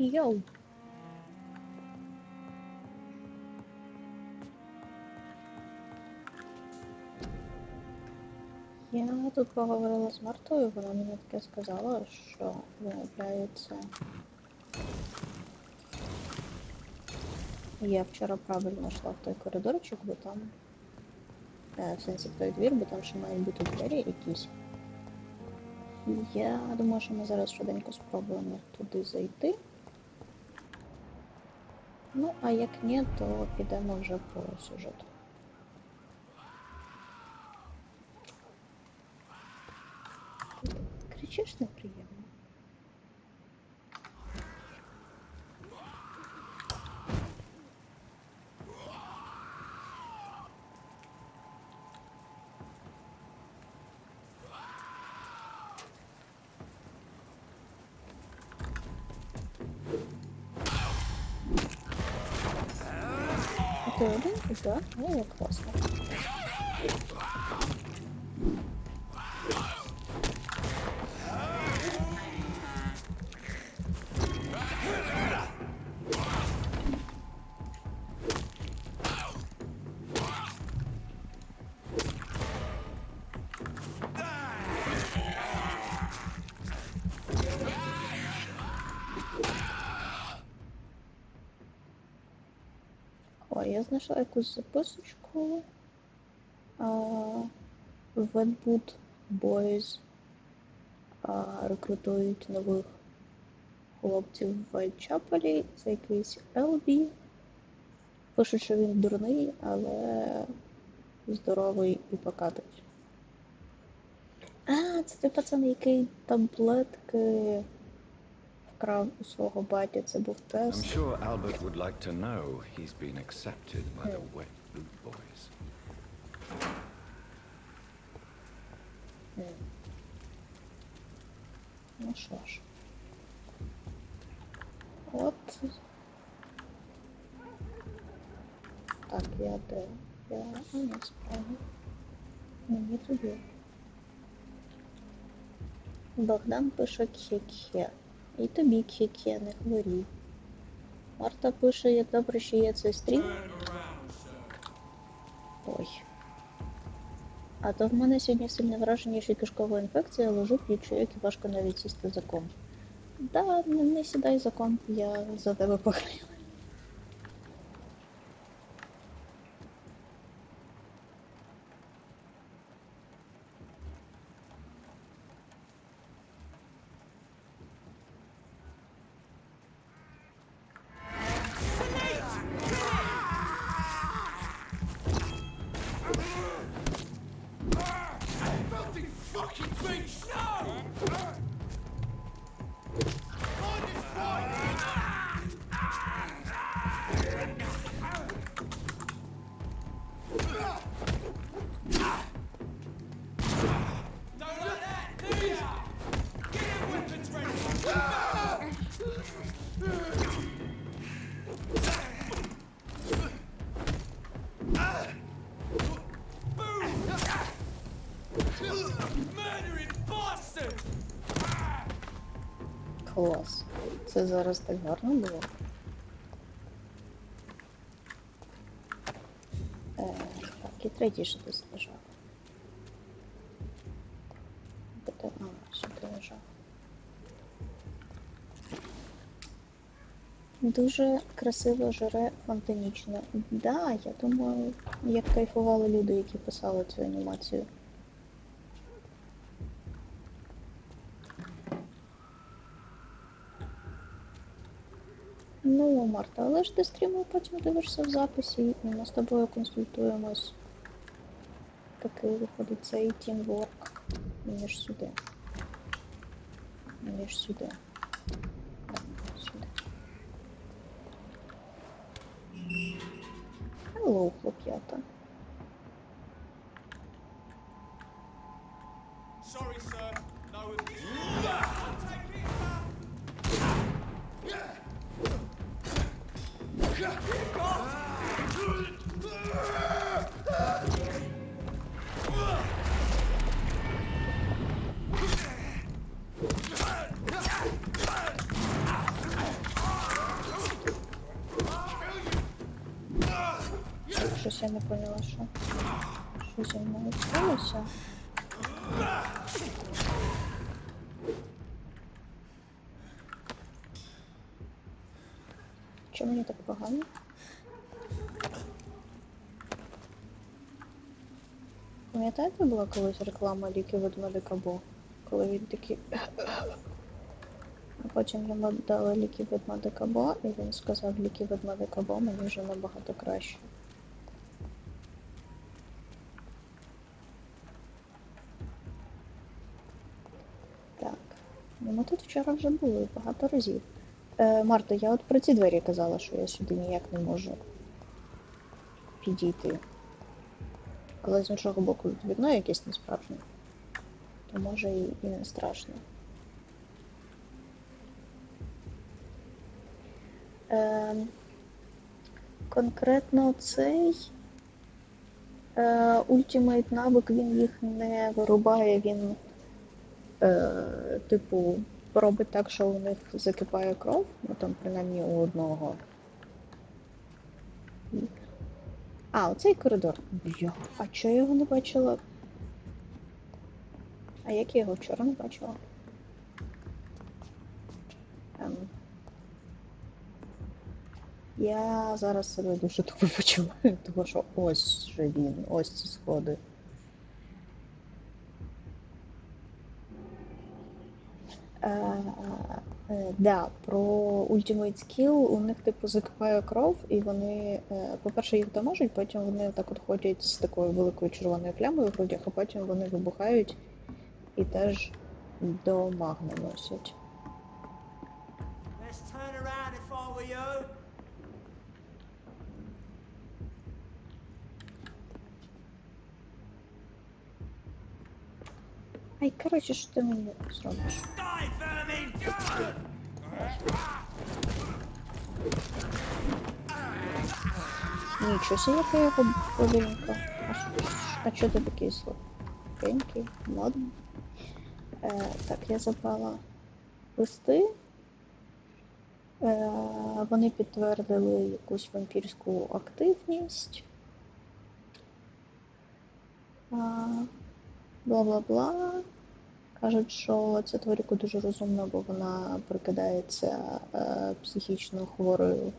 Йоу. Я тут поговорила з Мартою, вона мені таке сказала, що виявляється... Я вчора правильно йшла в той коридорчик, бо там... в сенсі в той двір, бо там ще мають бути двері якісь. Я думаю, що ми зараз швиденько спробуємо туди зайти. Ну, а як ні, то підемо вже по сюжету. Кричиш неприємно. Ти один? Так? Ну, як класно. Ой, я знайшла якусь записочку. Wetwood Boys рекрутують нових хлопців в Вайтчапелі. Це якийсь Елбі. Пишуть, що він дурний, але здоровий і покатий. А, це той пацан, який таблетки вкрав у свого баті. Це був тест. I'm sure Albert would like to know he's been accepted by the Wetwood Boys. Ну що ж. От. Так, я де? Я... А, не справді. Ні, туди. Богдан пише кхе-кхе. І тобі кхе-кхе, не хворій. Марта пише, як добре, що є цей стрім. Ой. А то в мене сьогодні сильне враження, що кишкова інфекція, лежу, п'ючу, як і важко навіть сісти за комп. Да, не сідай за комп, я за тебе пограю. Клас. Це зараз так гарно було. Так, і третій ще десь лежав. Сюди лежав. Дуже красиво жере фонтанічно. Да, я думаю, як кайфували люди, які писали цю анімацію. Ну, Марта, але ж ти стріму потім дивишся в записі, і ми з тобою консультуємось. Такий виходить цей тімворк. Мені ж сюди. Мені ж сюди. Сюди. Hello, хлоп'ята. Sorry, sir. No. Щось я не поняла, що зі мною сталося. Чому мені так погано? Пам'ятаєте, була колись реклама ліків від Медикабо? Коли він такий... А потім йому дали ліки від Медикабо, і він сказав, ліки від Медикабо мені вже набагато краще. Так, ну ми тут вчора вже були багато разів. Марта, я от про ці двері казала, що я сюди ніяк не можу підійти. Але з іншого боку вікно якесь несправжнє. То може і не страшно. Конкретно цей ультимейт навик, він їх не вирубає, він типу робить так, що у них закипає кров, ну там принаймні у одного. А, оцей коридор. Бля, а чого я його не бачила? А як я його вчора не бачила? Я зараз себе дуже тупо почуваю, тому що ось же він, ось ці сходи. Да, про Ultimate Skill у них типу закипає кров, і вони, по-перше, їх доможуть, потім вони так от ходять з такою великою червоною плямою в грудях, а потім вони вибухають і теж до магни носять. Let's turn around if I were you. Ай, коротше, що ти мені зробиш? Die, vermin! Нічого себе, яка його повільненько. А що ти такий слабенький, модний? Так, я забрала листи. Вони підтвердили якусь вампірську активність. Бла-бла-бла. Кажуть, що ця тварюка дуже розумна, бо вона прикидається психічно хворою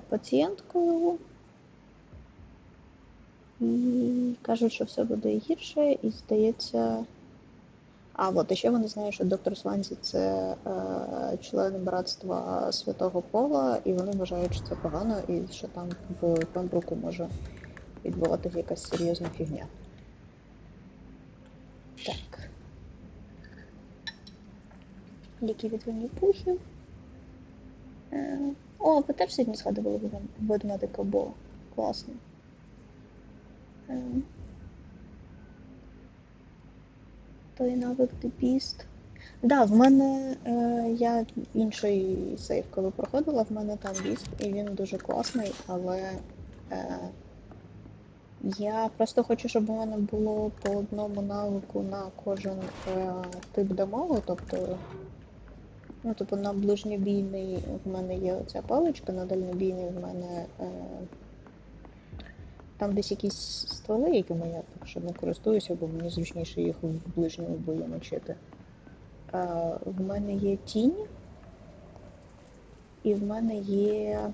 пацієнткою. І кажуть, що все буде гірше, і здається... А, от, і ще вони знають, що доктор Сванзі – це член братства святого Пола, і вони вважають, що це погано, і що там в Пембруку може відбуватися якась серйозна фігня. Так. Ліки від винні-пухів. О, ви теж сьогодні згадували ведмедика Бо. Класно. Той навик The Beast. Да, в мене я інший сейф, коли проходила, в мене там Beast, і він дуже класний, але я просто хочу, щоб у мене було по одному навику на кожен тип демогу, тобто, ну, типу, на ближньобійний в мене є оця паличка, на дальнобійний в мене там десь якісь стволи, якими я поки що не користуюся, бо мені зручніше їх в ближньому бою мочити. В мене є тінь, і в мене є...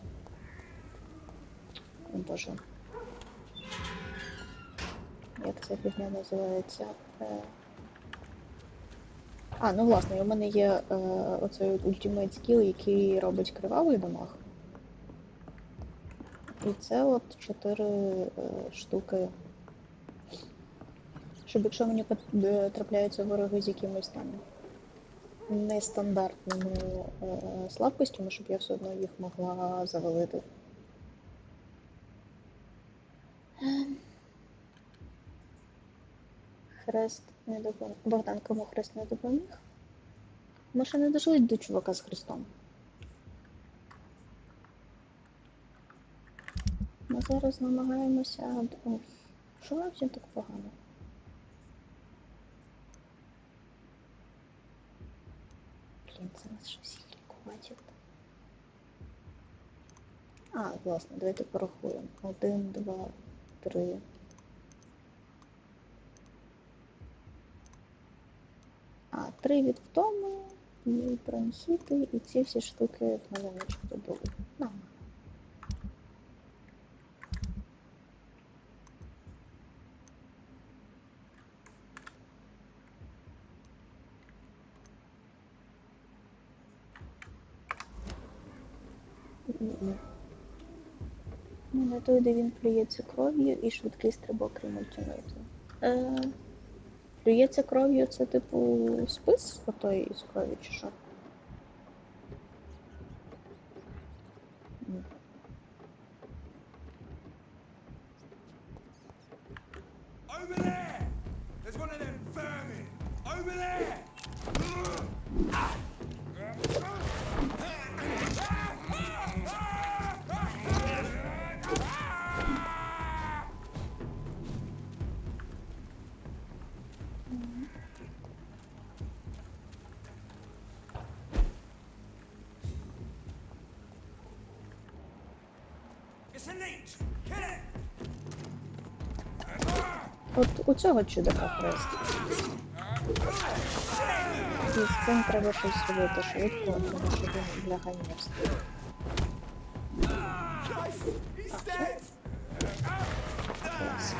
О, Боже. Як ця фігня називається? Ну власне, у мене є оцей Ultimate Skill, який робить кривавий дамаг. І це от 4 штуки. Щоб якщо мені трапляються вороги з якимось там нестандартними слабкостями, щоб я все одно їх могла завалити. Хрест не допоміг. Богдан, кому хрест не допоміг? Ми ще не дійшли до чувака з хрестом. Ми зараз намагаємося... Ой, що вам всім так погано? Блін, зараз щось їх лікувати. А, власне, давайте порахуємо. 1, 2, 3. А, 3 від втоми, і бронхіти, і ці всі штуки в мене начебто були. Нормально. Не той, де він плюється кров'ю і швидкий стрибок ремультинуту. Плюється кров'ю це типу спис отої із крові чи що? Over there! There's one of them vermin! Over there! It's a leech! Kill it! От у цього чудака хрест. І з цим треба щось зробити швидко, тому що він для ганьберства. He's dead! Клас.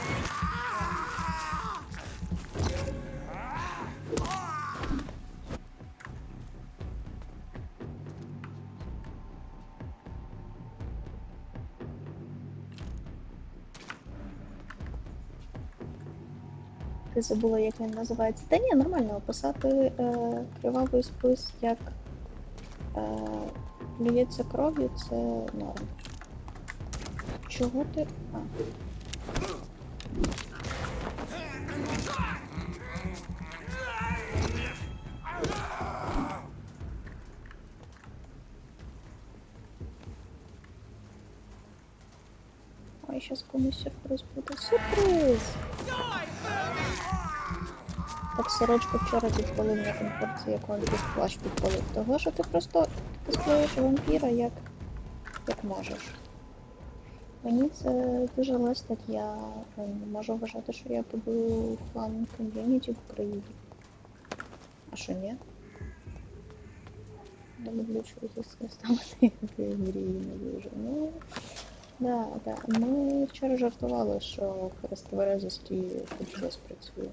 Ти забула, як він називається. Та ні, нормально описати кривавий спис, як плюється кров'ю, це норм. Чого ти? А. Ой, щас комусь сюрприз буде. Сюрприз! Так сорочку вчора підпалив на конференції, як вампір плащ підпалив. Того, що ти просто косплеїш вампіра як можеш. Мені це дуже лестить, я можу вважати, що я побудую фан ком'юніті в Україні. А що ні? Я люблю чогось ставити, як мрії не дуже. Ну, да. Ми вчора жартували, що хрест тверезості хоч десь працює.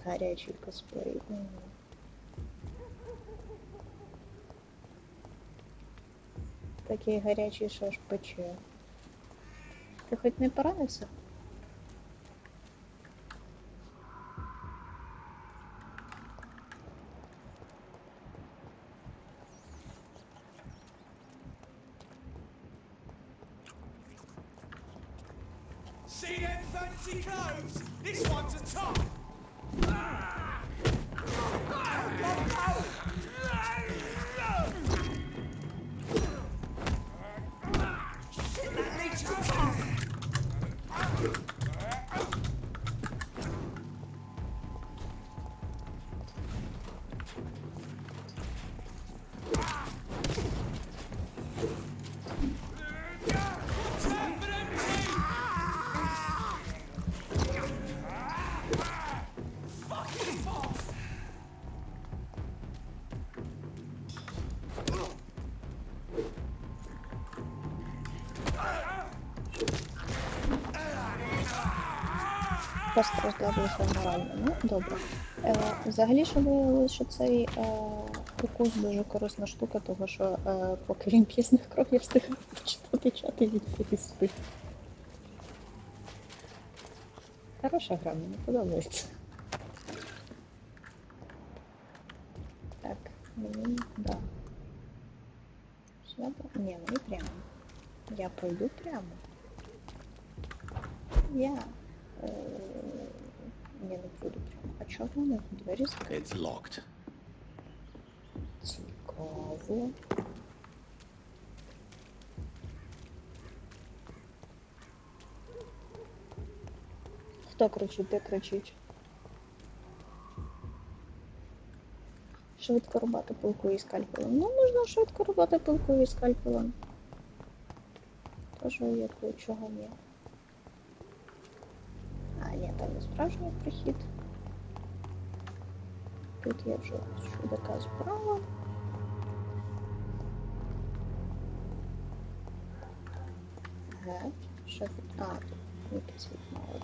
Гарячий косплей. Такий гарячий, що аж пече. Ти хоч не поранився? See them fancy clothes? This one's a top! Shit, that leech is tough! Постраждав лише морально. Ну, добре. Взагалі, що виявилося, що цей укус дуже корисна штука, того що поки він п'є з них кров, я встигаю почитати чати відповісти. Хороша гра, мені подобається. Так, мені, да. Сюди? Ні, мені прямо. Я пойду прямо. Я... не буду прямо. А чого в мене двері закриті? It's locked. Цікаво. Хто кричить, де кричить? швидко рубати пилкою і скальпелем. Ну, можна швидко рубати пилкою і скальпелем. Тож, якого чого ні. А, ні, там не справжній прихід. Тут я вже чудака збрала. Ага, що тут? А, тут якийсь світ мало.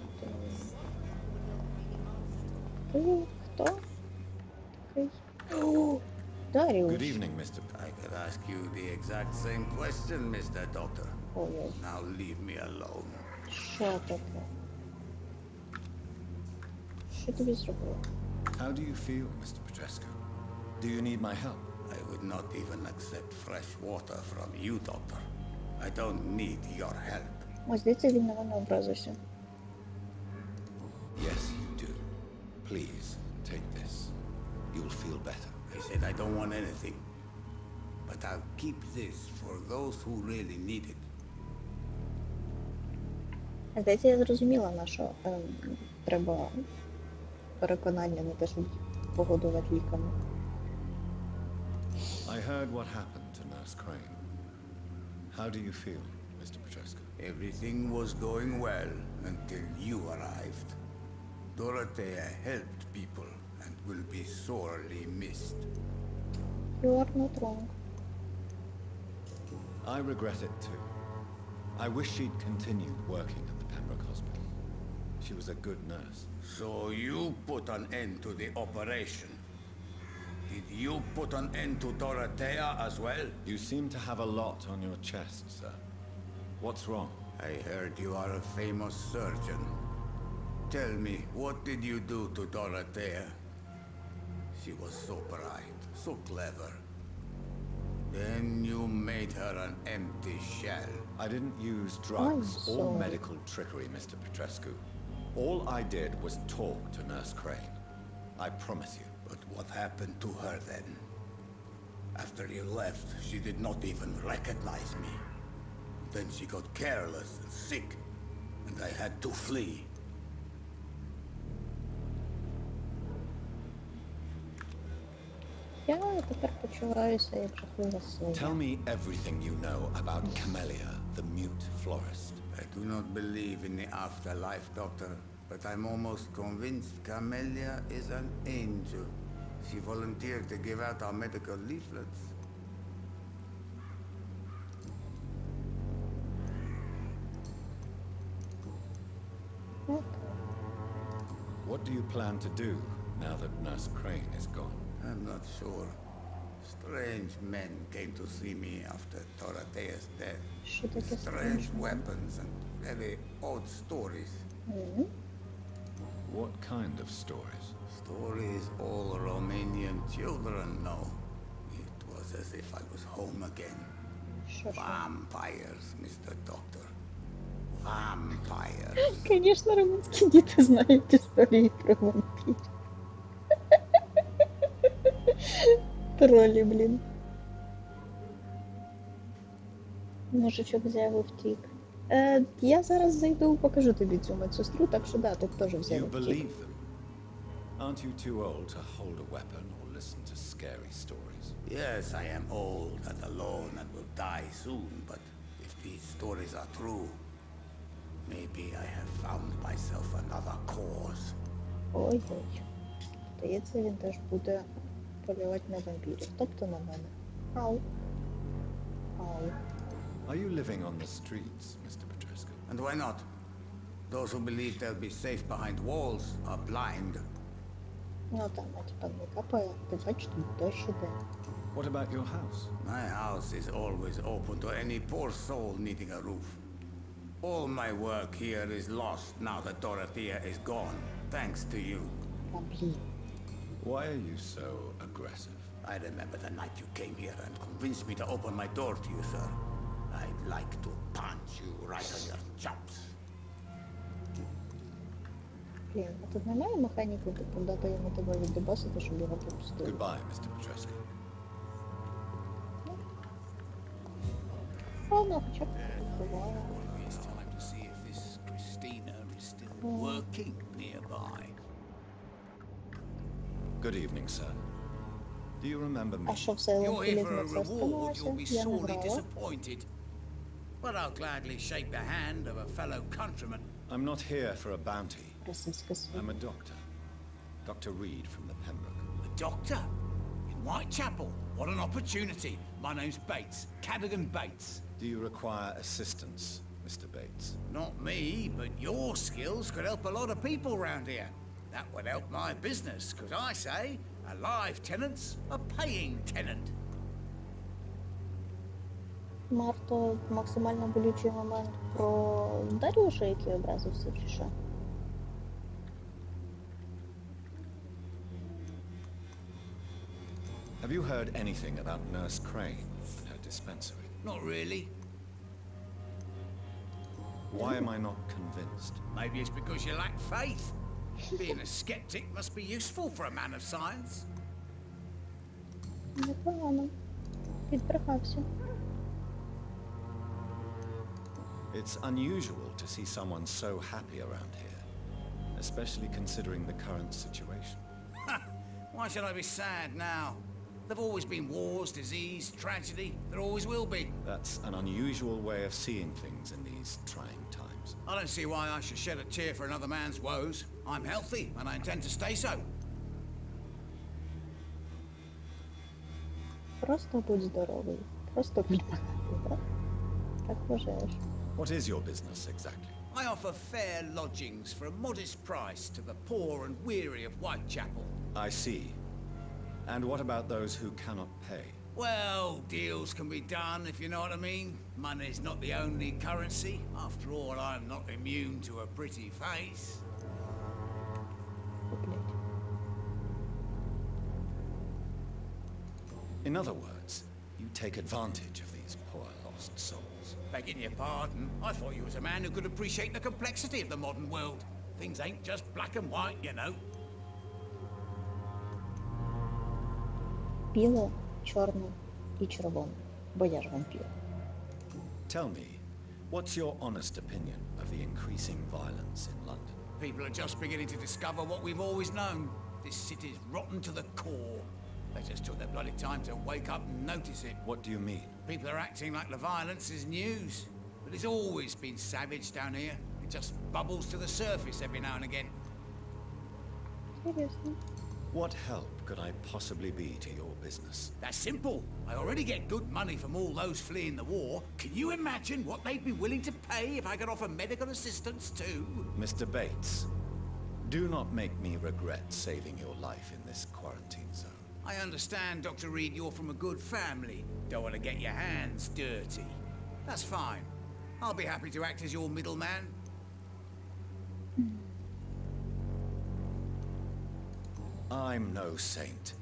Ти хто? Такий? О, Даріуш. Good evening, Mr. I could ask you the exact same question, Mr. Doctor. Ой-ой, Now leave me alone. що таке? Що тобі зробили? How do you feel, Mr. Petrescu? Do you need my help? I would not even accept fresh water from you, Doctor. I don't need your help. Ось, здається, він на мене образився. Yes, you do. Please, take this. You'll feel better. I said I don't want anything. But I'll keep this for those who really need it. Здається, я зрозуміла, на що треба переконання, не те, щоб погодувати ліками. I heard what happened to Nurse Crane. How do you feel, Mr. Petrescu? Everything was going well until you arrived. Dorothea helped people and will be sorely missed. You are not wrong. I regret it too. I wish she'd continued working at the Pembroke Hospital. She was a good nurse. So you put an end to the operation. Did you put an end to Dorothea as well? You seem to have a lot on your chest, sir. What's wrong? I heard you are a famous surgeon. Tell me, what did you do to Dorothea? She was so bright, so clever. Then you made her an empty shell. I didn't use drugs I'm or sorry. medical trickery, Mr. Petrescu. All I did was talk to Nurse Crane. I promise you. But what happened to her then? After you left, she did not even recognize me. Then she got careless and sick, and I had to flee. Я тепер почуваюся як жахлива Tell свиня. me everything you know about Camellia, the mute florist. I do not believe in the afterlife, Doctor, but I'm almost convinced Camellia is an angel. She volunteered to give out our medical leaflets. Окей. What do you plan to do now that Nurse Crane is gone? I'm not sure. Strange men came to see me after Dorothea's death. Що таке Strange страшне? weapons and very odd stories. What kind of stories? Stories all Romanian children know. It was as if I was home again. Що? Vampires, Mr. Doctor. Vampires. Звісно, румунські діти знають історії про вампірів. Тролі, блін. Мужичок взяв і втік. Я зараз зайду, покажу тобі цю медсестру, так що да, тут теж взяв You і втік. believe them? Aren't you too old to hold a weapon or listen to scary stories? Yes, I am old and alone and will die soon, but if these stories are true, maybe I have found myself another cause. Ой-ой. Здається, він теж буде полювати на вампірів, тобто на мене. Ау. Ау. Are you living on the streets, Mr. Petrescu? And why not? Those who believe they'll be safe behind walls are blind. Ну там, типа, не капає, ти бачиш, тут дощ іде. What about your house? My house is always open to any poor soul needing a roof. All my work here is lost now that Dorothea is gone, thanks to you. А, блін. Why are you so aggressive? I remember the night you came here and convinced me to open my door to you, sir. I'd like to punch you right on your chops. Блін, а тут немає механіки, типу, дати йому тебе віддобасити, щоб його пропустили. Goodbye, Mr. Petrescu. Ладно, хоча б буває. It's time to see if this Christina is still working nearby. Good evening, sir. Do you remember me? А що все You're here for лентілізм a це reward, становиться? you'll be Я не sorely грала. disappointed. But I'll gladly shake the hand of a fellow countryman. I'm not here for a bounty. Російська світ. I'm a doctor. Dr. Reed from the Pembroke. A doctor? In Whitechapel? What an opportunity. My name's Bates. Cadogan Bates. Do you require assistance, Mr. Bates? Not me, but your skills could help a lot of people round here. That would help my business, because I say a live tenant's a paying tenant. Марто, максимально болючий момент про Даріуша, який образився, чи що? Have you heard anything about Nurse Crane and her dispensary? Not really. Why am I not convinced? Maybe it's because you lack faith. Being a skeptic must be useful for a man of science. Непогано. Підбрехався. It's unusual to see someone so happy around here, especially considering the current situation. Why should I be sad now? There've always been wars, disease, tragedy. There always will be. That's an unusual way of seeing things in these trying times. I don't see why I should shed a tear for another man's woes. I'm healthy, and I intend to stay so. Просто будь здоровий. Просто будь багатий, так? Так вважаєш. What is your business exactly? I offer fair lodgings for a modest price to the poor and weary of Whitechapel. I see. And what about those who cannot pay? Well, deals can be done, if you know what I mean. Money's not the only currency. After all, I'm not immune to a pretty face. Блядь. In other words, you take advantage of these poor lost souls. Begging your pardon, I thought you was a man who could appreciate the complexity of the modern world. Things ain't just black and white, you know. Біле, чорне і червоне. Бо я ж вампір. Tell me, what's your honest opinion of the increasing violence in London? People are just beginning to discover what we've always known. This city's rotten to the core. They just took their bloody time to wake up and notice it. What do you mean? People are acting like the violence is news. But it's always been savage down here. It just bubbles to the surface every now and again. Серйозно. What help could I possibly be to your business? That's simple. I already get good money from all those fleeing the war. Can you imagine what they'd be willing to pay if I could offer medical assistance too? Mr. Bates, do not make me regret saving your life in this quarantine zone. I understand, Dr. Reed, you're from a good family. Don't want to get your hands dirty. That's fine. I'll be happy to act as your middleman. I'm no saint,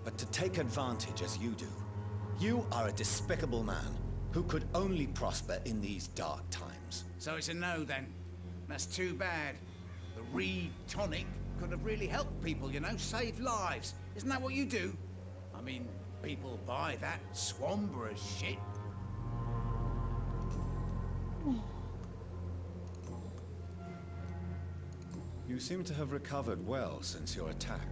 but to take advantage as you do, you are a despicable man who could only prosper in these dark times. So it's a no then. That's too bad. The Reed tonic could have really helped people, you know, saved lives. Isn't that what you do? I mean, people buy that Swamborough shit. You seem to have recovered well since your attack.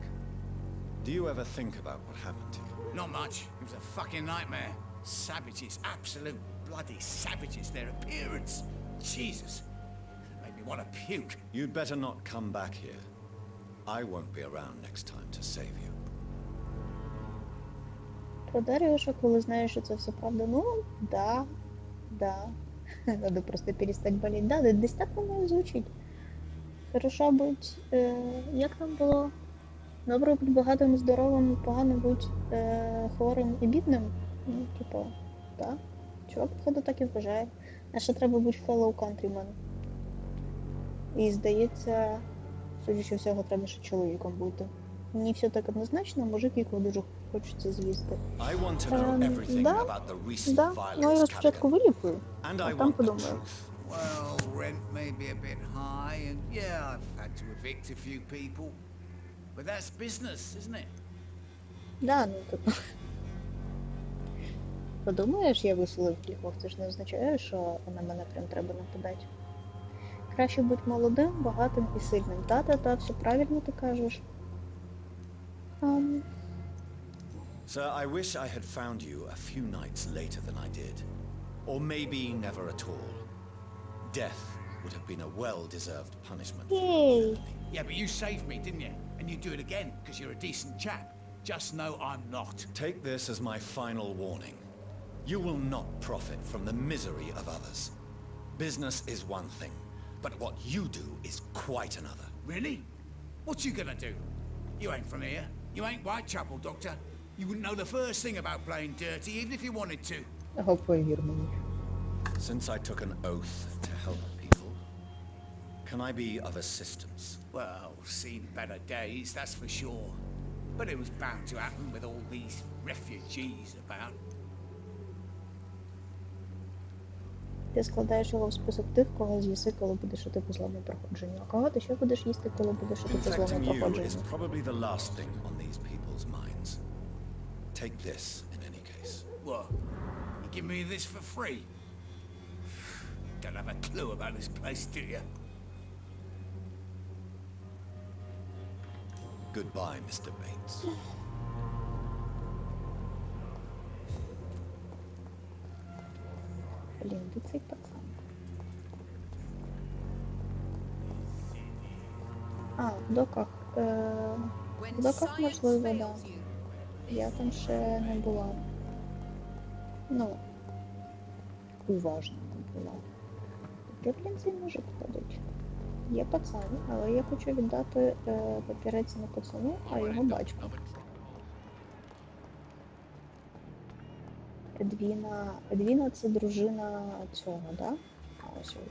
Do you ever think about what happened to you? Not much. It was a fucking nightmare. Savages, absolute bloody savages. Their appearance. Jesus. It made me want to puke. You'd better not come back here. I won't be around next time to save you. Про Даріуша, коли знаєш, що це все правда, ну, да. Надо просто перестать болеть. Да, десь так воно і звучить. Хорошо бути, як там було? Добре бути багатим і здоровим, погано бути хворим і бідним. Ну, типу, так. Чувак, походу, так і вважає. А ще треба бути fellow countryman. І, здається, судячи всього, треба ще чоловіком бути. Не все так однозначно, мужик, якого дуже хочеться з'їсти. I want to know everything Да, about the recent да. Ну, я violence, його спочатку Cadogan. вилікую, And а I там want the подумаю. truth. Well, rent may be a bit high, and yeah, I've had to evict a few people. But that's business, isn't it? Да, ну, типу. Подумаєш, я виселив кількох, це ж не означає, що на мене прям треба нападати. Краще бути молодим, багатим і сильним. Та, все правильно ти кажеш. Sir, I wish I had found you a few nights later than I did. Or maybe never at all. Death would have been a well-deserved punishment for your Yay. villainy. Yeah, but you saved me, didn't you? And you do it again, because you're a decent chap. Just know I'm not. Take this as my final warning. You will not profit from the misery of others. Business is one thing, but what you do is quite another. Really? What you gonna do? You ain't from here. You ain't Whitechapel, Doctor. You wouldn't know the first thing about playing dirty, even if you wanted to. Повір мені. Since I took an oath to help people, can I be of assistance? Well, seen better days, that's for sure. But it was bound to happen with all these refugees about. Ти складаєш його в список тих, кого з'їси, коли будеш іти по злому проходженню. А кого ти ще будеш їсти, коли будеш іти по злому Infecting you is проходженню? probably the last thing on these people's minds. Take this in any case. What? You give me this for free? Don't have a clue about this place, do you? Goodbye, Mr. Bates. Блін, де цей пацан? А, в доках. В доках можливо, да. Я там ще не була. Ну, уважно не була. Де, блін, цей мужик ходить? Є пацан, але я хочу віддати папірець не пацану, а його батьку. Едвіна це дружина цього, да? А, ось він.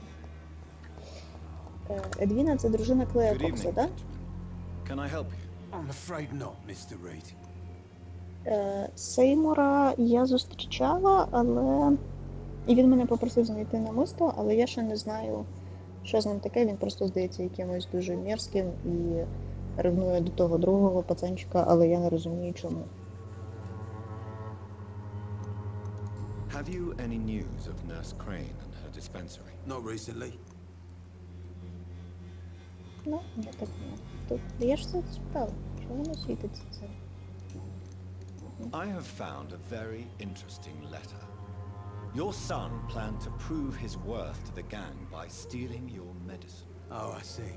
Едвіна це дружина Клея Good Кокса, evening, да? gentlemen. Can I help you? I'm afraid not, Mr. Reed. Сеймура я зустрічала, але... І він мене попросив знайти намисто, але я ще не знаю, що з ним таке. Він просто здається якимось дуже мерзким і ревнує до того другого пацанчика, але я не розумію чому. Have you any news of Nurse Crane and her dispensary? Not recently. Ну, я так не. Тут я ж це спитала. Чого воно світиться це? I have found a very interesting letter. Your son planned to prove his worth to the gang by stealing your medicine. Oh, I see.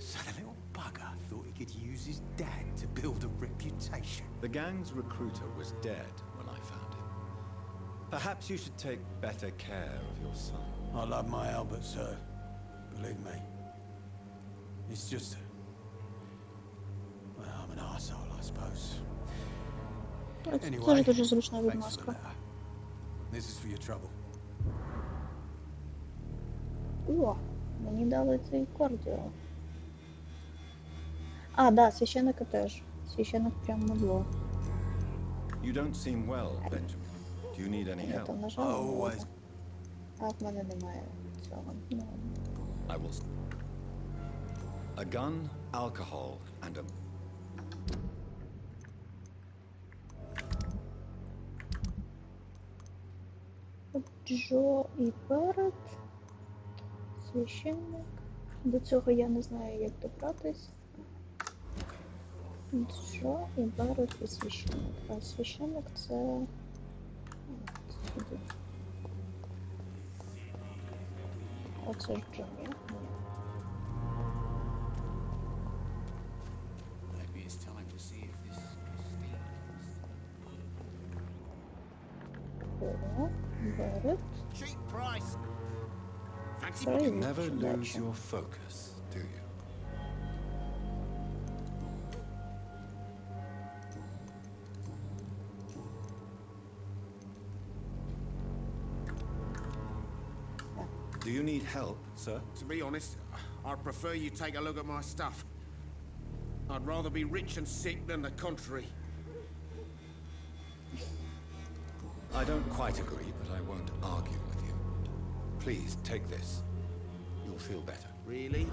So the little bugger thought he could use his dad to build a reputation. The gang's recruiter was dead when I found him. Perhaps you should take better care of your son. I love my Albert, sir. Believe me. It's just... Well, I'm an arsehole, I suppose. Це теж Anyway, дуже зручна thanks for the відмазка. letter. This is for your trouble. О, мені дали цей кардіо. А, да, священника теж. Священник прям мудло. You don't seem well, Benjamin. Do you need any Я help? там нажала, Always. а в мене немає цього. Ну, I will. A gun, alcohol, and a. Джо і Берет. Священник. До цього я не знаю, як добратись. Джо і Берет і священник. А священник це... Сюди. Оце ж Джо, ні? Ні. Maybe it's time to see if this О, Берет. cheap price. Fancy Sorry. You never Gotcha. lose your focus, do you? Do you need help, sir? To be honest, I'd prefer you take a look at my stuff. I'd rather be rich and sick than the contrary. I don't quite agree, but I won't argue with you. Please, take this. You'll feel better. Really?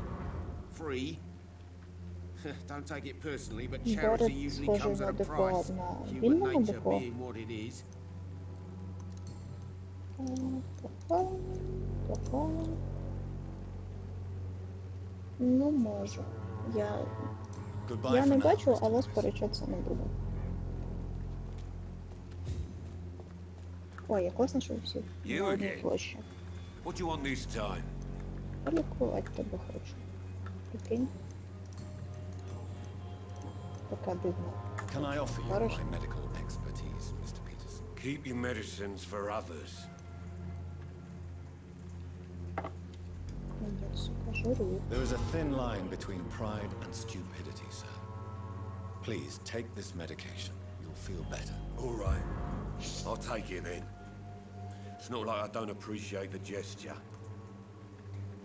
Free? Don't take it personally, but Берет charity usually схожий comes на at a депо, price. на Human вільному nature депо. being what it is. Ну, можу. Я Goodbye не for now, бачу, Mr. але Lewis. сперечатися не буду. Ой, я класно, що ви всі You на одній again? площі. What do you want this time? Полікувати тебе хочу. Прикинь. Така дивна. Can I offer you Хорошо. my medical expertise, Mr. Peterson? Keep your medicines for others. Я, сука, журю. There is a thin line between pride and stupidity, sir. Please take this medication. You'll feel better. All right. I'll take it then. It's not like I don't appreciate the gesture.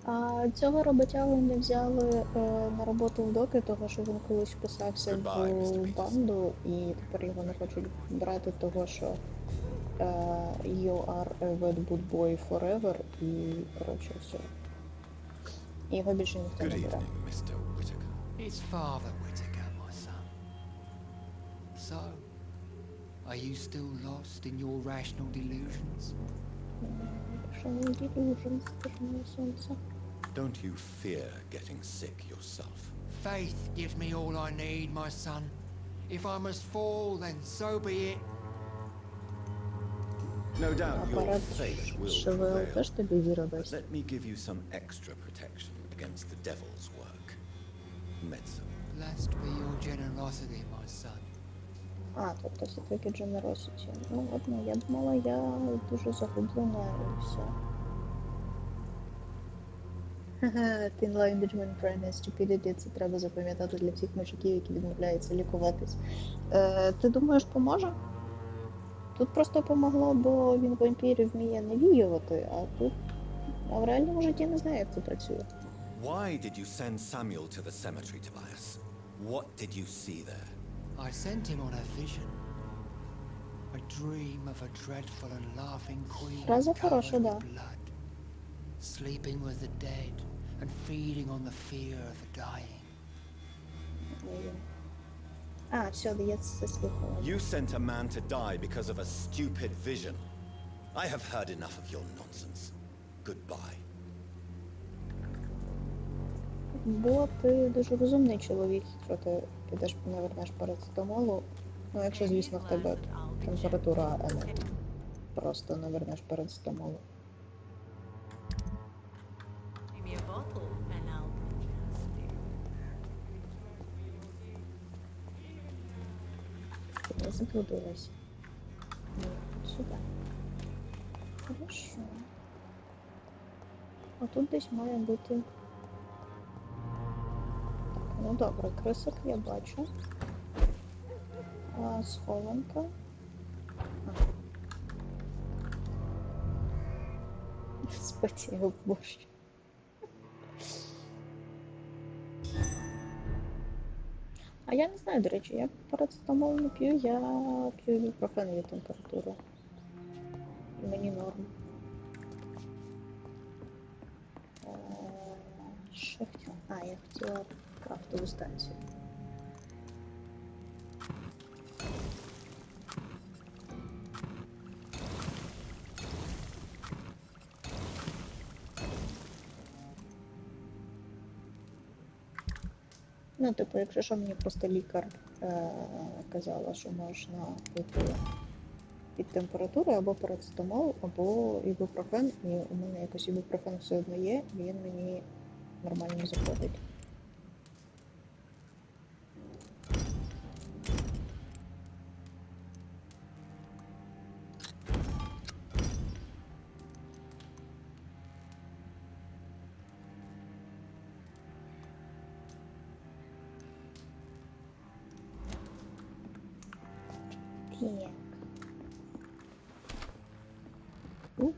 А цього роботягу не взяли на роботу в доки, того що він колись вписався Goodbye, Mr. в Peters. банду, і тепер його не хочуть брати, того що you are a bad good boy forever, і, коротше, все. І його більше ніхто Good не бере. evening, Mr. Whittaker. It's Father Whittaker, my son. So, are you still lost in your rational delusions? Що не delusions, ти ж моє сонце. Don't you fear getting sick yourself? Faith gives me all I need, my son. If I must fall, then so be it. No doubt your Апарат faith will ШВЛ теж prevail. тобі віра But дасть. let me give you some extra protection against the devil's work. Medicine. Blessed be your generosity, my son. А, тобто все-таки Generosity. Ну, ладно, я думала, я дуже загублена і все. Ха-ха, Thin line between pride and stupidity, це треба запам'ятати для всіх мужиків, які відмовляються лікуватись. Ти думаєш, поможе? Тут просто помогло, бо він вампір і вміє навіювати, а в реальному житті не знаю, як це працює. Why did you send Samuel to the cemetery, Tobias? What did you see there? I sent him on a vision. A dream of a dreadful and laughing queen Фраза covered хороша, with да. blood, sleeping with the dead and feeding on the fear of the dying. А, все, я це слухала. You sent a man to die because of a stupid vision. I have heard enough of your nonsense. Goodbye. Бо ти дуже розумний чоловік, якщо ти підеш навернеш парацетамолу. Ну, якщо, звісно, в тебе температура, а не просто навернеш парацетамолу. Give me a bottle and I'll just do. Я заблудилась. Ні, сюди. Хорошо. А тут десь має бути. Так, ну добре, крисок я бачу. Схованка. Спотів, боже. А я не знаю, до речі, я парацетамол не п'ю, я п'ю ібупрофен від температури. І мені норм. Що хотіла? А, я хотіла крафтову станцію. Ну, типу, якщо що, мені просто лікар казала, що можна пити під температурою або парацетамол, або ібупрофен, і у мене якось ібупрофен все одно є, і він мені нормально заходить. Так.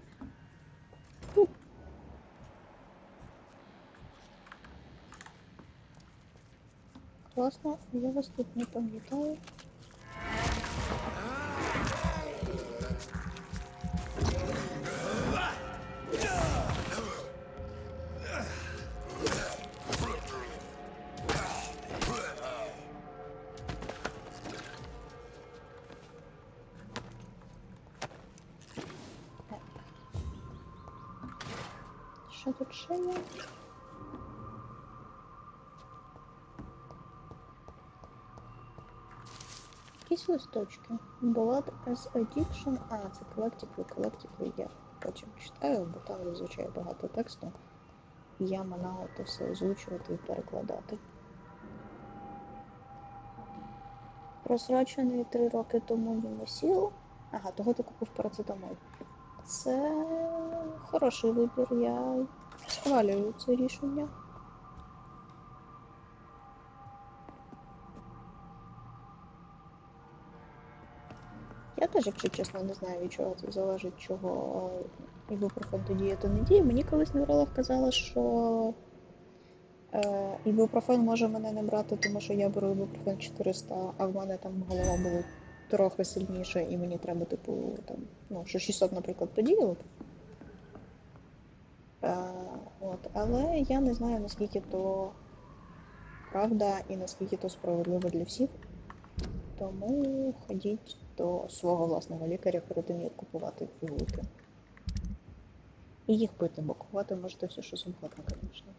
Класно, я вас тут не пам'ятаю. Що тут ще є? якісь листочки. Blood as addiction. А, це collectively. Я потім читаю, бо там зазвичай багато тексту. Я манала то все озвучувати і перекладати. Просрочений 3 роки тому Німосіл. Ага, того ти купив парацетамоль. Це хороший вибір, я схвалюю це рішення. Я теж, якщо чесно, не знаю, від чого це залежить, чого ібупрофен то діє, то не діє. Мені колись невролог казала, що ібупрофен може мене не брати, тому що я беру ібупрофен 400, а в мене там голова була трохи сильніша, і мені треба, типу, там, ну, що 600, наприклад, подіяло б. Але я не знаю, наскільки то правда і наскільки то справедливо для всіх. Тому ходіть до свого власного лікаря перед тим, як купувати пігулки. І їх пити, бо купувати можете все, що завгодно, звісно.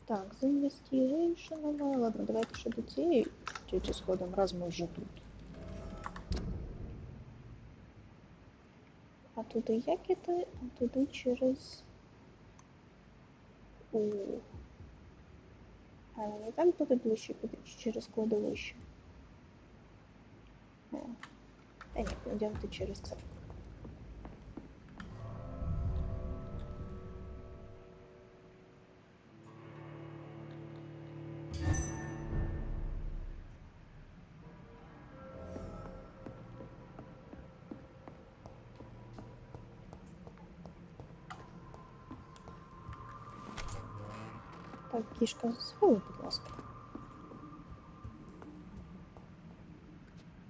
Так, з інвестігейшенами. Ладно, давайте ще до цієї тіті сходимо, раз ми вже тут. А туди як іти? А туди через... А не так буде ближче піти через кладовище? Та ні, йдемте через церкву. Так, кішка, звали, будь ласка.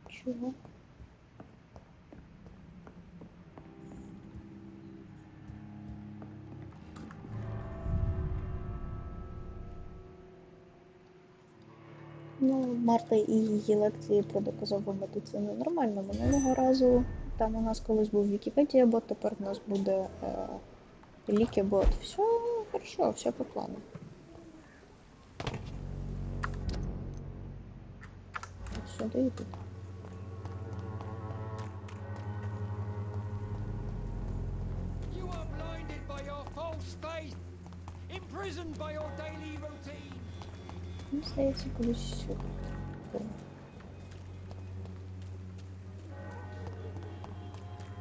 Чого? Ну, Марта і її лекції про доказову медицину нормально. Минулого разу там у нас колись був Вікіпедія-бот, тепер у нас буде ліки-бот. Все хорошо, все по плану. От сюди і тут. You are blinded by your false faith, imprisoned by your daily routine. Мені здається, колись сюди.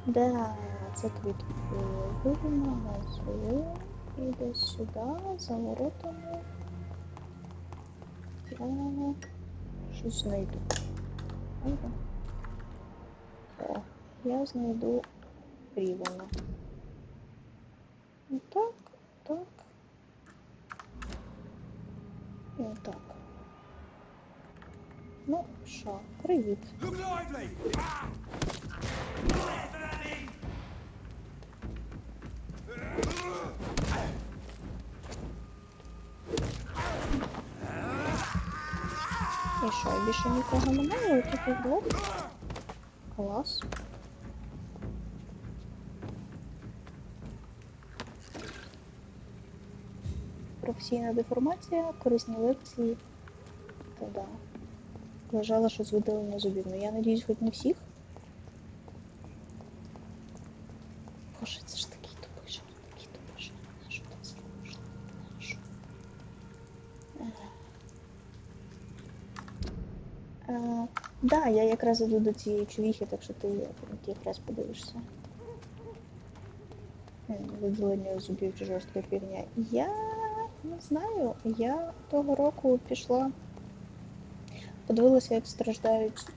Да, це квітковий магазин. І десь сюди, за воротами. Я щось знайду. Ага. О, я знайду Рівана. Отак, так. І отак. Ну, що, привіт. Look lively! І що, більше нікого немає? Отаких двох? Клас. Професійна деформація, корисні лекції. Та да. Вважала, що з видалення зубів. Ну я надіюсь, хоч не всіх. Боже, це ж такий тупий. Що ти зробиш? Що? Да, я якраз іду до цієї човіхи, так що ти якраз подивишся. Видалення зубів чи жорстка фігня. Я не знаю, я того року пішла, подивилася, як страждають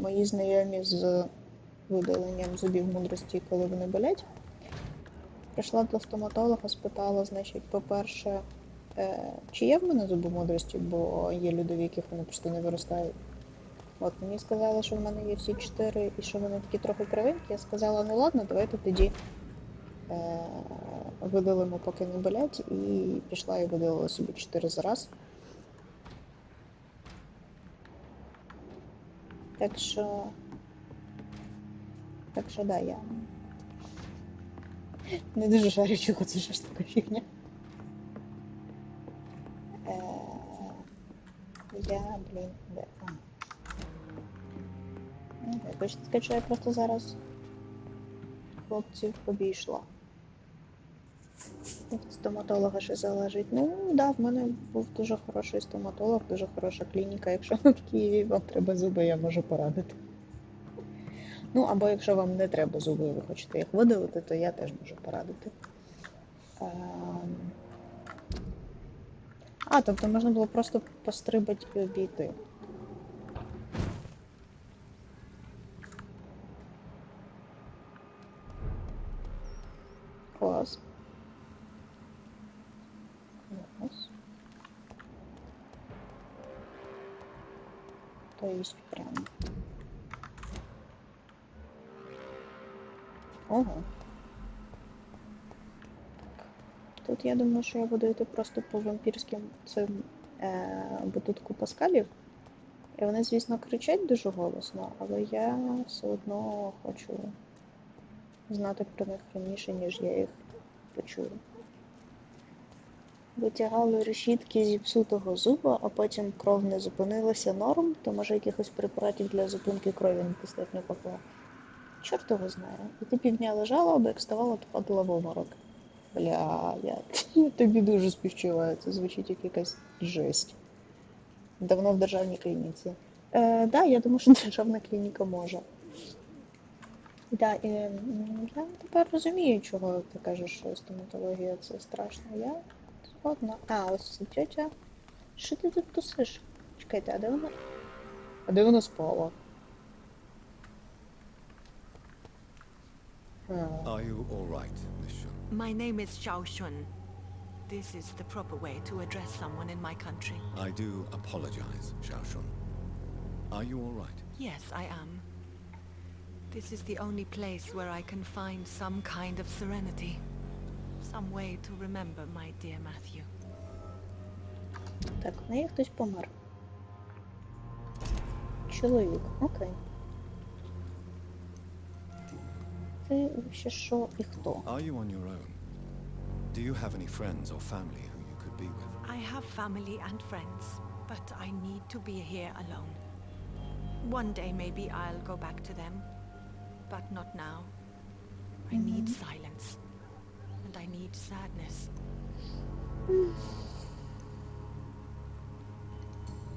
мої знайомі з видаленням зубів мудрості, коли вони болять. Прийшла до стоматолога, спитала, значить, по-перше, чи є в мене зуби мудрості, бо є люди, в яких вони просто не виростають. От, мені сказали, що в мене є всі 4 і що вони такі трохи кривенькі. Я сказала, ну ладно, давайте тоді видалимо, поки не болять, і пішла і видалила собі 4 за раз. Так що да, я не дуже шарю, чого це ж така фігня. блін, де? Хочете сказати, що я просто зараз хлопців обійшла. Від стоматолога ще залежить. Ну, да, в мене був дуже хороший стоматолог, дуже хороша клініка. Якщо ви в Києві вам треба зуби, я можу порадити. Ну, або якщо вам не треба зуби, ви хочете їх видалити, то я теж можу порадити. Тобто можна було просто пострибати і обійти. Клас. Ось. То есть прямо. Ого. Тут я думаю, що я буду йти просто по вампірським цим будинку паскалів. І вони, звісно, кричать дуже голосно, але я все одно хочу знати про них раніше, ніж я їх почую. Витягали решітки зіпсутого зуба, а потім кров не зупинилася норм, то може якихось препаратів для зупинки крові недостатньо поклав. Чорт його знає. І ти півдня лежала, або як вставала, то падала в обморок. Бля, я тобі дуже співчуваю, це звучить як якась жесть. Давно в державній клініці. Да, я думаю, що державна клініка може. Да, і я тепер розумію, чого ти кажеш, що стоматологія це страшно. Я згодна. Ось це тьотя. Що ти тут тусиш? Чекайте, а де вона? А де вона спала? Are you all right, Miss Shun? My name is Xiao Shun. This is the proper way to address someone in my country. I do apologize, Xiao Shun. Are you all right? Yes, I am. This is the only place where I can find some kind of serenity. Some way to remember my dear Matthew. Так, в неї хтось помер. Чоловік, окей. Ти ще що і хто? Are you on your own? Do you have any friends or family who you could be with? I have family and friends, but I need to be here alone. One day maybe I'll go back to them, but not now. I need silence, and I need sadness.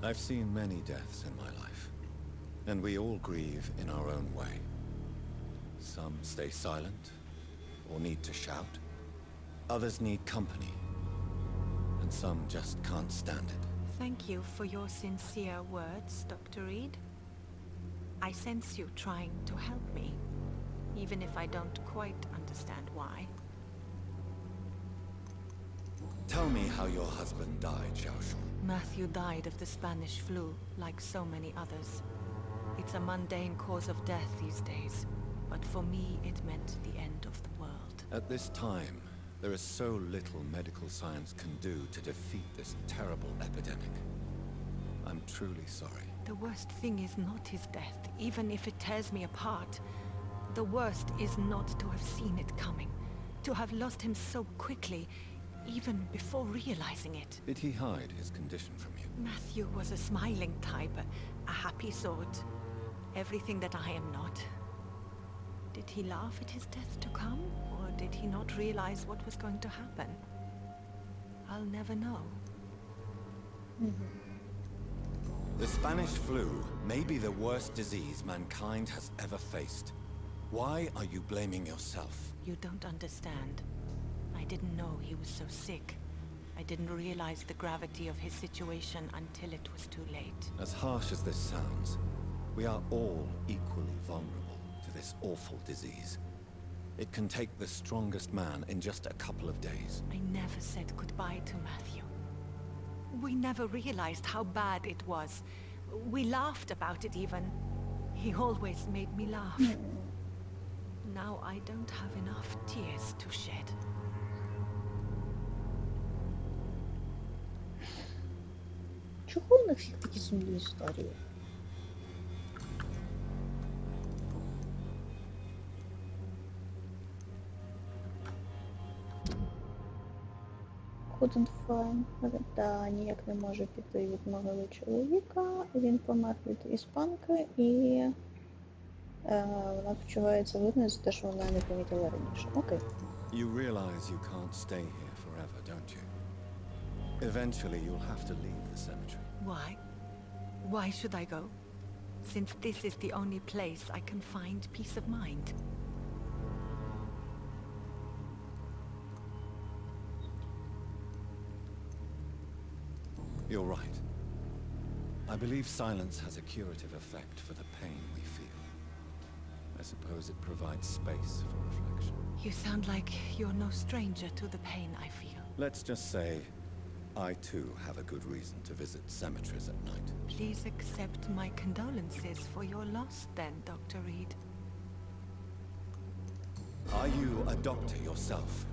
I've seen many deaths in my life, and we all grieve in our own way. Some stay silent, or need to shout. Others need company, and some just can't stand it. Thank you for your sincere words, Dr. Reed. I sense you trying to help me, even if I don't quite understand why. Tell me how your husband died, Xiao Shun. Matthew died of the Spanish flu, like so many others. It's a mundane cause of death these days, but for me it meant the end of the world. At this time, there is so little medical science can do to defeat this terrible epidemic. I'm truly sorry. The worst thing is not his death, even if it tears me apart. The worst is not to have seen it coming, to have lost him so quickly, even before realizing it. Did he hide his condition from you? Matthew was a smiling type, a happy sort. Everything that I am not. Did he laugh at his death to come, or did he not realize what was going to happen? I'll never know. The Spanish flu may be the worst disease mankind has ever faced. Why are you blaming yourself? You don't understand. I didn't know he was so sick. I didn't realize the gravity of his situation until it was too late. As harsh as this sounds, we are all equally vulnerable to this awful disease. It can take the strongest man in just a couple of days. I never said goodbye to Matthew. We never realized how bad it was. We laughed about it even. He always made me laugh. Now I don't have enough tears to shed. Чого у них всіх такі сумні історії? couldn't find. Та, ніяк не може піти від могили чоловіка. Він помер від іспанки і вона почувається винною за те, що вона не помітила раніше. Окей. You realize you can't stay here forever, don't you? Eventually you'll have to leave the cemetery. Why? Why should I go? Since this is the only place I can find peace of mind. You're right. I believe silence has a curative effect for the pain we feel. I suppose it provides space for reflection. You sound like you're no stranger to the pain I feel. Let's just say I too have a good reason to visit cemeteries at night. Please accept my condolences for your loss then, Dr. Reed. Are you a doctor yourself?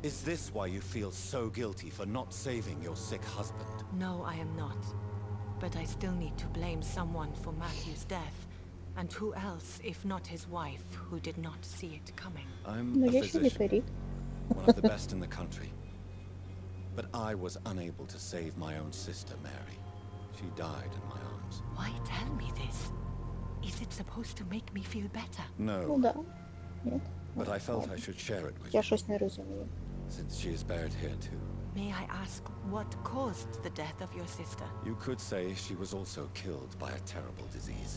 Is this why you feel so guilty for not saving your sick husband? No, I am not. But I still need to blame someone for Matthew's death. And who else, if not his wife, who did not see it coming? I'm Ну, a є ще physician, лікарі. one of the best in the country. But I was unable to save my own sister, Mary. She died in my arms. Why tell me this? Is it supposed to make me feel better? Ну No, да. Ні. but I felt I should share it with Я you, щось не розумію. since she is buried here too. May I ask what caused the death of your sister? You could say she was also killed by a terrible disease.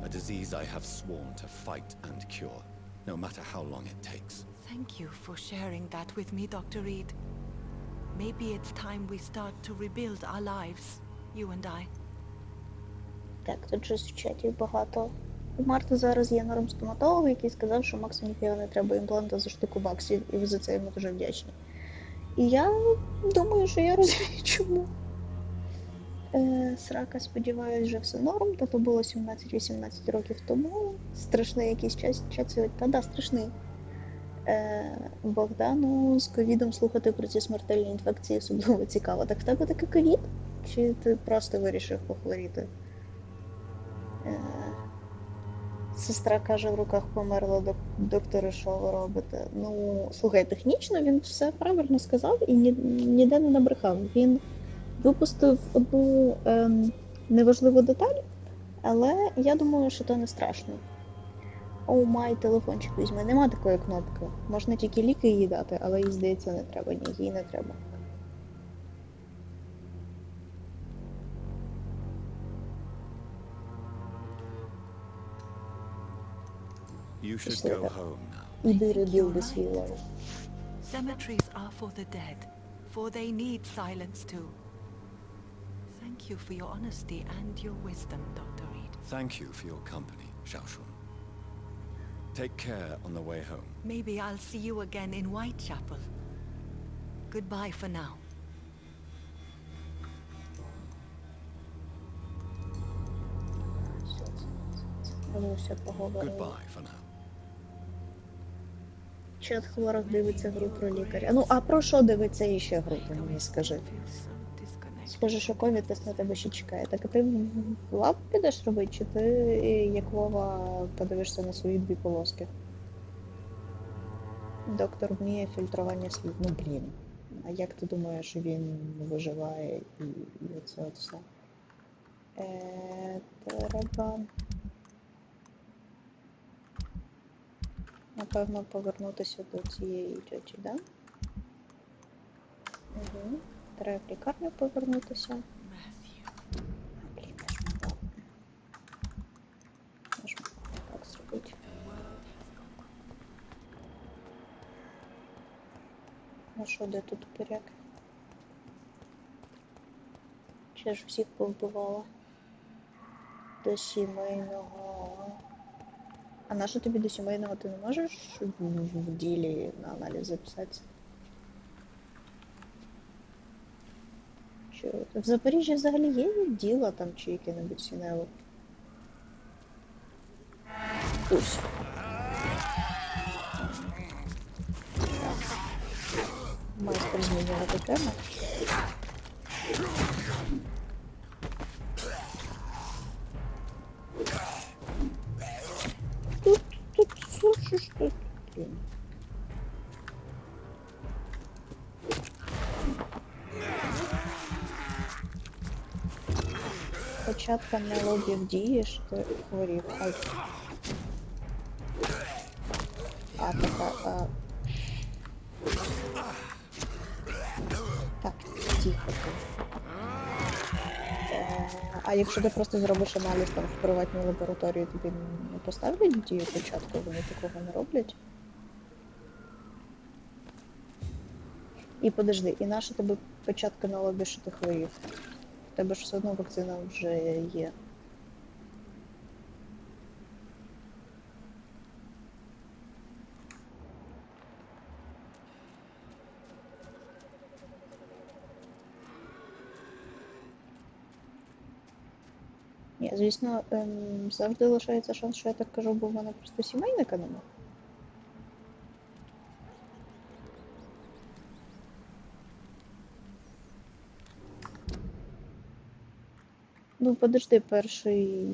A disease I have sworn to fight and cure, no matter how long it takes. Thank you for sharing that with me, Dr. Reed. Maybe it's time we start to rebuild our lives, you and I. Так, тут щось в чаті багато. У Марти зараз є нормстоматолог, який сказав, що Максу ніфіга не треба імпланта за штуку баксів, і ви за це йому дуже вдячні. І я думаю, що я розумію, чому. Срака, сподіваюсь, вже все норм, та то було 17-18 років тому. Страшний якийсь час, та страшний. Богдану з ковідом слухати про ці смертельні інфекції особливо цікаво. Так в тебе таки ковід? Чи ти просто вирішив похворіти? Сестра каже, в руках померла, доктори, що ви робите? Ну, слухай, технічно він все правильно сказав і ніде не набрехав. Він випустив одну неважливу деталь, але я думаю, що то не страшно. Оу май, телефончик візьме. Нема такої кнопки. Можна тільки ліки їй дати, але їй, здається, не треба. Ні, їй не треба. You should Пішли, go так. home now. Іди rebuild свій лайф. Cemeteries are for the dead, for they need silence too. Thank you for your honesty and your wisdom, Dr. Reed. Thank you for your company, Xiaoshun. Take care on the way home. Maybe I'll see you again in Whitechapel. Goodbye for now. Ми все поговорили. Goodbye for now. Чат хворих дивиться гру про лікаря. Ну, а про що дивиться іще гру, ти мені скажи? I feel so disconnected. Схоже, що ковід на тебе ще чекає. Так а ти в лаб підеш робити, чи ти, як Вова, подивишся на свої дві полоски? Доктор вміє фільтрування слів. Ну, блін. А як ти думаєш, він виживає і оце от все? Треба... Напевно, повернутися до цієї тьоті, да? Угу. Треба в лікарню повернутися. Matthew. Блін, я ж могла. Я ж могла так зробити. Ну що, де тут пиряк? Чи ж всіх повбивала? До сімейного... А на що тобі до сімейного ти не можеш в ділі на аналіз записатися? Що? В Запоріжжі взагалі є відділа там чи яке-небудь сінево? Ось. Майстер змінювати тему. Тут слушай, что блин. печатка на лобі діє, що ти хворів. Ай. Так, тихо ти. А якщо ти просто зробиш аналіз там в приватній лабораторії, тобі не поставлять дію печатку, вони такого не роблять? І подожди, і наша тебе печатка на лобі, що ти хворів? У тебе ж все одно вакцина вже є. Ні, звісно, завжди лишається шанс, що я так кажу, бо в мене просто сімейника нема. Ну, подожди, перший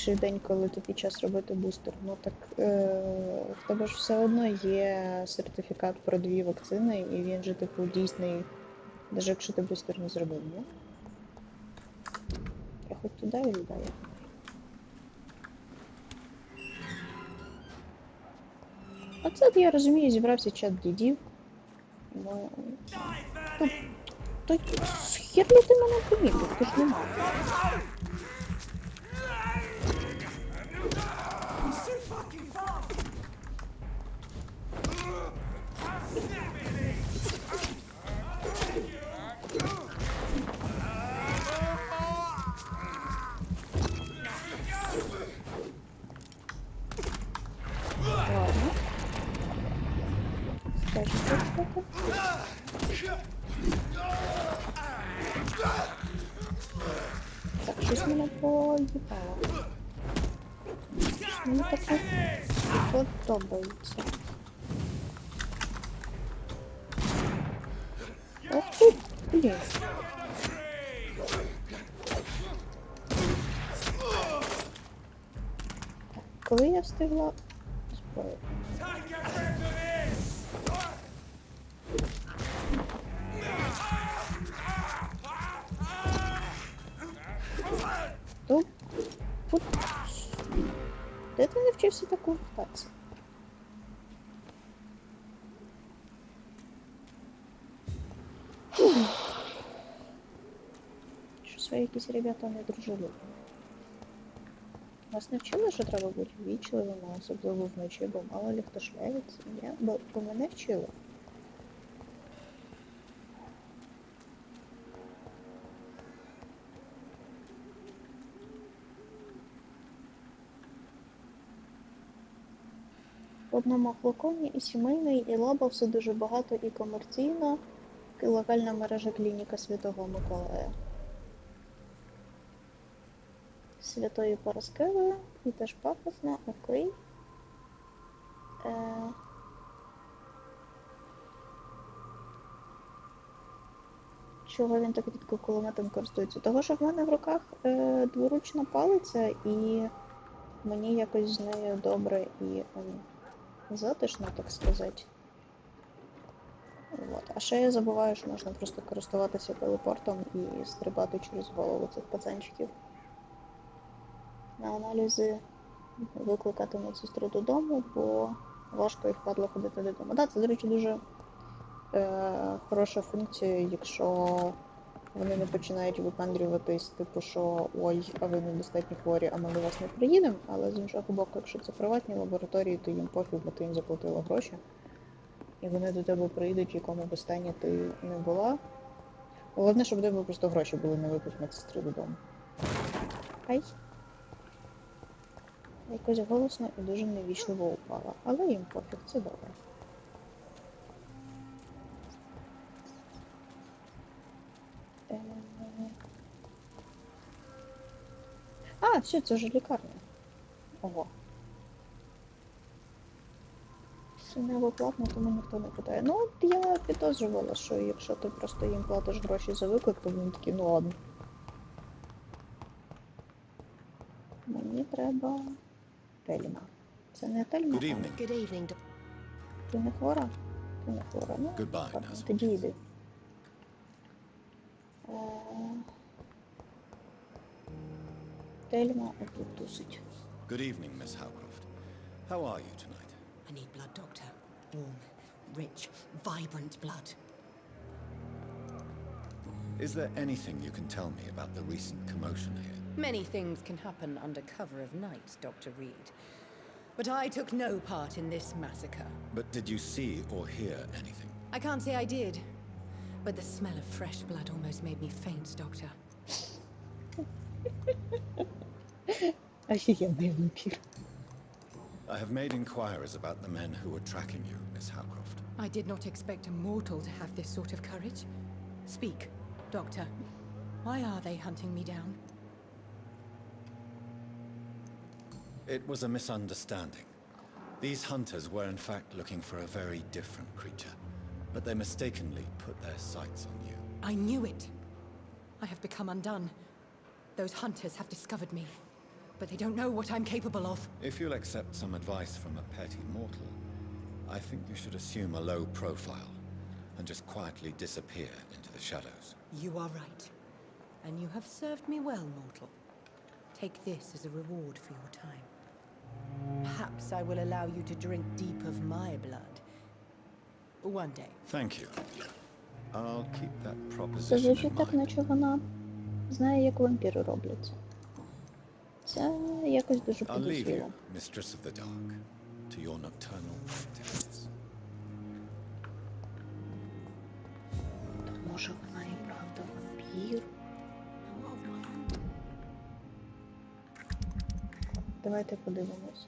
день, коли тобі час робити бустер, ну так в тебе ж все одно є сертифікат про 2 вакцини, і він же, типу, дійсний, навіть якщо ти бустер не зробив, ні? Я хоч туди і віддаю. А це, я розумію, зібрався чат дідів. Ну, то хірлі ти мене помітив, ти ж не мав. Ладно. Скажи, що так, щось мене поїбало. Мені таке подобається. Ох ти, блін. Коли я встигла зброю? Де ти навчився так вертатися? Щось ви якісь ребята недружелюбні. Вас не вчили, що треба бути ввічливими, особливо вночі, бо мало ли хто шляється? Ні? Бо мене вчили. В одному флаконі і сімейний, і лаба, все дуже багато і комерційно, і локальна мережа клініка Святого Миколая. Святої Параскеви, і теж пафосно, окей. Чого він так рідко кулеметом користується? Того, що в мене в руках дворучна палиця, і мені якось з нею добре і затишно, так сказати. Вот. А ще я забуваю, що можна просто користуватися телепортом і стрибати через голову цих пацанчиків. На аналізи викликати медсестру додому, бо важко їх падло ходити додому. Так, це, до речі, дуже хороша функція, якщо вони не починають випандрюватись, типу, що ой, а ви недостатньо хворі, а ми до вас не приїдемо. Але з іншого боку, якщо це приватні лабораторії, то їм пофіг, бо ти їм заплатила гроші. І вони до тебе прийдуть, в якому б стані ти не була. Головне, щоб в тебе просто гроші були на випуск медсестри додому. Ай. Якось голосно і дуже невічливо упала. Але їм пофіг, це добре. А, все, це вже лікарня. Ого. Це не платно, тому ніхто не питає. Ну, от я підозрювала, що якщо ти просто їм платиш гроші за виклик, то вони такі, ну ладно. Мені треба... Тельма. Це не Тельма? Good evening. Good evening. Ти не хвора? Ти не хвора. Ну, Goodbye, ладно, Nazareth. тоді йди. Тельма отут тусить. Good evening, Miss Howcroft. How are you tonight? I need blood, Doctor. Warm, rich, vibrant blood. Is there anything you can tell me about the recent commotion here? Many things can happen under cover of night, Dr. Reed. But I took no part in this massacre. But did you see or hear anything? I can't say I did. But the smell of fresh blood almost made me faint, Doctor. Офігенний вампір. I have made inquiries about the men who were tracking you, Miss Howcroft. I did not expect a mortal to have this sort of courage. Speak, Doctor. Why are they hunting me down? It was a misunderstanding. These hunters were in fact looking for a very different creature, but they mistakenly put their sights on you. I knew it. I have become undone. Those hunters have discovered me, but they don't know what I'm capable of. If you'll accept some advice from a petty mortal, I think you should assume a low profile and just quietly disappear into the shadows. You are right. And you have served me well, mortal. Take this as a reward for your time. Perhaps I will allow you to drink deep of my blood. One day. Thank you. I'll keep that Це proposition звучить in так, mind. наче вона знає, як вампіри робляться. Це якось дуже I'll leave you, підозріло. Mistress of the Dark, to your nocturnal activities. То може вона і правда вампір? Давайте подивимось.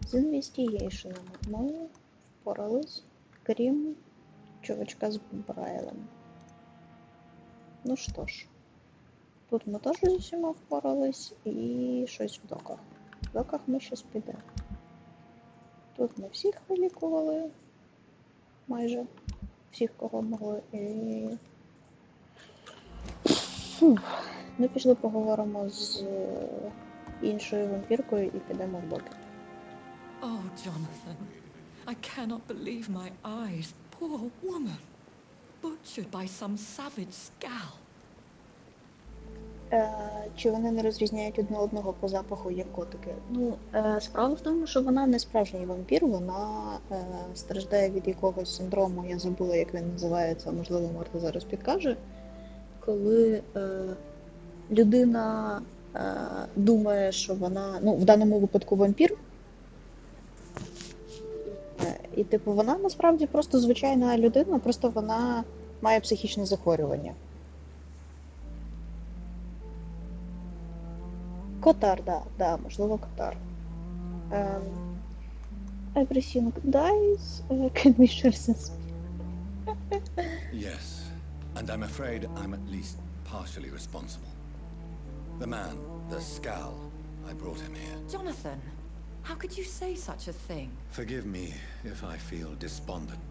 З інвестігейшеном ми впорались, крім чувачка з Брайлем. Ну що ж, тут ми теж з усіма впорались і щось в доках. В доках ми щось підемо. Тут ми всіх вилікували, майже всіх, кого могли. І... Ми пішли поговоримо з іншою вампіркою і підемо в доки. Oh, Jonathan, I cannot believe my eyes. Poor woman, butchered by some savage scowl. Чи вони не розрізняють одне одного по запаху, як котики? Ну, справа в тому, що вона не справжній вампір, вона страждає від якогось синдрому, я забула, як він називається, можливо, Марта зараз підкаже, коли людина думає, що вона, ну, в даному випадку вампір, і типу вона насправді просто звичайна людина, просто вона має психічне захворювання. Котар, да, можливо, котар. Everything dies, can we share this? Yes, and I'm afraid I'm at least partially responsible. The man, the scowl, I brought him here. Jonathan, how could you say such a thing? Forgive me if I feel despondent,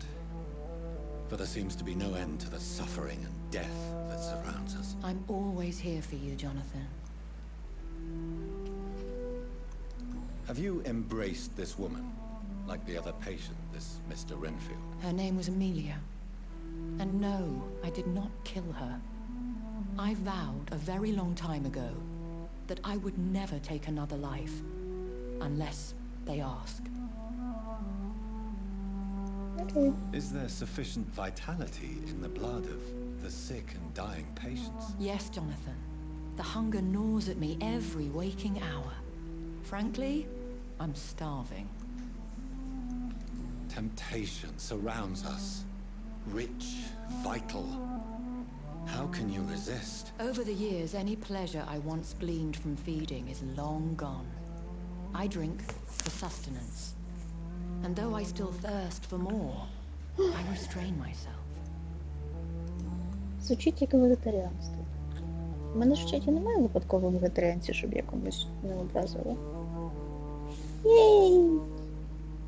for there seems to be no end to the suffering and death that surrounds us. I'm always here for you, Jonathan. Have you embraced this woman, like the other patient, this Mr. Renfield? Her name was Amelia. And no, I did not kill her. I vowed a very long time ago that I would never take another life, unless they ask. Okay. Is there sufficient vitality in the blood of the sick and dying patients? Yes, Jonathan. The hunger gnaws at me every waking hour. Frankly, I'm starving. Temptation surrounds us. Rich, vital. How can you resist? Over the years, any pleasure I once gleaned from feeding is long gone. I drink for sustenance. And though I still thirst for more, I restrain myself. Звучить як вегетаріанство. У мене ж в чаті немає випадково вегетаріанців, щоб я комусь не образила. Єй!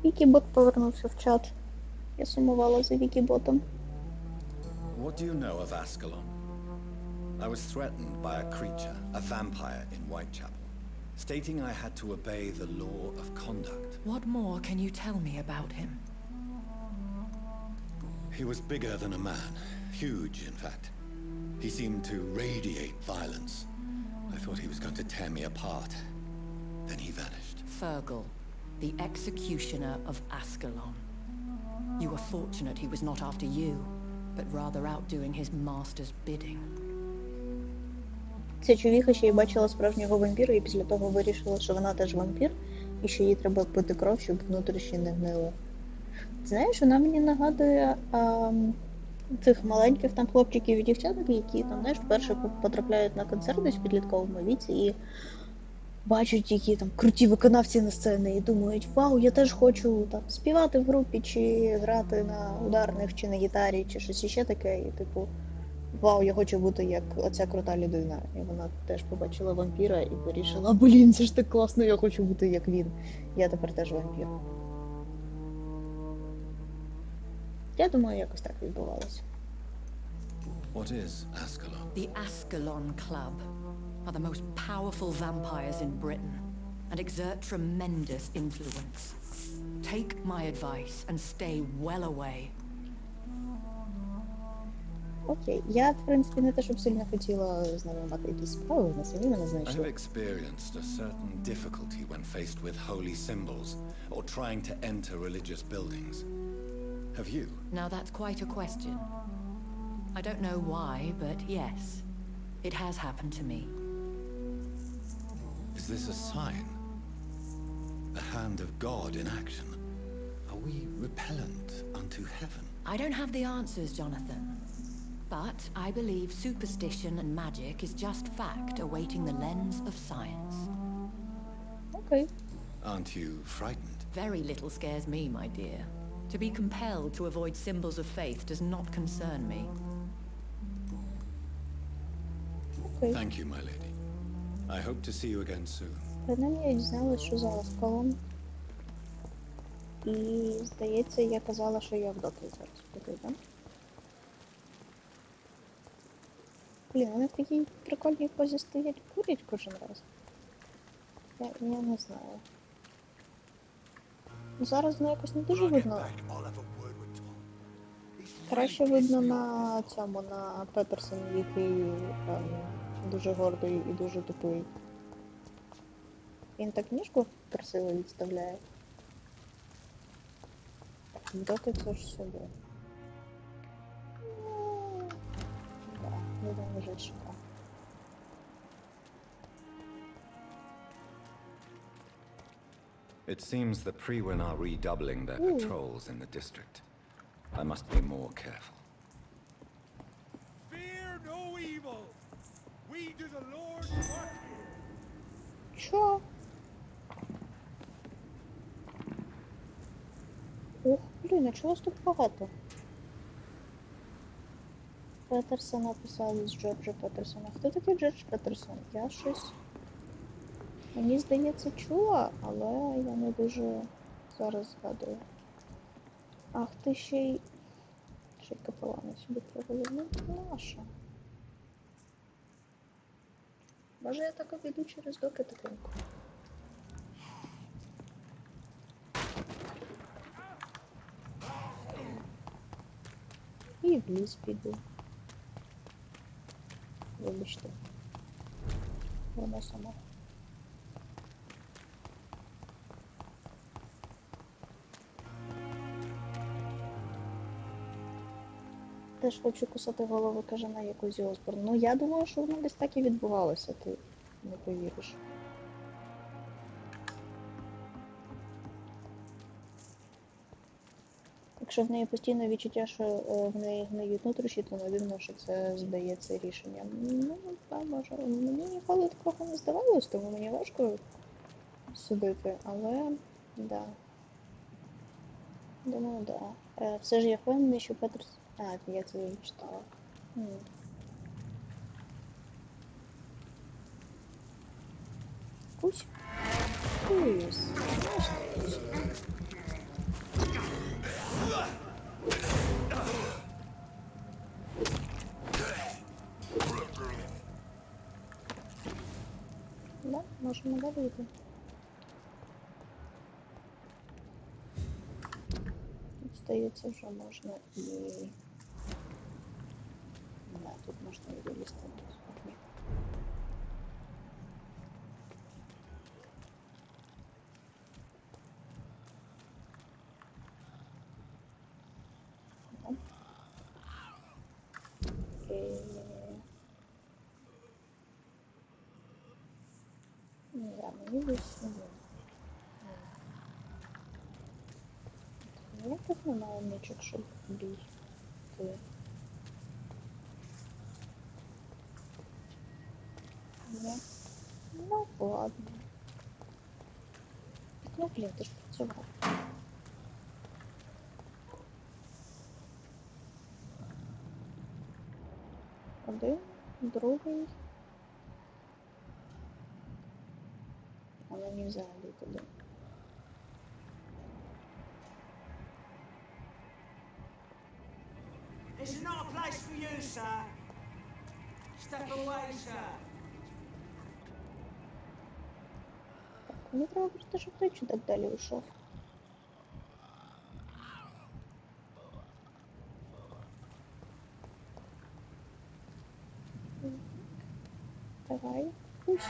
Вікібот повернувся в чат. Я сумувала за Вікіботом. What do you know of Ascalon? I was threatened by a creature, a vampire in Whitechapel, stating I had to obey the law of conduct. What more can you tell me about him? He was bigger than a man, huge in fact. He seemed to radiate violence. I I thought he was going to tear me apart. Then he vanished. Fergal, the executioner of Ascalon. You were fortunate he was not after you, but rather out doing his master's bidding. Ця човіха ще й бачила справжнього вампіра, і після того вирішила, що вона теж вампір, і що їй треба пити кров, щоб внутрішні не гнило. Знаєш, вона мені нагадує цих маленьких там хлопчиків і дівчаток, які там, знаєш, вперше потрапляють на концерт десь в підлітковому віці і бачать, які там круті виконавці на сцені, і думають, вау, я теж хочу там співати в групі, чи грати на ударних, чи на гітарі, чи щось іще таке, і типу, вау, я хочу бути як оця крута людина. І вона теж побачила вампіра і вирішила, блін, це ж так класно, я хочу бути як він. Я тепер теж вампір. Я думаю, якось так відбувалося. What is Ascalon? The Ascalon Club are the most powerful vampires in Britain and exert tremendous influence. Take my advice and stay well away. Окей, я, в принципі, не те, щоб сильно хотіла з ними мати якісь справи, на самі мене I have знайшли. experienced a certain difficulty when faced with holy symbols or trying to enter religious buildings. Have you? Now that's quite a question. I don't know why, but yes, it has happened to me. Is this a sign? The hand of God in action? Are we repellent unto heaven? I don't have the answers, Jonathan. But I believe superstition and magic is just fact awaiting the lens of science. Окей. Aren't you frightened? Very little scares me, my dear. To be compelled to avoid symbols of faith does not concern me. Окей. Thank you, my lady. I hope to see you again soon. Принаймні я дізналась, що за Аскалон. І, здається, я казала, що я в доків зараз буду, так? Блін, вони в такій прикольній позі стоять, курять кожен раз. Я не знаю. Зараз ну, якось не дуже видно. Краще видно на цьому, на Петерсоні, який дуже гордий і дуже тупий. Він так ніжку красиво відставляє. Так, доки це ж сюди. Так, будемо лежать шукати. It seems the Priwen are redoubling their patrols in the district. I must be more careful. Fear no evil. We do the Lord's work here. Що? Ох, блін, а чого вас тут багато? Петерсон написали з Джорджа Петерсона. Хто такий Джордж Петерсон? Я щось... Мені здається, чула, але я не дуже зараз згадую. Ах, ти ще й капелана сюди привели. Ну, наша. Може я так обійду через доки тихенько. І в ліс піду. Вибачте. Вона сама. Теж хочу кусати голову кажана якусь Осборн. Ну я думаю, що воно десь так і відбувалося, ти не повіриш. Якщо в неї постійне відчуття, що в неї гниють нутрощі, то не дивно, що це здається рішенням. Ну, так, може. Мені ніколи такого не здавалось, тому мені важко судити, але, да. Думаю, да. Все ж я впевнений, що Петерс... А, я це вже читала. Кусь. Кусь. Да, можемо далі йти. Тут, здається, вже можна і... Да, тут можна і вилізти. Да, мені десь не було. Ніяких немає нічок, щоб бігти. Ні. Ну, ладно. Ну, блін, ти ж працював. Один, другий. А мені взагалі туди. This is not a place for you, sir. Step away, sir. Так, мені треба просто, щоб той чудак далі ушов. Давай, пусть.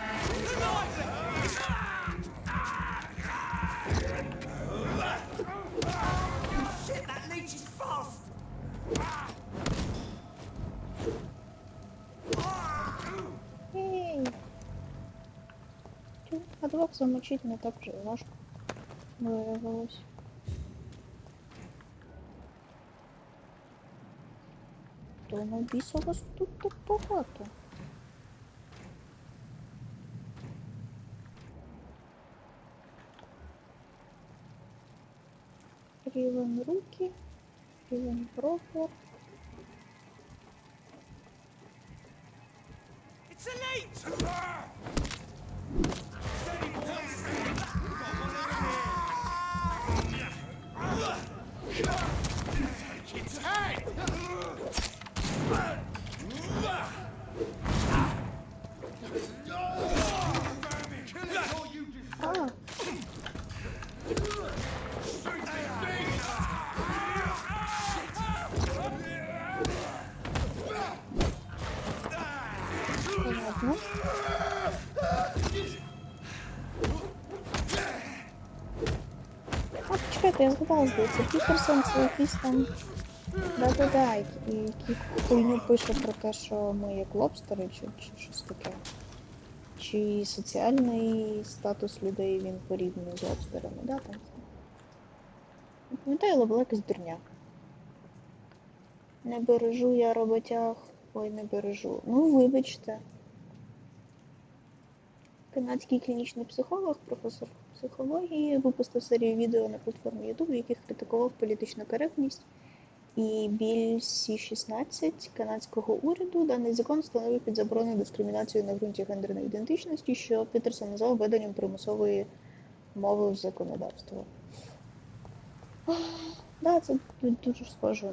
Shit, that leech is fast. Ей! А двох замочить не так вже важко. Виявилось. То на біса вас тут так багато. Рівень руки, рівень профор. It's a leech! It's head! А! Понятно. А, почекайте, я згадала, здається, Пітерсон це якийсь там... Да-да-да, який хуйню пише про те, що ми як лобстери, чи щось таке. Чи соціальний статус людей він порівнює з лобстерами, да, там це. Не пам'ятаю, але була якась дурня. Не бережу я роботяг, ой, не бережу. Ну, вибачте. Канадський клінічний психолог, професор психології, випустив серію відео на платформі YouTube, в яких критикував політичну коректність і біль Сі-16 канадського уряду. Даний закон встановив під заборону дискримінацію на ґрунті гендерної ідентичності, що Пітерсон назвав введенням примусової мови в законодавство. Да, це дуже схоже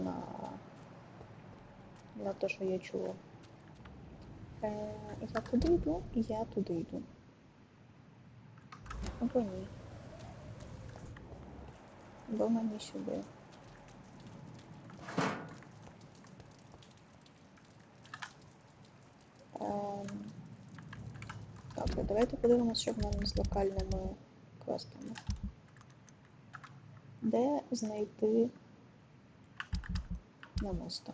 на те, що я чула. Я туди йду, і я туди йду. Або ні. Або мені сюди. Добре, давайте подивимося, що в мене з локальними квестами. Де знайти намисто?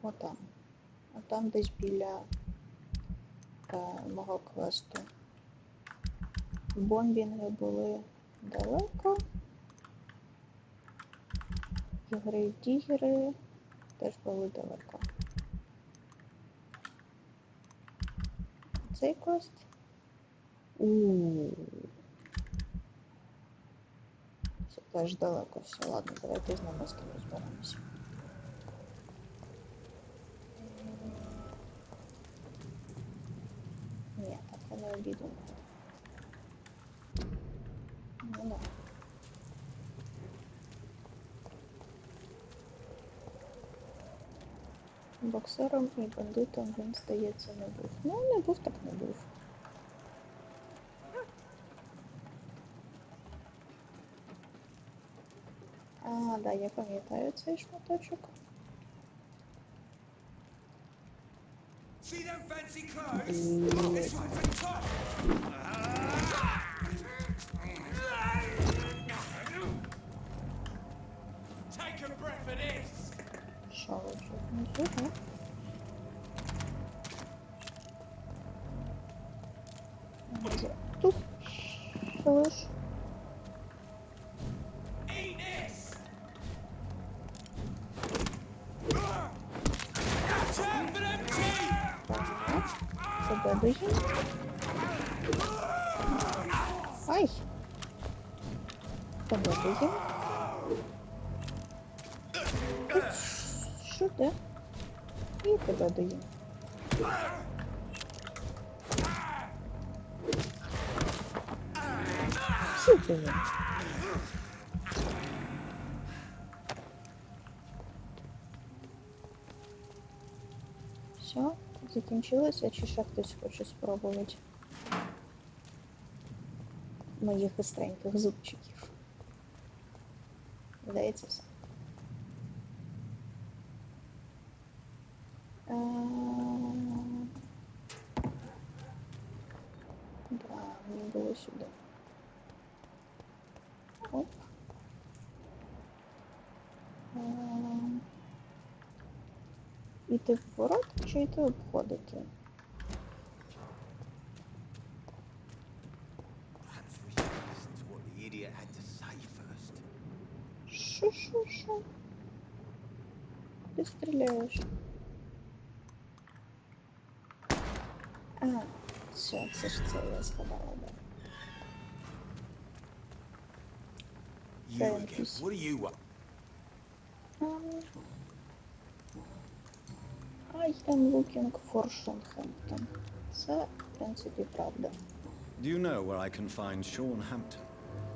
Отам. Отам десь біля мого квесту. Бомбінги були далеко. Ігри-дігери теж були далеко. Цей квест? Це теж далеко все. Ладно, давайте з намистом розберемося. Ні, так я не обійду. Ну да. Боксером і бандитом він, здається, не був. Ну, не був, так не був. А, да, я пам'ятаю цей шматочок. See them fancy clothes? This one's on top! Take a breath of this! Що ви вже внизу, так? Тут. Лиш. Тебе доїм. Ай! Тебе доїм. Що де? І тебе доїм. Що ти є? Все, закінчилося, чи ще хтось хоче спробувати моїх гостреньких зубчиків? Здається, все. Да, мені було сюди. Оп. Іти в ворот чи йти обходити? Що? Ти стріляєш? А, все, це ж це я згадала, да. You again. What do you want? I am looking for Sean Hampton. Це, в принципі, правда. Do you know where I can find Sean Hampton?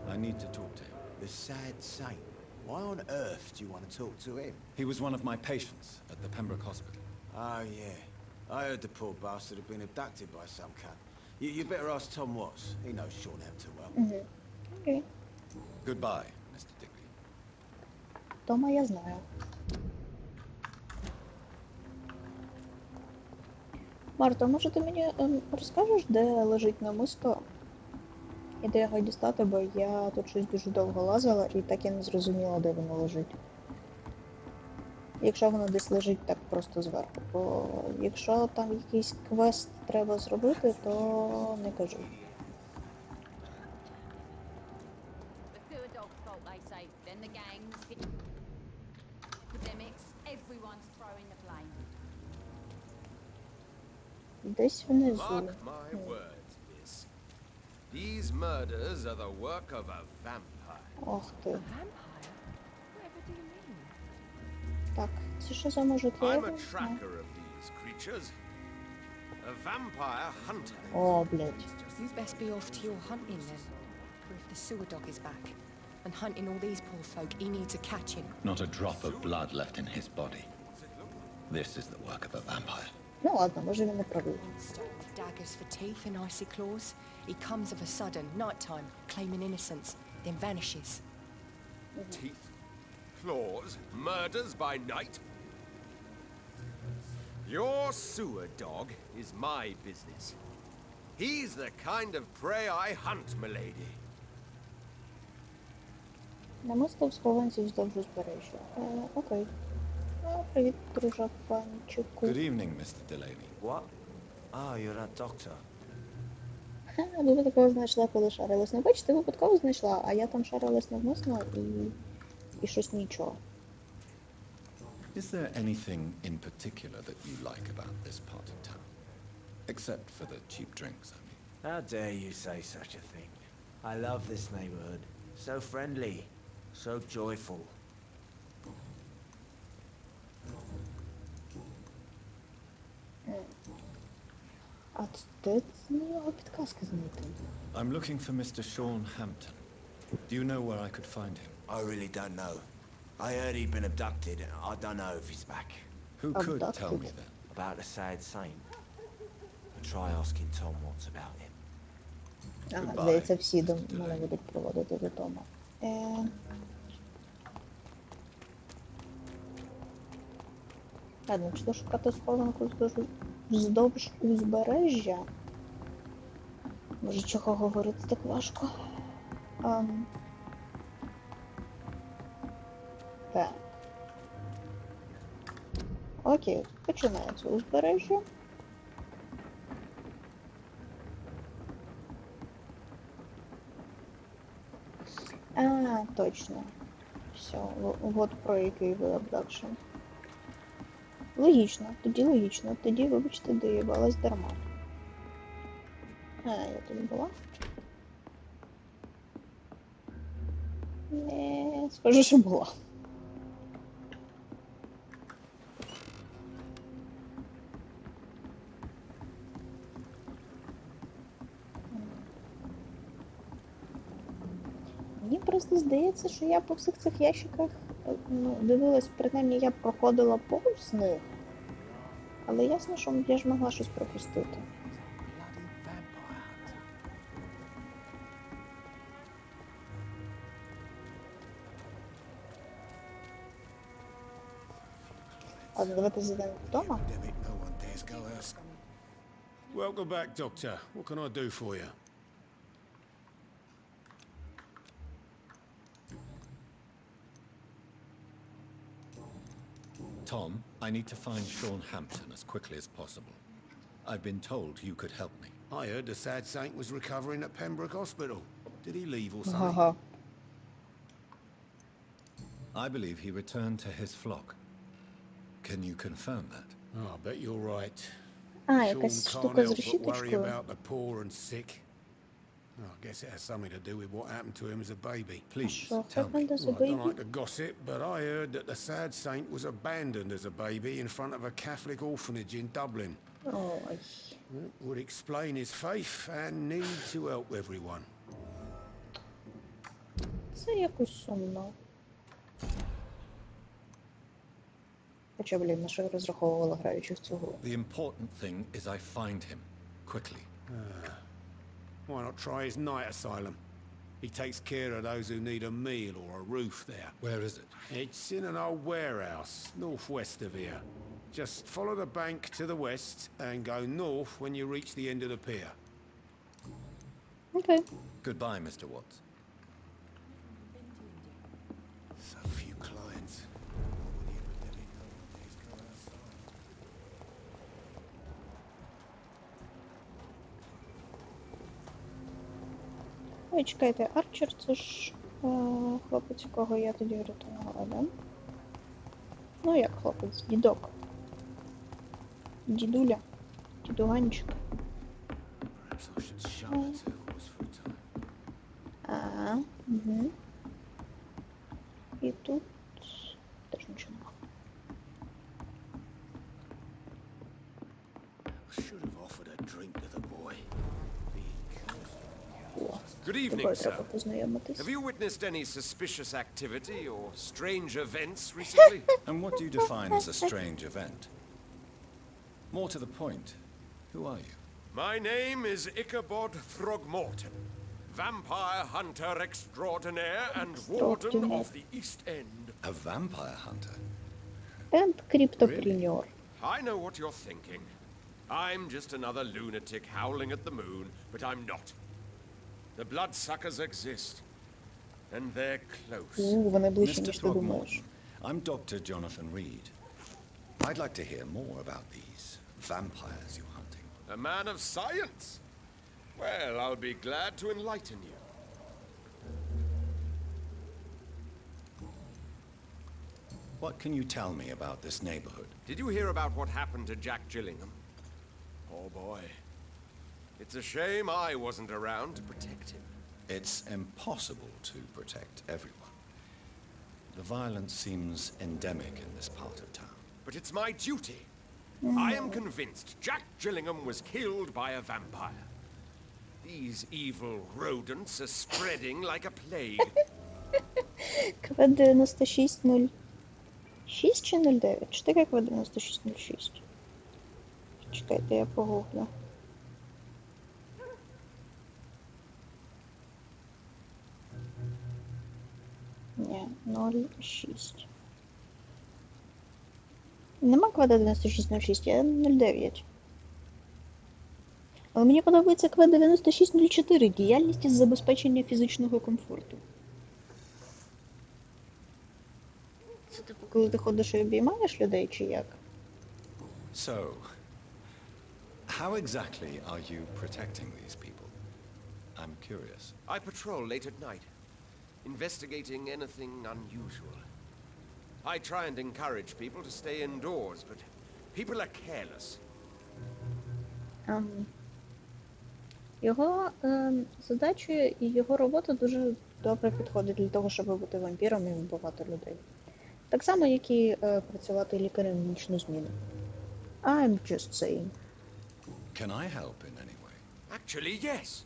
I need to talk to him. The sad saint. Why on earth do you want to talk to him? He was one of my patients at the Pembroke Hospital. Oh, yeah. I heard the poor bastard had been abducted by some cunt. You better ask Tom Watts. He knows Sean Hampton well. Окей. Goodbye, Mr. Digby. Тома я знаю. Марта, може ти мені розкажеш, де лежить намисто? І де його дістати, бо я тут щось дуже довго лазила і так і не зрозуміла, де воно лежить. Якщо воно десь лежить так просто зверху. Бо якщо там якийсь квест треба зробити, то не кажу. Десь внизу. Mark my words, miss. These murders are the work of a vampire. Ох ти. Vampire? Whatever do you mean? Так, це що за мужик? Я I'm його a знаю. tracker of these creatures. A vampire hunter. О, блядь. You'd best be off to your hunting then. For if the sewer dog is back and hunting all these poor folk, he needs a catching. Not a drop of blood left in his body. This is the work of a vampire. Ну ладно, може він не правий. With daggers for teeth and icy claws, he comes of a sudden, nighttime, claiming innocence, then vanishes. Teeth, claws, murders by night. Your sewer dog is my business. He's the kind of prey I hunt, milady. Намисто в схованці вздовж узбережжя. Окей. Привіт, дружа панчику. Good evening, Mr. Delaney. What? Oh, you're that doctor. Ви випадково знайшла, коли шарилась. Ну, бачите, випадково знайшла, а я там шарилась навмисно і щось нічого. Is there anything in particular that you like about this part of town? Except for the cheap drinks, I mean. How dare you say such a thing? I love this neighborhood. So friendly, so joyful. А де з нього підказки знайти? I'm looking for Mr. Sean Hampton. Do you know where I could find him? I really don't know. I heard he'd been abducted. I don't know if he's back. Who could tell me then? About the sad saint. Try asking Tom Watts about him. Ага, здається, всі до мене будуть проводити до Тома. Ладно, чи шукати схованку вздовж узбережжя? Може, чого говорити так важко? Так. Окей, починається узбережжя. точно. Все, вот про який ви абдакшн. Логічно, тоді логічно. Тоді, вибачте, доїбалась дарма. Я тут була? Не, схоже, що була. Мені просто здається, що я по всіх цих ящиках, ну, дивилась, принаймні я проходила повз них, але ясно, що я ж могла щось пропустити. А давайте зайдемо вдома. Welcome back, Doctor. What can I do for you? Tom, I need to find Sean Hampton as quickly as possible. I've been told you could help me. I heard the sad saint was recovering at Pembroke Hospital. Did he leave or something? I believe he returned to his flock. Can you confirm that? Oh, I bet you're right. Якась Sean штука can't з help but worry решіточкою. about the poor and sick. Oh, I guess it has something to do with what happened to him as a baby. Please, Що tell me. хапнете з Well, I don't baby? like to gossip, but I heard that the sad saint was abandoned as a baby in front of a Catholic orphanage in Dublin. Ой. It would explain his faith and need to help everyone. Це якось сумно. Хоча, блін, на що я розраховувала, граючи в цю гру? The important thing is I find him. Quickly. Why not try his night asylum? He takes care of those who need a meal or a roof there. Where is it? It's in an old warehouse, northwest of here. Just follow the bank to the west and go north when you reach the end of the pier. Okay. Goodbye, Mr. Watts. So few clients. Ой, чекайте, Арчер, це ж хлопець, кого я тоді врятувала, да? Ну як хлопець, дідок. Дідуля. Дідуганчик. Угу. І тут теж нічого нема. Should have offered a drink to the boy. Good evening, Тобою sir. треба познайомитись. Have you witnessed any suspicious activity or strange events recently? And what do you define as a strange event? More to the point, who are you? My name is Ichabod Throgmorton, vampire hunter extraordinaire and warden of the East End. A vampire hunter? And cryptopreneur. I know what you're thinking. I'm just another lunatic howling at the moon, but I'm not. The bloodsuckers exist, and they're close. Вони ближче, Mr. ніж ти думаєш. Throgmorton, I'm Dr. Jonathan Reed. I'd like to hear more about these vampires you're hunting. A man of science? Well, I'll be glad to enlighten you. What can you tell me about this neighborhood? Did you hear about what happened to Jack Gillingham? Oh boy. It's a shame I wasn't around to protect him. It's impossible to protect everyone. The violence seems endemic in this part of town. But it's my duty. I am convinced Jack Gillingham was killed by a vampire. These evil rodents are spreading like a plague. КВ-9606 чи 09? Чи таке КВ-9606? Чекайте, я погуглю. Ні, 06. Нема КВ-9606, я 09. Але мені подобається КВ-9604 – діяльність із забезпечення фізичного комфорту. Це типу, коли ти ходиш і обіймаєш людей, чи як? So, how exactly are you protecting these people? I'm curious. I patrol late at night. investigating anything unusual. I try and encourage people to stay indoors, but people are careless. Його задачі і його робота дуже добре підходить для того, щоб бути вампіром і вбивати людей. Так само, як і працювати лікарем в нічну зміну. I'm just saying. Can I help in any way? Actually, yes.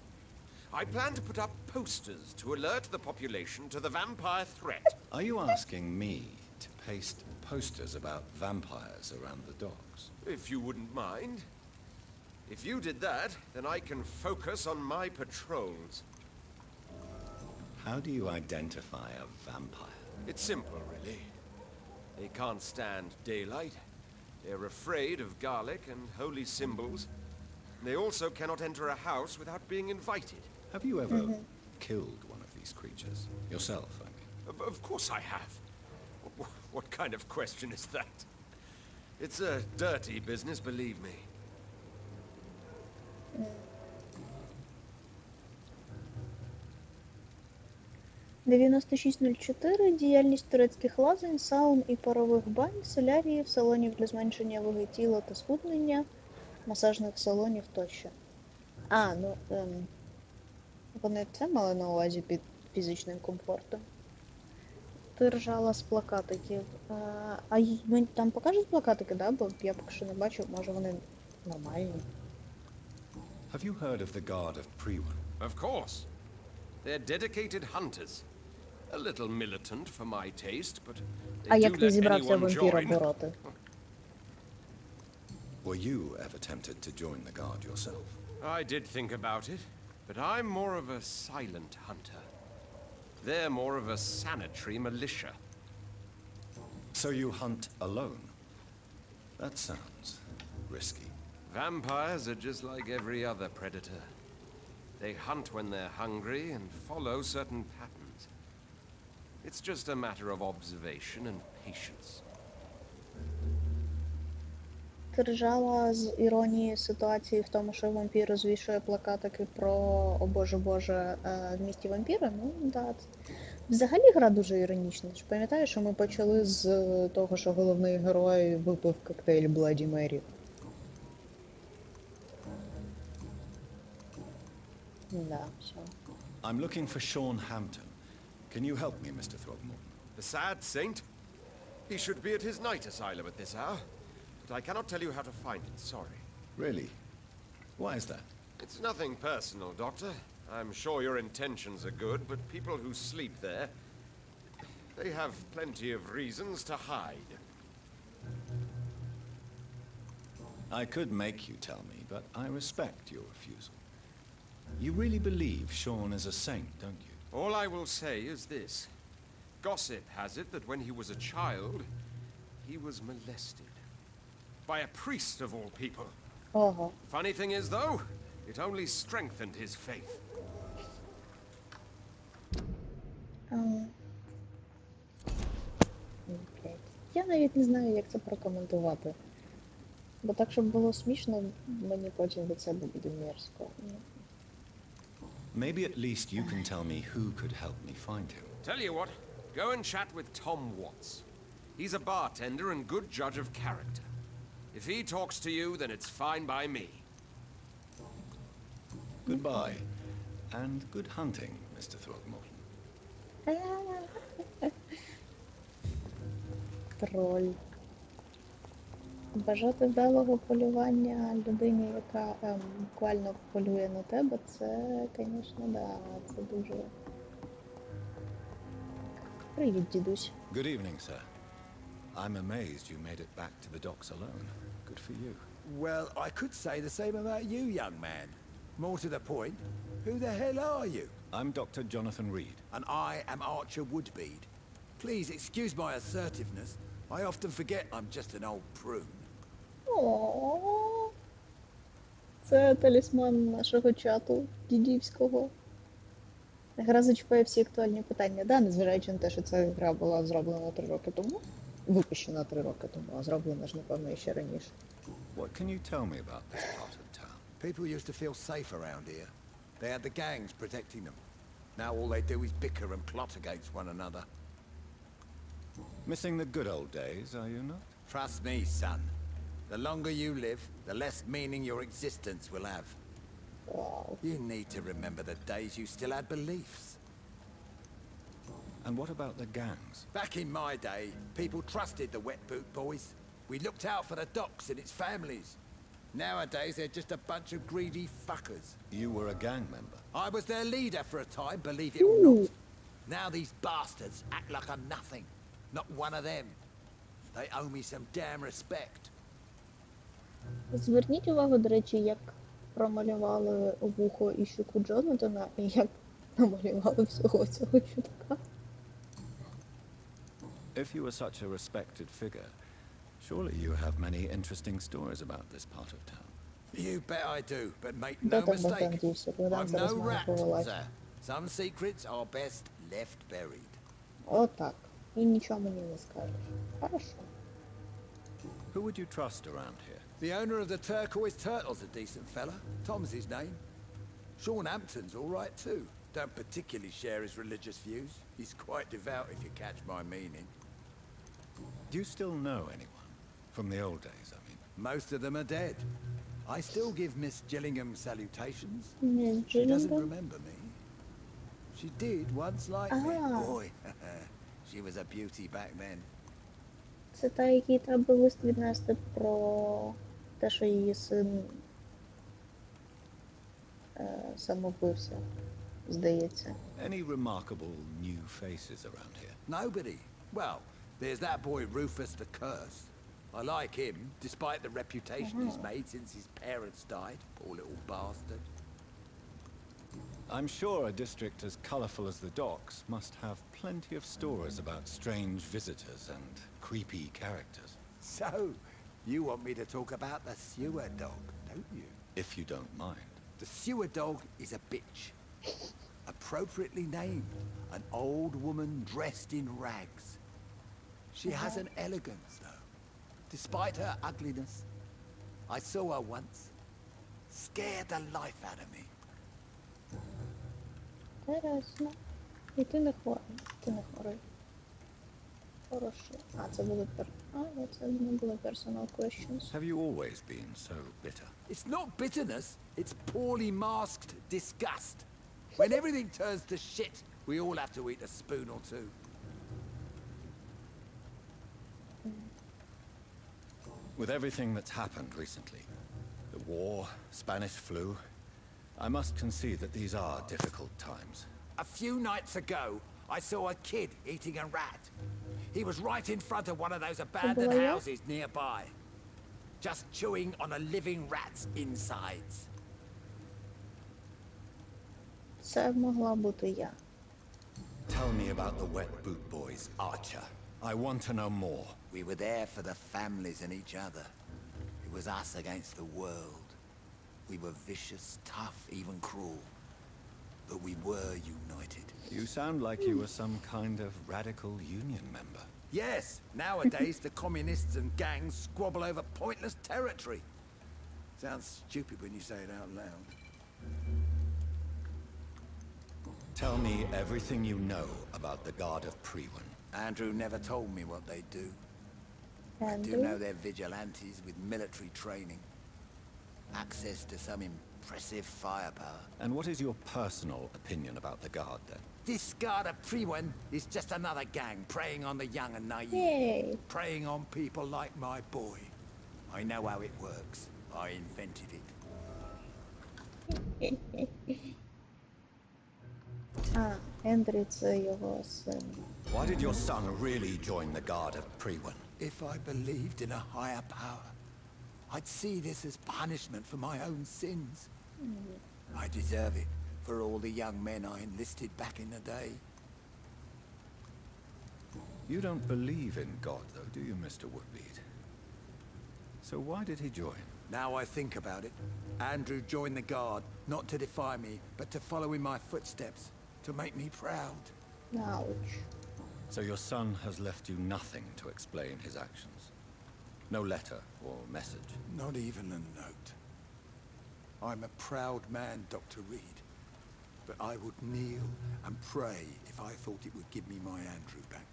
I plan to put up posters to alert the population to the vampire threat. Are you asking me to paste posters about vampires around the docks? If you wouldn't mind. If you did that, then I can focus on my patrols. How do you identify a vampire? It's simple, really. They can't stand daylight. They're afraid of garlic and holy symbols. They also cannot enter a house without being invited. Have you ever killed one of these creatures? Yourself, I mean. Of course I have. What kind of question is that? It's a dirty business, believe me. 9604. Діяльність турецьких лазень, саун і парових бань, соляріїв, салонів для зменшення ваги тіла та схуднення, масажних салонів тощо. Вони це мали на увазі під фізичним комфортом. Ти ржала з плакатиків. Мені там покажуть плакатики, да? Бо я поки що не бачу, може вони нормальні. Have you heard of the Guard of Priwen? Of course. They're dedicated hunters. A little militant for my taste, but they як do ти let зібрався anyone вампіра join. бороти? Were you ever tempted to join the Guard yourself? I did think about it, but I'm more of a silent hunter. They're more of a sanitary militia. So you hunt alone? That sounds risky. Vampires are just like every other predator. They hunt when they're hungry and follow certain patterns. It's just a matter of observation and patience. Ти ржала з іронії ситуації в тому, що вампір розвішує плакатики про «О боже боже» в місті вампіра? Ну, да. Взагалі гра дуже іронічна. Ти ж пам'ятаєш, що ми почали з того, що головний герой випив коктейль Бладі Мері? Да, все. I'm looking for Sean Hampton. Can you help me, Mr. Throgmorton? The sad saint? He should be at his night asylum at this hour, but I cannot tell you how to find it, sorry. Really? Why is that? It's nothing personal, Doctor. I'm sure your intentions are good, but people who sleep there, they have plenty of reasons to hide. I could make you tell me, but I respect your refusal. You really believe Sean is a saint, don't you? All I will say is this. Gossip has it that when he was a child, he was molested. By a priest of all people. Ого. Funny thing is, though, it only strengthened his faith. Я навіть не знаю, як це прокоментувати. Бо так, щоб було смішно, мені потім від себе буде мерзко. Maybe at least you can tell me who could help me find him. Tell you what, go and chat with Tom Watts. He's a bartender and good judge of character. If he talks to you, then it's fine by me. Goodbye, and good hunting, Mr. Throgmorton. Троль. Бажати вдалого полювання людині, яка буквально полює на тебе, це, звісно, да, це дуже... Привіт, дідусь. Good evening, sir. I'm amazed you made it back to the docks alone. Good for you. Well, I could say the same about you, young man. More to the point, who the hell are you? I'm Dr. Jonathan Reed. And I am Archer Woodbead. Please excuse my assertiveness. I often forget I'm just an old prune. О, це талісман нашого чату дідівського. Гра зачіпає всі актуальні питання, да, незважаючи на те, що ця гра була зроблена 3 роки тому, випущена 3 роки тому, а зроблена ж, напевно, ще раніше. What can you tell me about this part of town? People used to feel safe around here. They had the gangs protecting them. Now all they do is bicker and plot against one another. Missing the good old days, are you not? Trust me, son. The longer you live, the less meaning your existence will have. Wow. You need to remember the days you still had beliefs. And what about the gangs? Back in my day, people trusted the wet boot boys. We looked out for the docks and its families. Nowadays, they're just a bunch of greedy fuckers. You were a gang member? I was their leader for a time, believe it or not. Now these bastards act like I'm nothing. Not one of them. They owe me some damn respect. Зверніть увагу, до речі, як промалювали вухо і щуку Джонатана, і як намалювали всього цього чудка. If you are such a respected figure, surely you have many interesting stories about this part of town. You bet I do, but make Де no там Богдан mistake. дівся? Богдан I'm зараз no має rat, повилазити. sir. Some secrets are best left buried. Отак. І нічого мені не скажеш. Хорошо. Who would you trust around here? The owner of the turquoise turtle's a decent fella. Tom's his name. Sean Hampton's all right too. Don't particularly share his religious views. He's quite devout if you catch my meaning. Do you still know anyone? From the old days, I mean. Most of them are dead. I still give Miss Gillingham salutations. Miss She doesn't Gillingham? remember me. She did once like me. Boy, she was a beauty back then. Це та, якій треба лист віднести про те, що її син самовбився, здається. Any remarkable new faces around here? Nobody. Well, there's that boy Rufus the Curse. I like him, despite the reputation he's made since his parents died. Poor little bastard. I'm sure a district as colorful as the docks must have plenty of stories about strange visitors and creepy characters. So, you want me to talk about the sewer dog, don't you? If you don't mind. The sewer dog is a bitch. Appropriately named. An old woman dressed in rags. She has an elegance, though. Despite her ugliness. I saw her once. Scared the life out of me. Інтересно. І ти не хворий. Ти не хворий. Хорошо. А, це були це не були personal questions. Have you always been so bitter? It's not bitterness. It's poorly masked disgust. When everything turns to shit, we all have to eat a spoon or two. With everything that's happened recently, the war, Spanish flu, I must concede that these are difficult times. A few nights ago, I saw a kid eating a rat. He was right in front of one of those abandoned houses nearby, just chewing on a living rat's insides. Це могла бути я. Tell me about the wet boot boys, Archer. I want to know more. We were there for the families and each other. It was us against the world. We were vicious, tough, even cruel. But we were united. You sound like you were some kind of radical union member. Yes, nowadays the communists and gangs squabble over pointless territory. Sounds stupid when you say it out loud. Tell me everything you know about the Guard of Priwen. Andrew never told me what they do. I do know they're vigilantes with military training. Access to some impressive firepower. And what is your personal opinion about the Guard, then? This Guard of Priwen is just another gang preying on the young and naive. Yay. Preying on people like my boy. I know how it works. I invented it. А, Ендрю це його син. Why did your son really join the Guard of Priwen? If I believed in a higher power, I'd see this as punishment for my own sins. I deserve it for all the young men I enlisted back in the day. You don't believe in God, though, do you, Mr. Woodbead? So why did he join? Now I think about it, Andrew joined the Guard, not to defy me, but to follow in my footsteps, to make me proud. Ouch. So your son has left you nothing to explain his actions? No letter or message? Not even a note. I'm a proud man, Dr. Reed. but I would kneel and pray if I thought it would give me my Andrew back.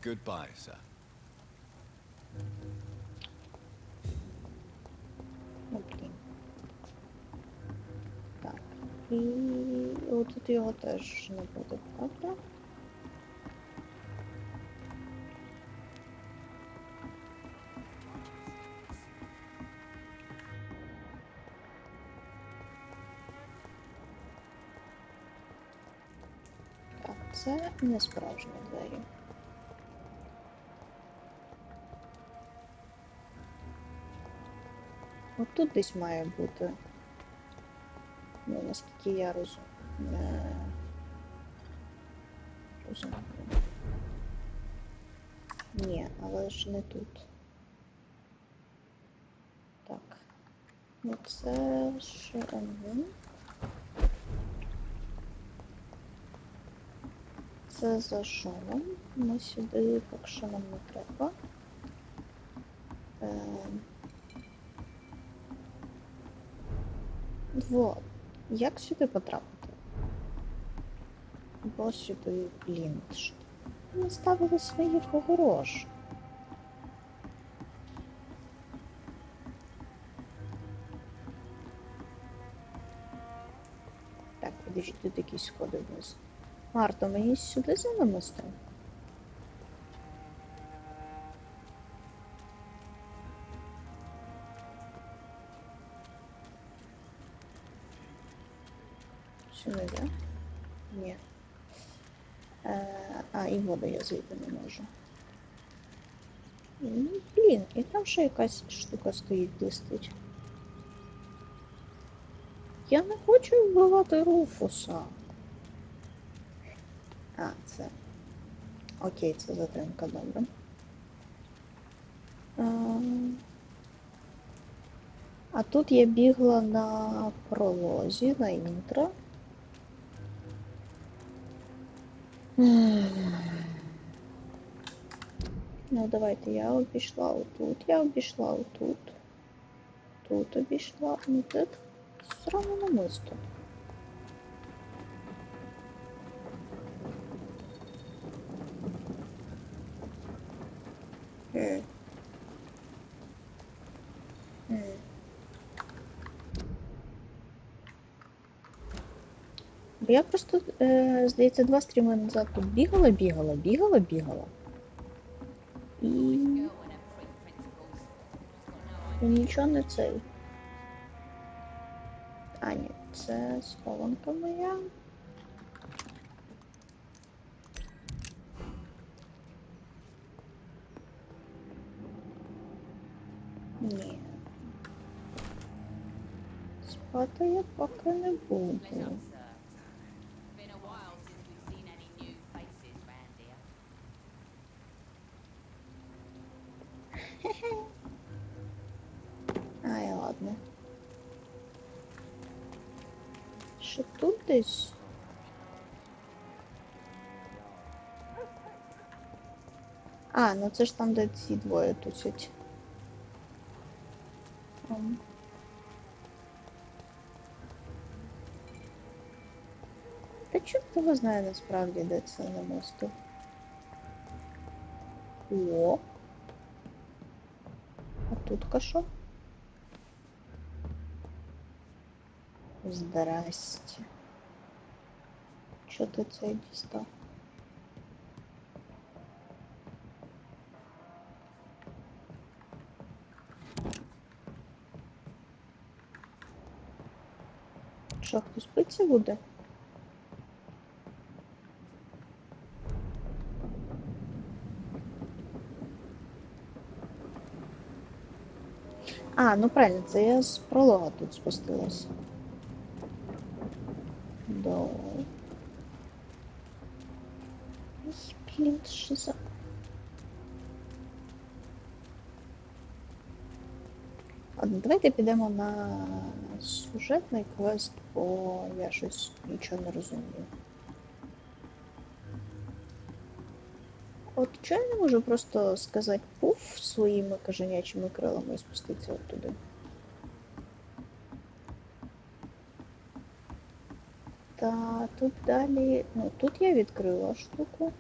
Goodbye, sir. Ну, блін. Так. І отут його теж не буде, правда? Так, це не справжні двері. От тут десь має бути. Ну, наскільки я розумію. Ні, але ж не тут. Так. Ну це ж... Це за шумом. Ми сюди поки що нам не треба. Вот. Як сюди потрапити? Бо сюди, блін, що? Ми ставили своїх огорож. Так, подожди, тут якісь сходи вниз. Марто, мені сюди занамисти? Сюди, да? Ні. А, і воду я зайти не можу. Блін, і там ще якась штука стоїть, блистить. Я не хочу вбивати Руфуса. А, це... Окей, це затримка, добре. А тут я бігла на пролозі, на інтро. Ну, давайте, я обійшла отут, я обійшла отут. Тут обійшла, ну тут сразу на мисто. Я просто, здається, 2 стріми назад тут бігала. І нічого не цей. А, ні, це схованка моя. Ні. Спати я поки не буду. Ай, ладно. Що тут десь? А, ну це ж там, де ці двоє тусять. Та чорт його знає насправді, де це на мосту. О! А тут-ка що? Здрасте. Чо ти цей дістав? Що, хтось питься буде? А, ну правильно, це я з пролога тут спустилась. Да. Блін, що за... Ладно, давайте підемо на сюжетний квест, бо я щось нічого не розумію. От чого я не можу просто сказати пуф своїми кажанячими крилами і спуститися от туди? Та тут далі... Ну, тут я відкрила штуку.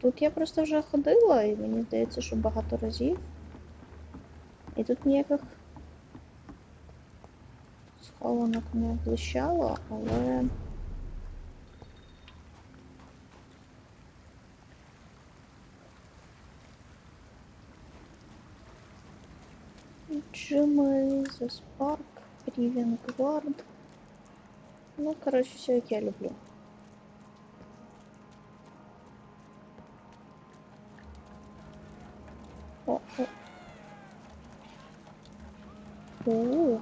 Тут я просто вже ходила, і мені здається, що багато разів. І тут ніяких схованок не блищало, але... Джимми, Заспарк, Рівенгвард. Ну, коротше, все, як я люблю. О. О.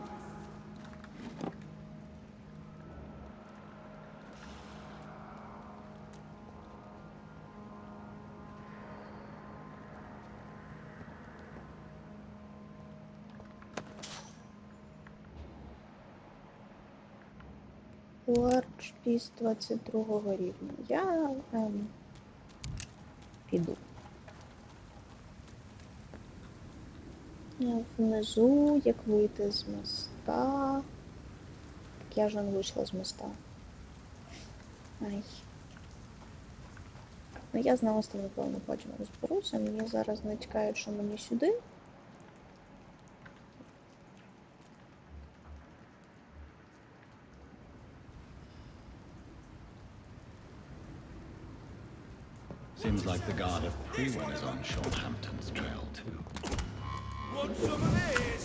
Лардж піс 22 рівня. Я піду. Внизу, як вийти з моста. Так я вже не вийшла з моста. Ай. Ну я з мостом, напевно, потім розберуся. Мені зараз натякають, що мені сюди. Seems like the guard of Prewin is on Sean Hampton's trail too. Want some of this?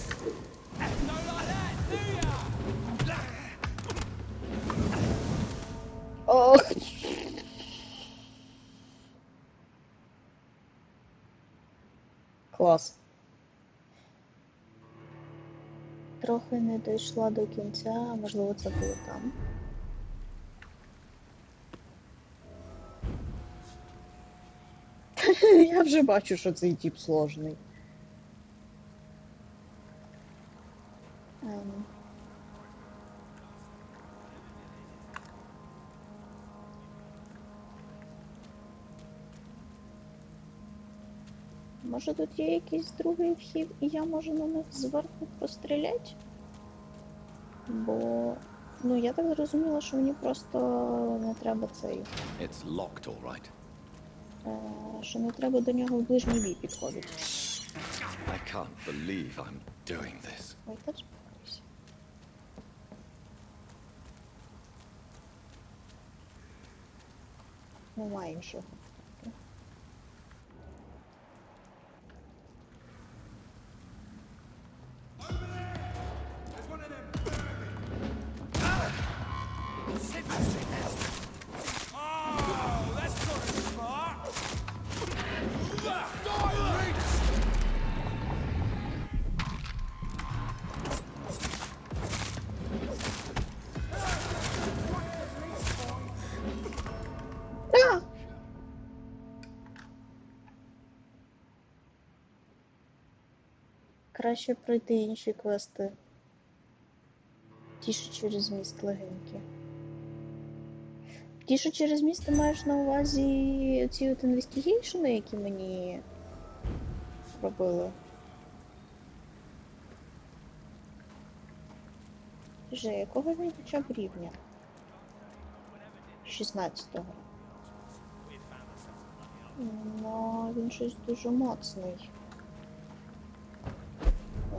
Don't like that, do ya? Ох. Клас. Трохи не дійшла до кінця, можливо, це було там. Я вже бачу, що цей тип сложний. Може тут є якийсь другий вхід, і я можу на них зверху постріляти? Бо... Ну, я так зрозуміла, що мені просто не треба цей... It's locked, all right. Що не треба до нього в ближній бій підходити. I can't believe I'm doing this. Ой, та спокойся. Немає іншого. Краще пройти інші квести. Ті, що через міст легенькі. Ті, що через міст, ти маєш на увазі ці от інвестигейшени, які мені робили? Вже, якого він хоча б рівня? 16-го. Ну, він щось дуже моцний.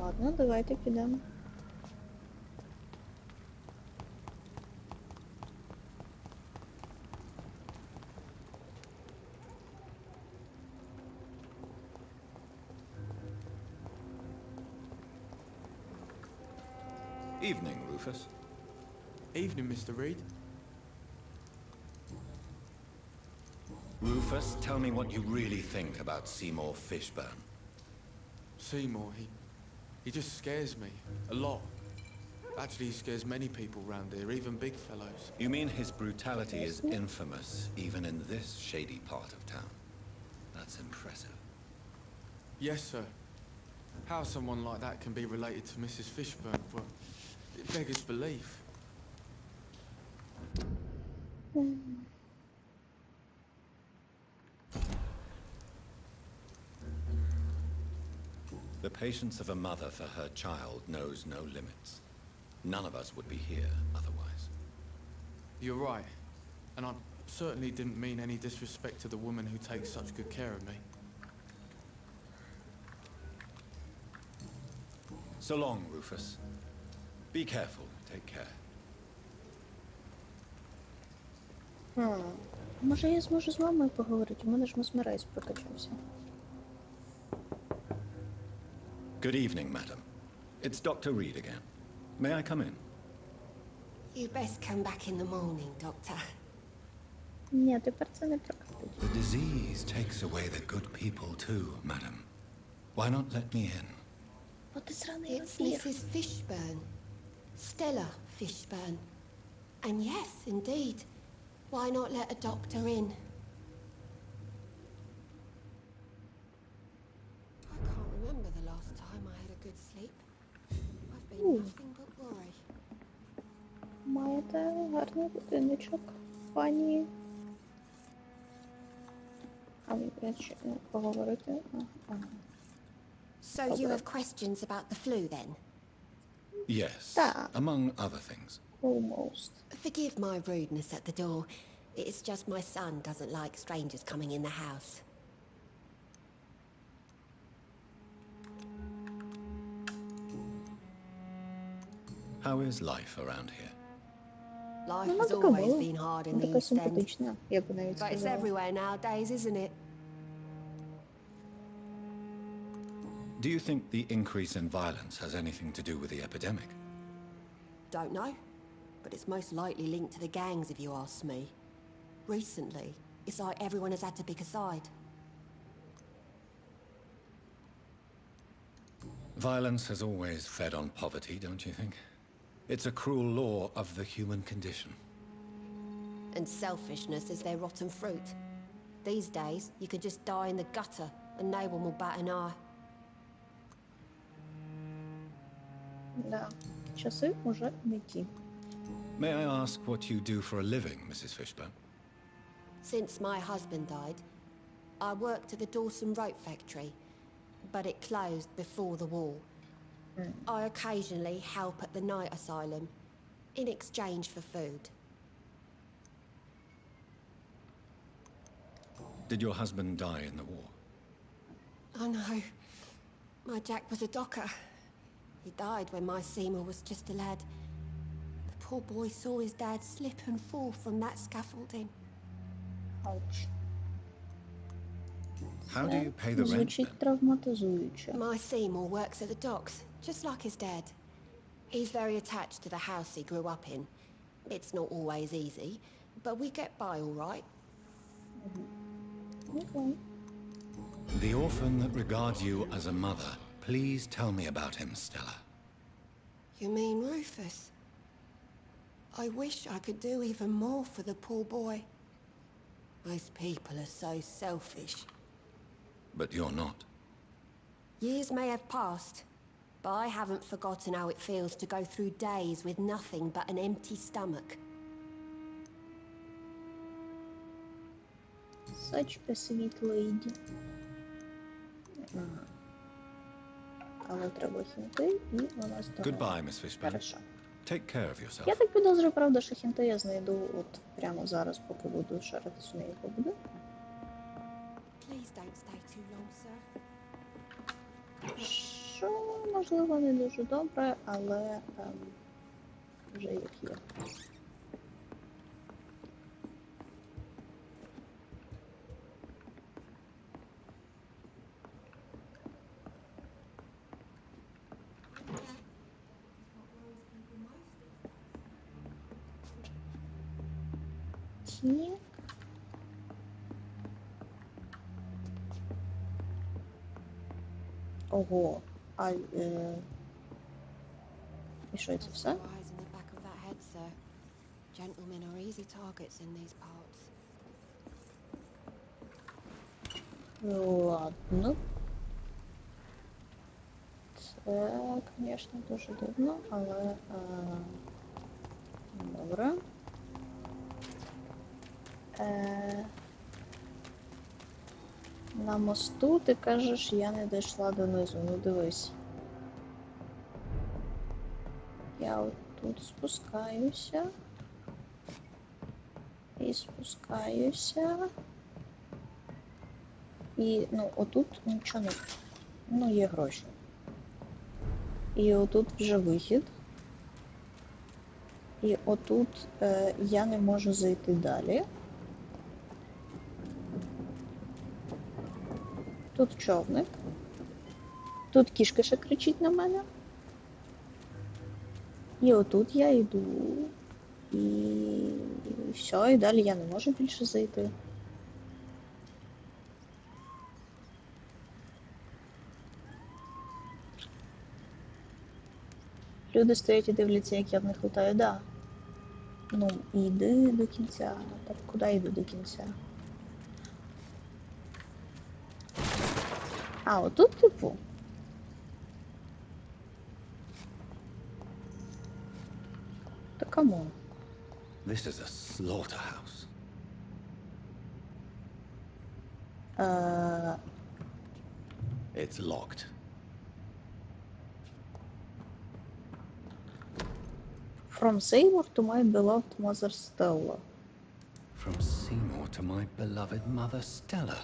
Ладно, давайте підемо. Evening, Rufus. Evening, Mr. Reed. Rufus, tell me what you really think about Seymour Fishburne. Seymour, he just scares me. A lot. Actually, he scares many people round here, even big fellows. You mean his brutality is infamous, even in this shady part of town? That's impressive. Yes, sir. How someone like that can be related to Mrs. Fishburne, well, it beggars belief. The patience of a mother for her child knows no limits. None of us would be here otherwise. You're right. And I certainly didn't mean any disrespect to the woman who takes such good care of me. So long, Rufus. Be careful. Take care. Може я зможу з мамою поговорити? У мене ж Месмерайз прокачався. Good evening, madam. It's Dr. Reed again. May I come in? You best come back in the morning, Doctor. Ні, тепер це не прокатить. The disease takes away the good people too, madam. Why not let me in? Бо ти сраний It's вампір. Mrs. Fishburne. Stella Fishburne. And yes, indeed. Why not let a doctor in? I can't remember the last time I had a good sleep. I've been nothing but worry. Маєте гарний будиночок, пані. А ви ще поговорити? So you have questions about the flu then? Yes, among other things. Almost. Forgive my rudeness at the door. It's just my son doesn't like strangers coming in the house. How is life around here? Life has always been hard in the East End. But it's everywhere nowadays, isn't it? Do you think the increase in violence has anything to do with the epidemic? Don't know. But it's most likely linked to the gangs, if you ask me. Recently, it's like everyone has had to pick a side. Violence has always fed on poverty, don't you think? It's a cruel law of the human condition. And selfishness is their rotten fruit. These days, you could just die in the gutter and no one will bat an eye. Да, часи уже не ті. May I ask what you do for a living, Mrs. Fishburne? Since my husband died, I worked at the Dawson Rope factory, but it closed before the war. I occasionally help at the night asylum, in exchange for food. Did your husband die in the war? Oh no, my Jack was a docker. He died when my Seymour was just a lad. The poor boy saw his dad slip and fall from that scaffolding. Ouch. How do you pay the rent Звучить травматизуюче. My Seymour works at the docks, just like his dad. He's very attached to the house he grew up in. It's not always easy, but we get by all right. Okay. The orphan that regards you as a mother. Please tell me about him, Stella. You mean Rufus? I wish I could do even more for the poor boy. Most people are so selfish. But you're not. Years may have passed, but I haven't forgotten how it feels to go through days with nothing but an empty stomach. Such a sweet lady. Але треба хінти, і вона здорова. Goodbye, Miss Fishburne. Хорошо. Take care of yourself. Я так підозрюю, правда, що хінти я знайду от прямо зараз, поки буду шаритись у неї по будинку. Please don't stay too long, sir. Що, можливо, не дуже добре, але вже як є. Ті. Ого, а і що це все? Eyes in the back of that head, sir. Gentlemen are easy targets in these parts. Ладно. Це, звісно, дуже дивно, але добре. на мосту ти кажеш, я не дійшла донизу. Ну дивись. Я от тут спускаюся. І спускаюся. І, ну, отут нічого не... Ну, є гроші. І отут вже вихід. І отут я не можу зайти далі. Тут човник. Тут кішка ще кричить на мене. І отут я йду. І все, і далі я не можу більше зайти. Люди стоять і дивляться, як я в них лутаю, да. Ну, іди до кінця. Так, куди йду до кінця? А, отут, типу? Та камон. This is a slaughterhouse. It's locked. From Seymour to my beloved mother Stella. From Seymour to my beloved mother Stella.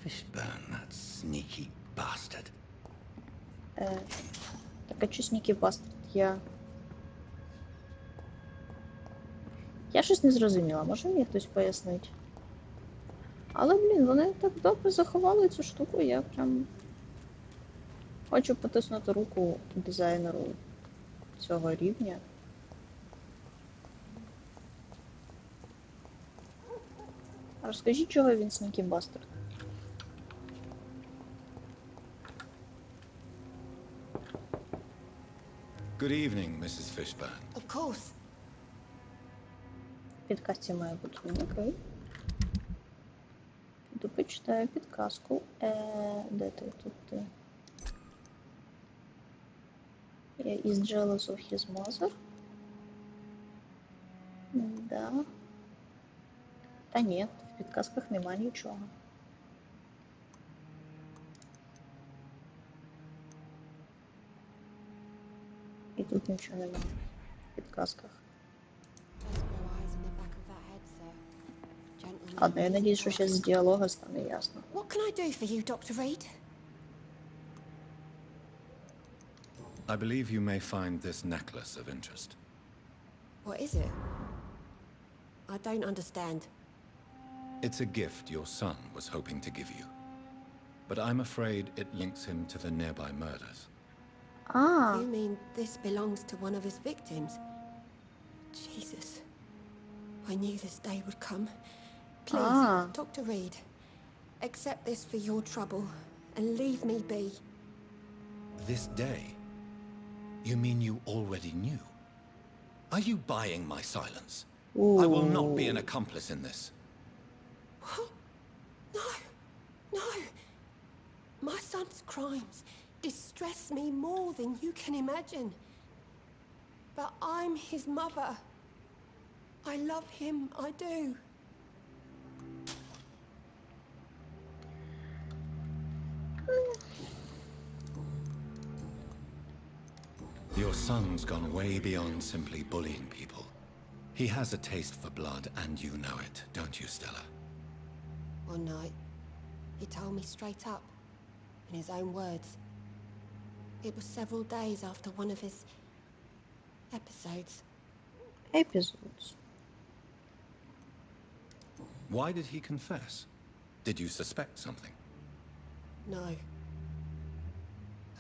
Fishburne, that sneaky bastard. Так, а чо sneaky bastard? Я щось не зрозуміла, може мені хтось пояснить? Але, блін, вони так добре заховали цю штуку, я прям хочу потиснути руку дизайнеру цього рівня. Розкажіть, чого він sneaky bastard? Good evening, Mrs. Fishburne. Of course. В підкасті має бути він, окей. Іду почитаю підказку. Де ти? Тут ти. Is jealous of his mother. Да. Та ні, в підказках нема нічого. І тут нічого немає в підказках. Ладно, я надіюсь, що зараз з діалога стане ясно. What can I do for you, Dr. Reed? I believe you may find this necklace of interest. What is it? I don't understand. It's a gift your son was hoping to give you. But I'm afraid it links him to the nearby murders. Ah. You mean this belongs to one of his victims? Jesus. I knew this day would come. Please, Dr. Reed, accept this for your trouble and leave me be. This day? You mean you already knew? Are you buying my silence? Ooh. I will not be an accomplice in this. What? No. No. My son's crimes distress me more than you can imagine. But I'm his mother. I love him, I do. Your son's gone way beyond simply bullying people. He has a taste for blood, and you know it, don't you, Stella? One night, he told me straight up, in his own words. It was several days after one of his episodes. Episodes? Why did he confess? Did you suspect something? No.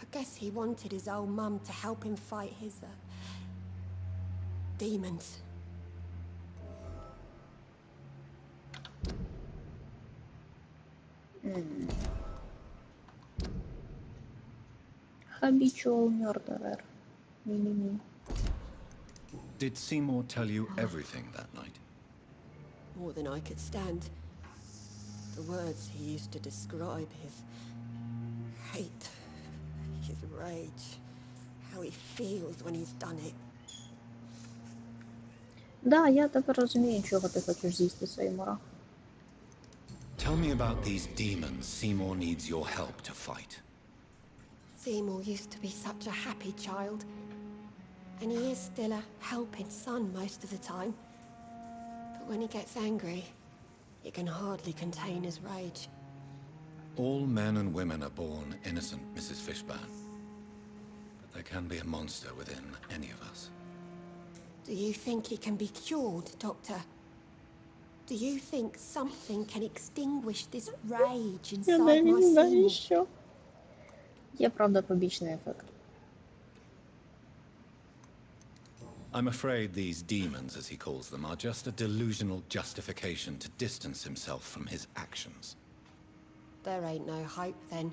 I guess he wanted his old mum to help him fight his, demons. Habitual murderer. Did Seymour tell you everything that night? More than I could stand. The words he used to describe his hate, his rage, how he feels when he's done it. Да, я тепер розумію, чого ти хочеш з'їсти Сеймура. Tell me about these demons Seymour needs your help to fight. Seymour used to be such a happy child. And he is still a helping son most of the time. But when he gets angry, he can hardly contain his rage. All men and women are born innocent, Mrs. Fishburne. But there can be a monster within any of us. Do you think he can be cured, Doctor? Do you think something can extinguish this rage inside my Seymour? Є, правда, побічний ефект. I'm afraid these demons, as he calls them, are just a delusional justification to distance himself from his actions. There ain't no hope then.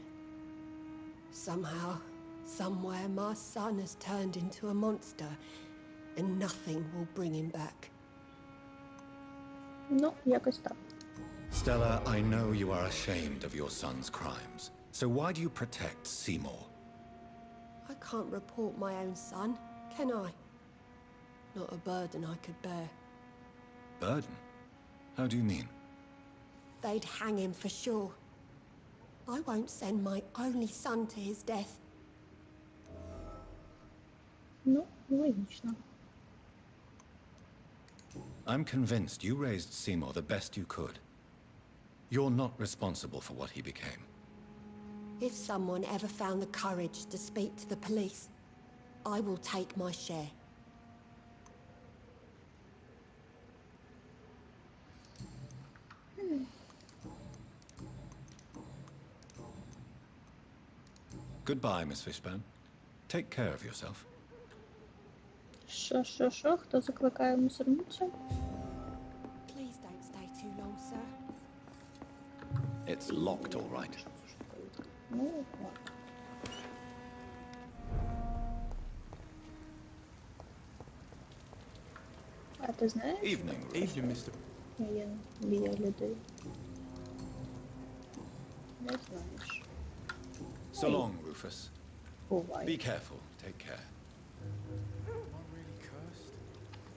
Somehow, somewhere, my son has turned into a monster, and nothing will bring him back. Ну, якось так. Stella, I know you are ashamed of your son's crimes. So why do you protect Seymour? I can't report my own son, can I? Not a burden I could bear. Burden? How do you mean? They'd hang him for sure. I won't send my only son to his death. Ну, логічно. I'm convinced you raised Seymour the best you could. You're not responsible for what he became. If someone ever found the courage to speak to the police, I will take my share. Goodbye, Miss Fishburne. Take care of yourself. Що? Хто закликає мусорницю? Please don't stay too long, sir. It's locked, all right. Ну, ладно. А ти знаєш? Evening, Mr. Я біля людей. Не знаєш. So long, Rufus. Буває. Be careful. Take care. Am I really cursed?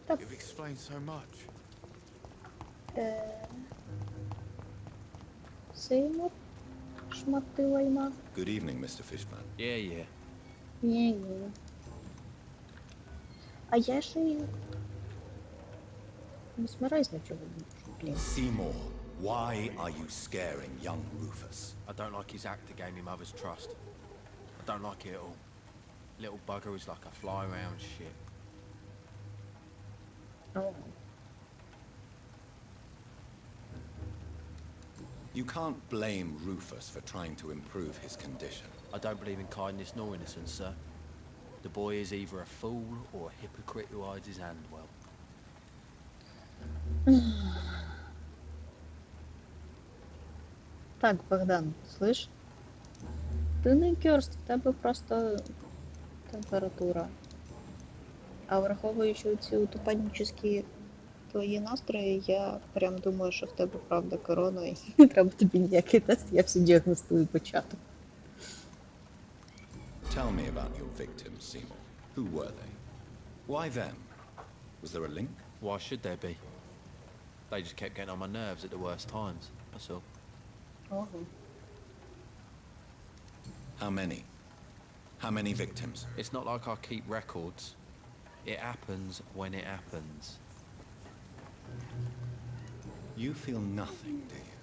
Та- You've explained so much. Сеймур? Шмати лайна? Good evening, Mr. Fishburne. Yeah. Ні. А я ще й... Не смирайся нічого. Блін. Seymour, why are you scaring young Rufus? I don't like his act to gain me mother's trust. I don't like it at all. Little bugger is like a fly around shit. Oh. You can't blame Rufus for trying to improve his condition. I don't believe in kindness nor innocence, sir. The boy is either a fool or a hypocrite who hides his hand well. Так, Богдан, слышь? Ти не кёрст, в тебе просто температура. А враховуючи ці утопанічні твої настрої, я прям думаю, що в тебе правда корона і не треба тобі ніякий тест, я всі діагностую початок. Tell me about your victims, Seymour. Who were they? Why them? Was there a link? Why should there be? They just kept getting on my nerves at the worst times, that's all. Ого. How many? How many victims? It's not like I keep records. It happens when it happens. You feel nothing, do you?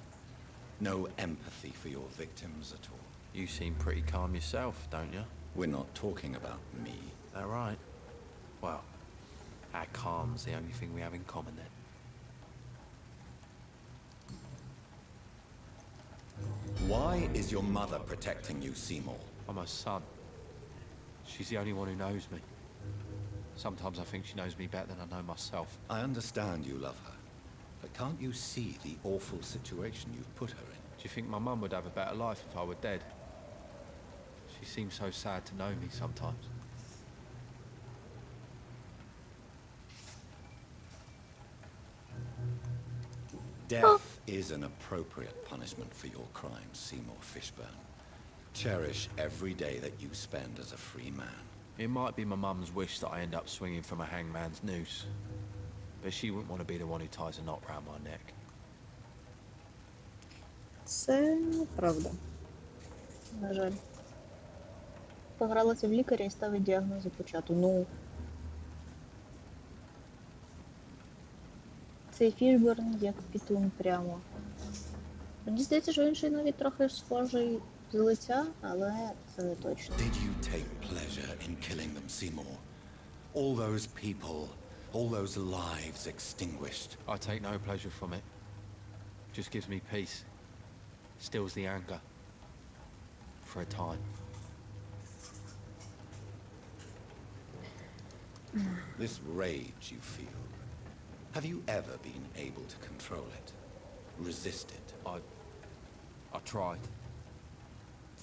No empathy for your victims at all? You seem pretty calm yourself, don't you? We're not talking about me. That right? Well, our calm's the only thing we have in common then. Why is your mother protecting you, Seymour? I'm her son. She's the only one who knows me. Sometimes I think she knows me better than I know myself. I understand you love her, but can't you see the awful situation you've put her in? Do you think my mum would have a better life if I were dead? She seems so sad to know me sometimes. Death is an appropriate punishment for your crimes, Seymour Fishburne. Cherish every day that you spend as a free man. It might be my mum's wish that I end up swinging from a hangman's noose, but she wouldn't want to be the one who ties a knot round my neck. Це правда. На жаль. Погралася в лікаря і ставить діагнози почату. Ну. Цей Фішберн як пітун прямо. Мені здається, що інший навіть трохи схожий з лиця, але це не точно. Did you take pleasure in killing them, Seymour? All those people, all those lives extinguished. I take no pleasure from it. Just gives me peace. Stills the anger. For a time. This rage you feel, have you ever been able to control it? Resist it? I tried.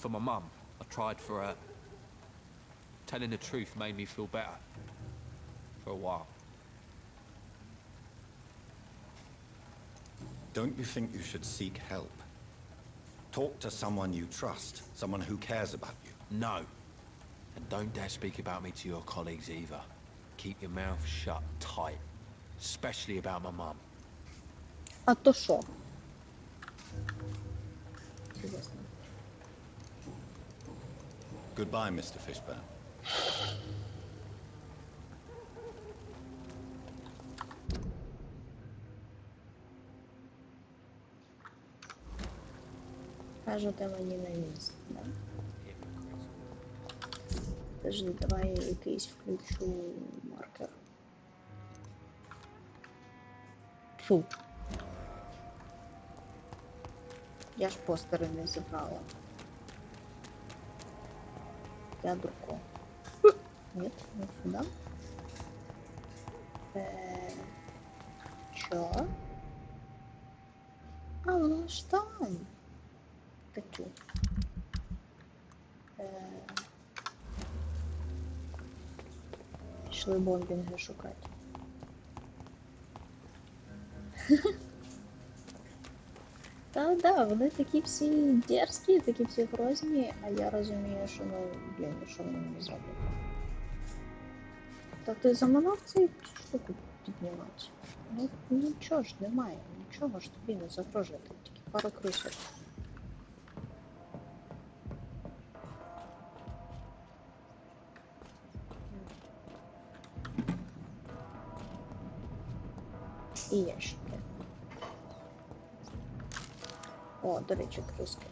For my mum, I tried for her. Telling the truth made me feel better. For a while. Don't you think you should seek help? Talk to someone you trust, someone who cares about you. No. And don't dare speak about me to your colleagues either. Keep your mouth shut tight. Especially about my mum. А то що? Goodbye, Mr. Fishburne. Кажете мені на місце, да? Тож давай я якийсь включу маркер. Фу. Я ж постери не забрала. Я дурко. Нет, не сюда. Чё? А, ну ж там. Такі. Пішли бомбінги шукати. Да, вони такі всі дерзкі, такі всі грозні, а я розумію, що, ну, блін, що вони мені зроблять. Та ти заманав цей штуку піднімати? Ну, нічого ж немає, нічого ж тобі не загрожує, тільки пару крисок. І ящики. О, до речі, криски.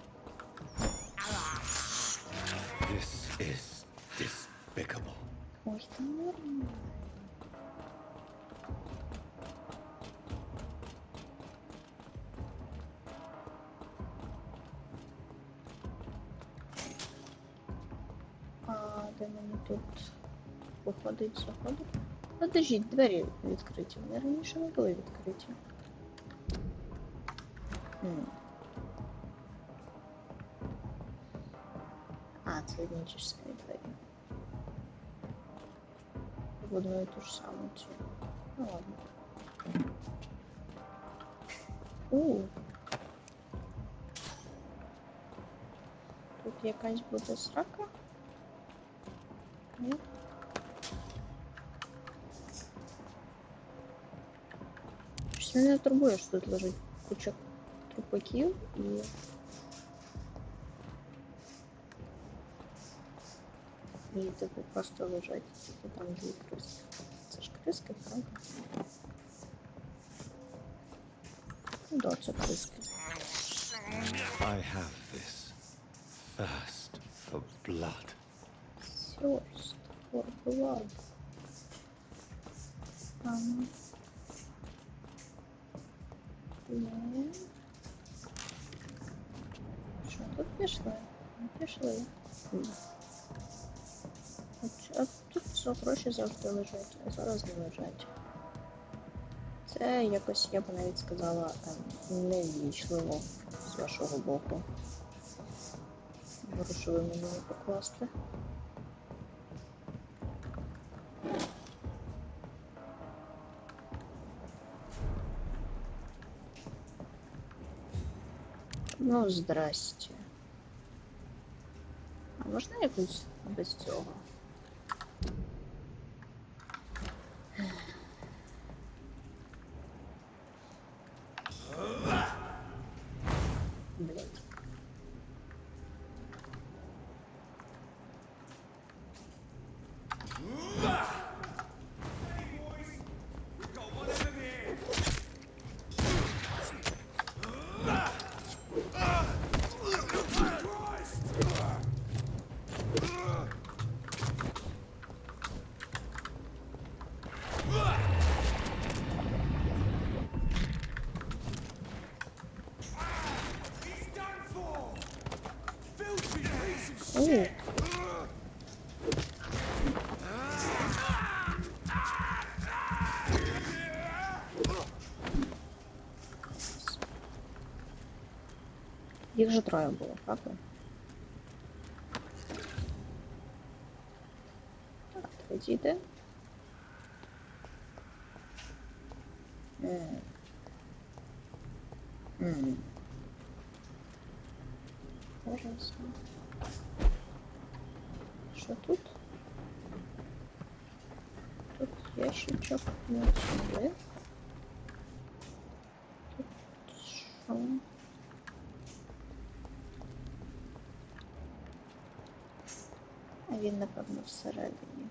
This is despicable. Ой, та нормально. А де мені тут виходить, заходить? Подождіть, двері відкриті. Вони раніше не були відкриті. А, це етнічні двері. Будую ту ж саму цю. Ну ладно. Тут якась буде срака? Ні? Щось мене турбує, що тут лежить куча трупаків і... І типу просто лежать, типу там дві криски. Це ж криски, правда? Ну да, це криски. I have this thirst for blood. Thirst for blood. Ні. Що, тут пішли? Не пішли. А тут все гроші завжди лежать, а зараз не лежать. Це якось, я б навіть сказала, неввічливо з вашого боку. Вирішили мені не покласти. Ну, здрасте. А можна якусь без цього? Блять. Їх же троє було, правда? Так, третій йде. Зараз. Що тут? Тут ящичок, не сюди. Тут що? А він, напевно, всередині.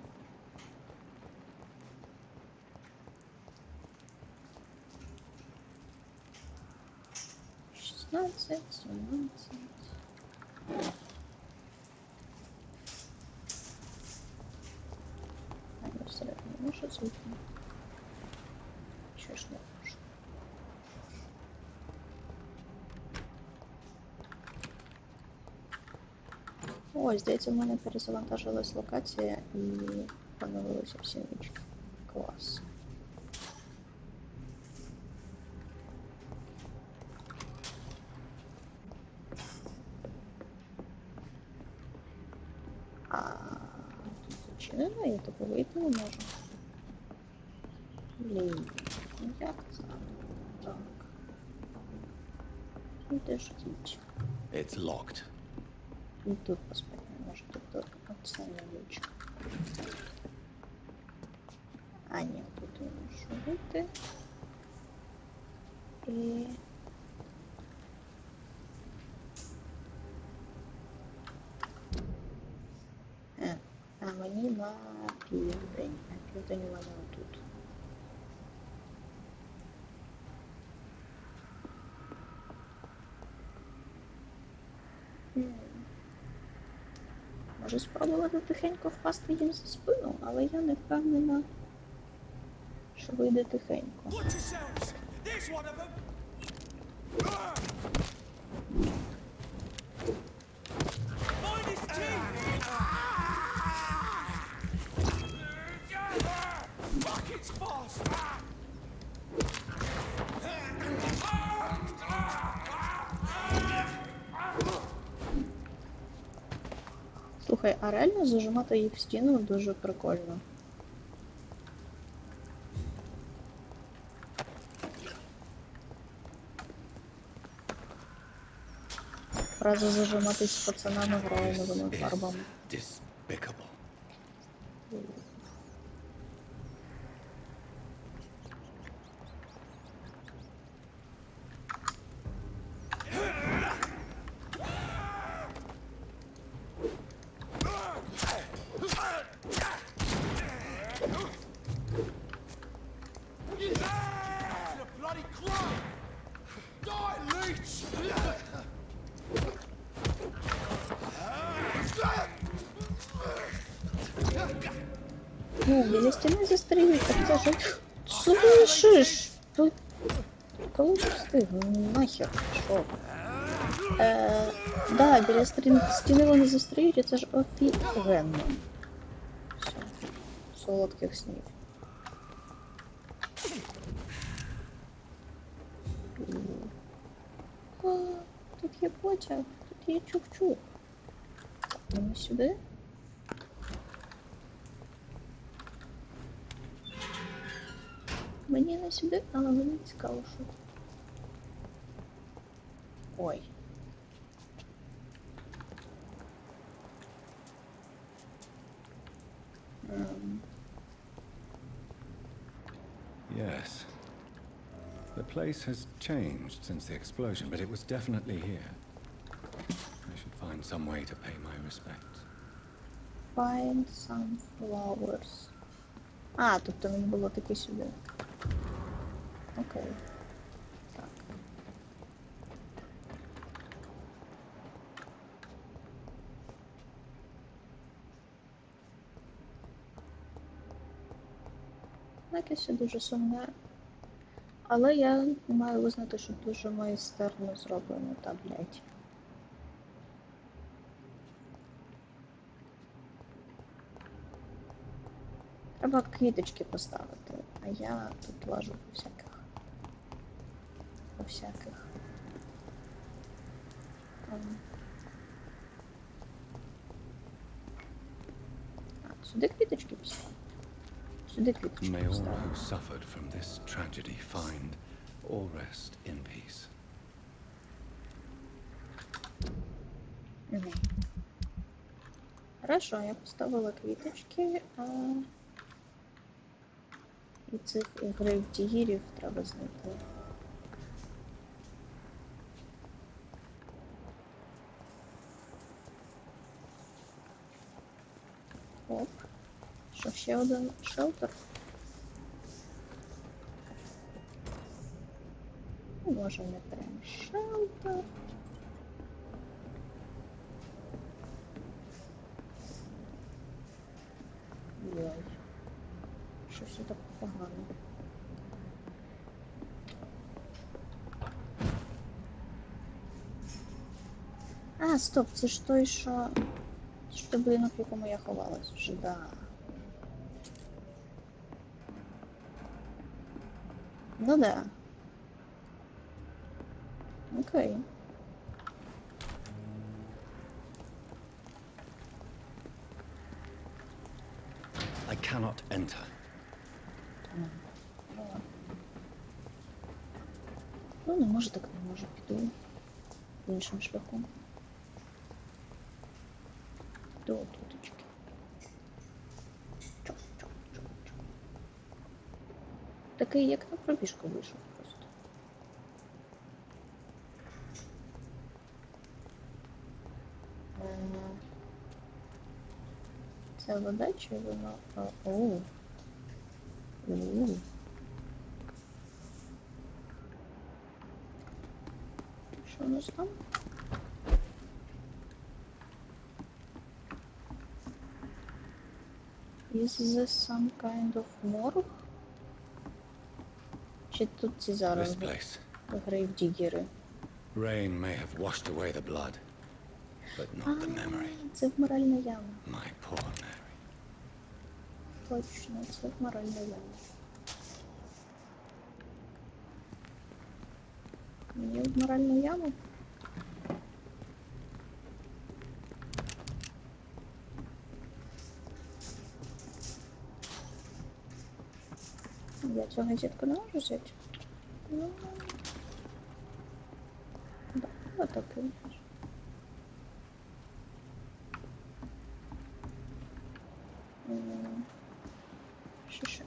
Шістнадцять, 17. А я всередині можу зайти? Чого ж не можу? Ой, здається, в мене перезавантажилась локація і поновилися всі нічки. Клас. А тут зачинено, я типу вийти не можу. Блін, ну як це? Так. Ну де ж діть? It's locked. І тут поспати не можу, тут оце не вічка. А ні, тут я можу вийти. І... А мені на південь. А південь у мене отут. Можу спробувати тихенько впасти їм за спину, але я не впевнена, що вийде тихенько. Слухай, а реально зажимати їх в стіну дуже прикольно. Фраза зажиматись з пацанами грає новими фарбами. Despicable. Ну, біля стіни застрілюють, так це ж... Слышиш? Тут... Коли ти встиг? Нахер, що? Да, біля стіни вони застрілюють, і це ж офігенно. Все. Солодких снів. О, тут є потяг, тут є чух-чух. Мені сюди? Мені не сюди, але мені цікаво, що. Ой. Yes. The place has changed since the explosion, but it was definitely here. I should find some way to pay my respects. Find some flowers. А, тобто мені було таки сюди. Окей. Так. Якесь дуже сумне. Але я маю визнати, що дуже майстерно зроблено, та, блядь. Треба квіточки поставити, а я тут лажу по всяких. По всяких. А, сюди квіточки поставити. Сюди квіточки May all поставити. who suffered from this tragedy find all rest in peace. Угу. Хорошо, я поставила квіточки, і цих грейвдігірів треба знайти. Оп. Що, ще один шелтер? Ну, може, не прям шелтер. Ой. Щось так погано. А, стоп, це ж той, що будинок, в якому я ховалась вже, да. Ну да. Окей. I cannot enter. Ну, не може, так не може, піду іншим шляхом. До туточки. Чок. Такий, як на пробіжку вийшов просто. Це вода чи воно? Оу. Що у нас там? Is this some kind of morgue? Чи тут ці зараз This place. грейвдігери? Rain may have washed away the blood, but not the memory. Це вмиральна яма. My poor Mary. Точно, це вмиральна яма. Мені вмиральну яму? Я цього дітку не можу взяти? Ну, да, отакий. Що ще?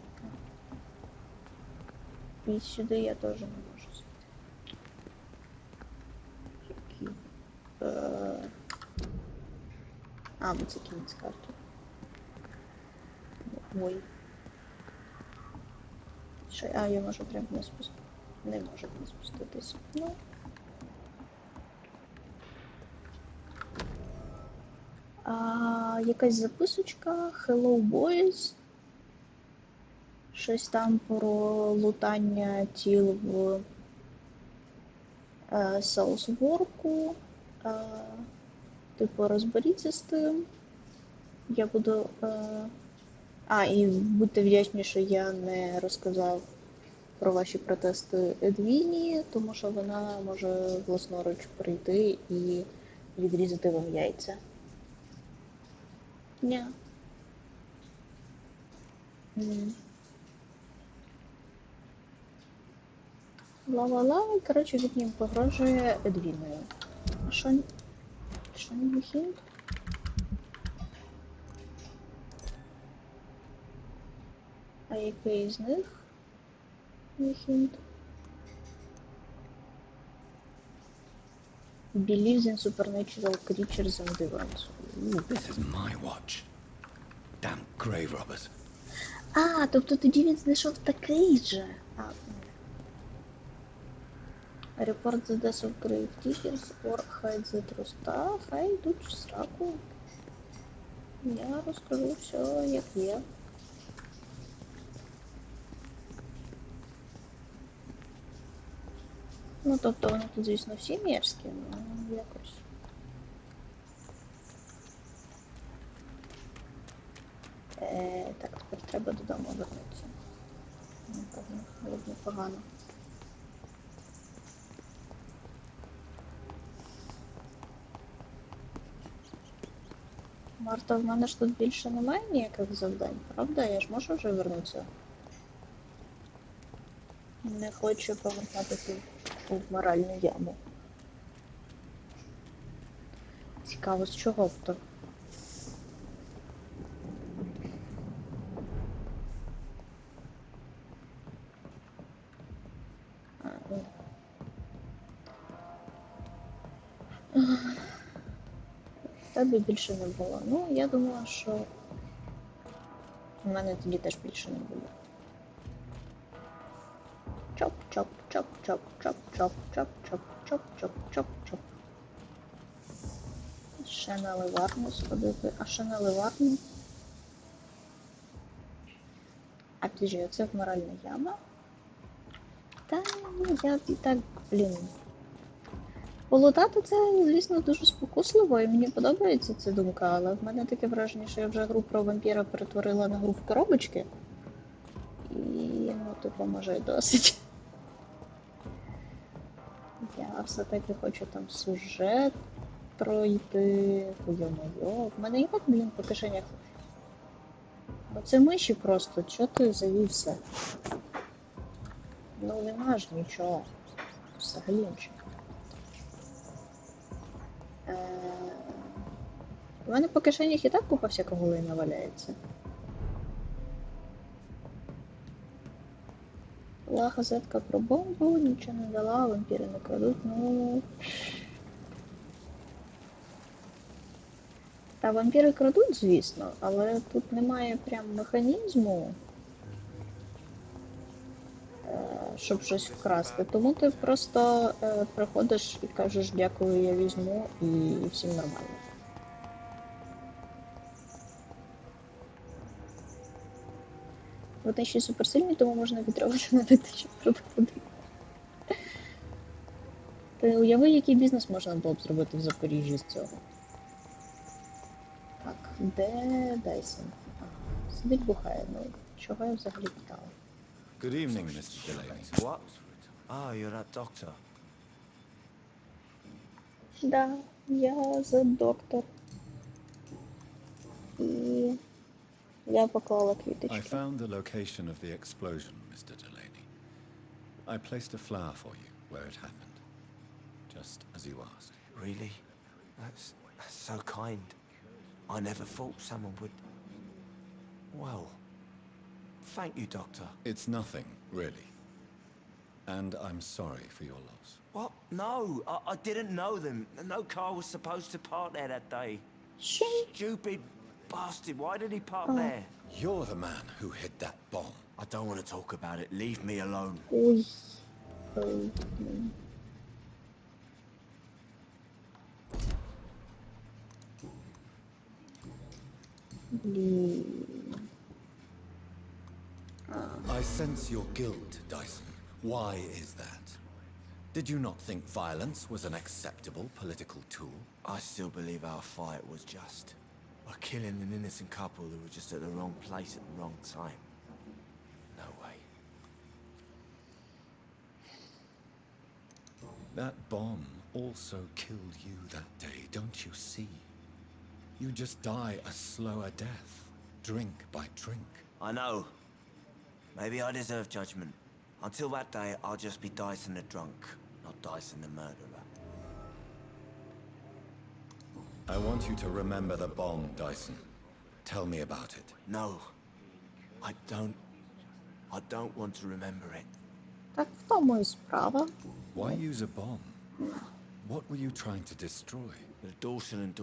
І сюди я теж не можу взяти. Які? А, бо це кінець карти. Ой. Що, а, я можу прямо не спустити. Не можу не спуститися. Ну. Якась записочка. Hello, boys. Щось там про лутання тіл в Саусворку. Типу, розберіться з тим. Я буду... і будьте вдячні, що я не розказав про ваші протести Едвіні, тому що вона може власноруч прийти і відрізати вам яйця. Ня. Ла-ла-ла, коротше, від ним погрожує Едвіною. А що не хінт? А який з них не хінт? Believes in supernatural creatures and events. This is my watch. Damn grave robbers. А, тобто тоді він знайшов такий же. Report the death of grave diggers or hide the truth. Та, хай йдуть в сраку. Я розкажу все, як є. Ну, тобто вони тут, звісно, всі мерзкі, але якось. Так, тепер треба додому вернутися. Напевно, було б непогано. Марта, в мене ж тут більше немає ніяких завдань, правда? Я ж можу вже вернутися? Не хочу повертатися в моральну яму. Цікаво, з чого б то? Тебе більше не було. Ну, я думала, що у мене тоді теж більше не було. Чоп, чоп, чоп, чоп, чоп, чоп, чоп, чоп, чоп, чоп, чоп, чоп. Ще на ливарню сходити. А ще на ливарню? А підожди, оце моральна яма? Та, ну, я і так, блін. Полутати це, звісно, дуже спокусливо, і мені подобається ця думка, але в мене таке враження, що я вже гру про вампіра перетворила на гру в коробочки. І, ну, типу, може, досить. Я все-таки хочу там сюжет пройти, йо-моє. В мене і так, блін, по кишенях. Оце миші просто, чого ти завівся? Ну, нема ж нічого. Взагалі нічого. У мене по кишенях і так купа всякого лайна валяється. Була газетка про бомбу, нічого не дала, вампіри не крадуть, ну... Та вампіри крадуть, звісно, але тут немає прям механізму, щоб щось вкрасти. Тому ти просто приходиш і кажеш дякую, я візьму, і всім нормально. Вони ще суперсильні, тому можна відривати на 2000 продуктів. Ти уяви, який бізнес можна було б зробити в Запоріжжі з цього. Так, де Дайсон? Сидить бухає, ну чого я взагалі питала? Good evening, Mr. Delaney. What? Oh, you're that doctor. Да, я за доктор. І я поклала квіточки. I found the location of the explosion, Mr. Delaney. I placed a flower for you where it happened, just as you asked. Really? That's so kind. I never thought someone would... Well, thank you, Doctor. It's nothing, really. And I'm sorry for your loss. What? No, I didn't know them. No car was supposed to park there that day. Stupid bastard, why did he park there? You're the man who hid that bomb. I don't want to talk about it. Leave me alone. Ой. I sense your guilt, Dyson. Why is that? Did you not think violence was an acceptable political tool? I still believe our fight was just. By killing an innocent couple who were just at the wrong place at the wrong time. No way. That bomb also killed you that day, don't you see? You just die a slower death, drink by drink. I know. Maybe I deserve judgment. Until that day, I'll just be Dyson the drunk, not Dyson the murderer. I want you to remember the bomb, Dyson. Tell me about it. No. I don't want to remember it. Так в тому і справа. Why use a bomb? What were you trying to destroy? The Dawson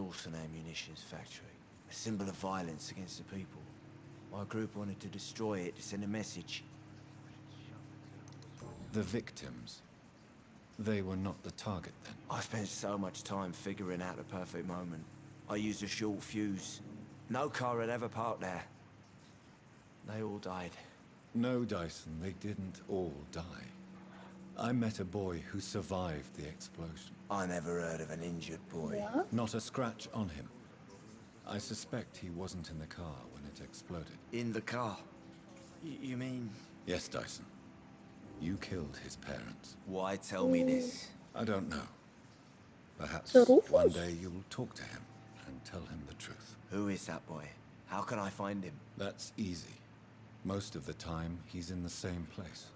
ammunitions factory. A symbol of violence against the people. My group wanted to destroy it to send a message. The victims. They were not the target then? I spent so much time figuring out the perfect moment. I used a short fuse. No car had ever parked there. They all died. No, Dyson, they didn't all die. I met a boy who survived the explosion. I never heard of an injured boy. Yeah. Not a scratch on him. I suspect he wasn't in the car when it exploded. In the car? You mean... Yes, Dyson. You killed his parents. Why tell me this? I don't know. Perhaps So Rufus? one day you'll talk to him and tell him the truth. Who is that boy? How can I find him? That's easy. Most of the time, he's in the same place.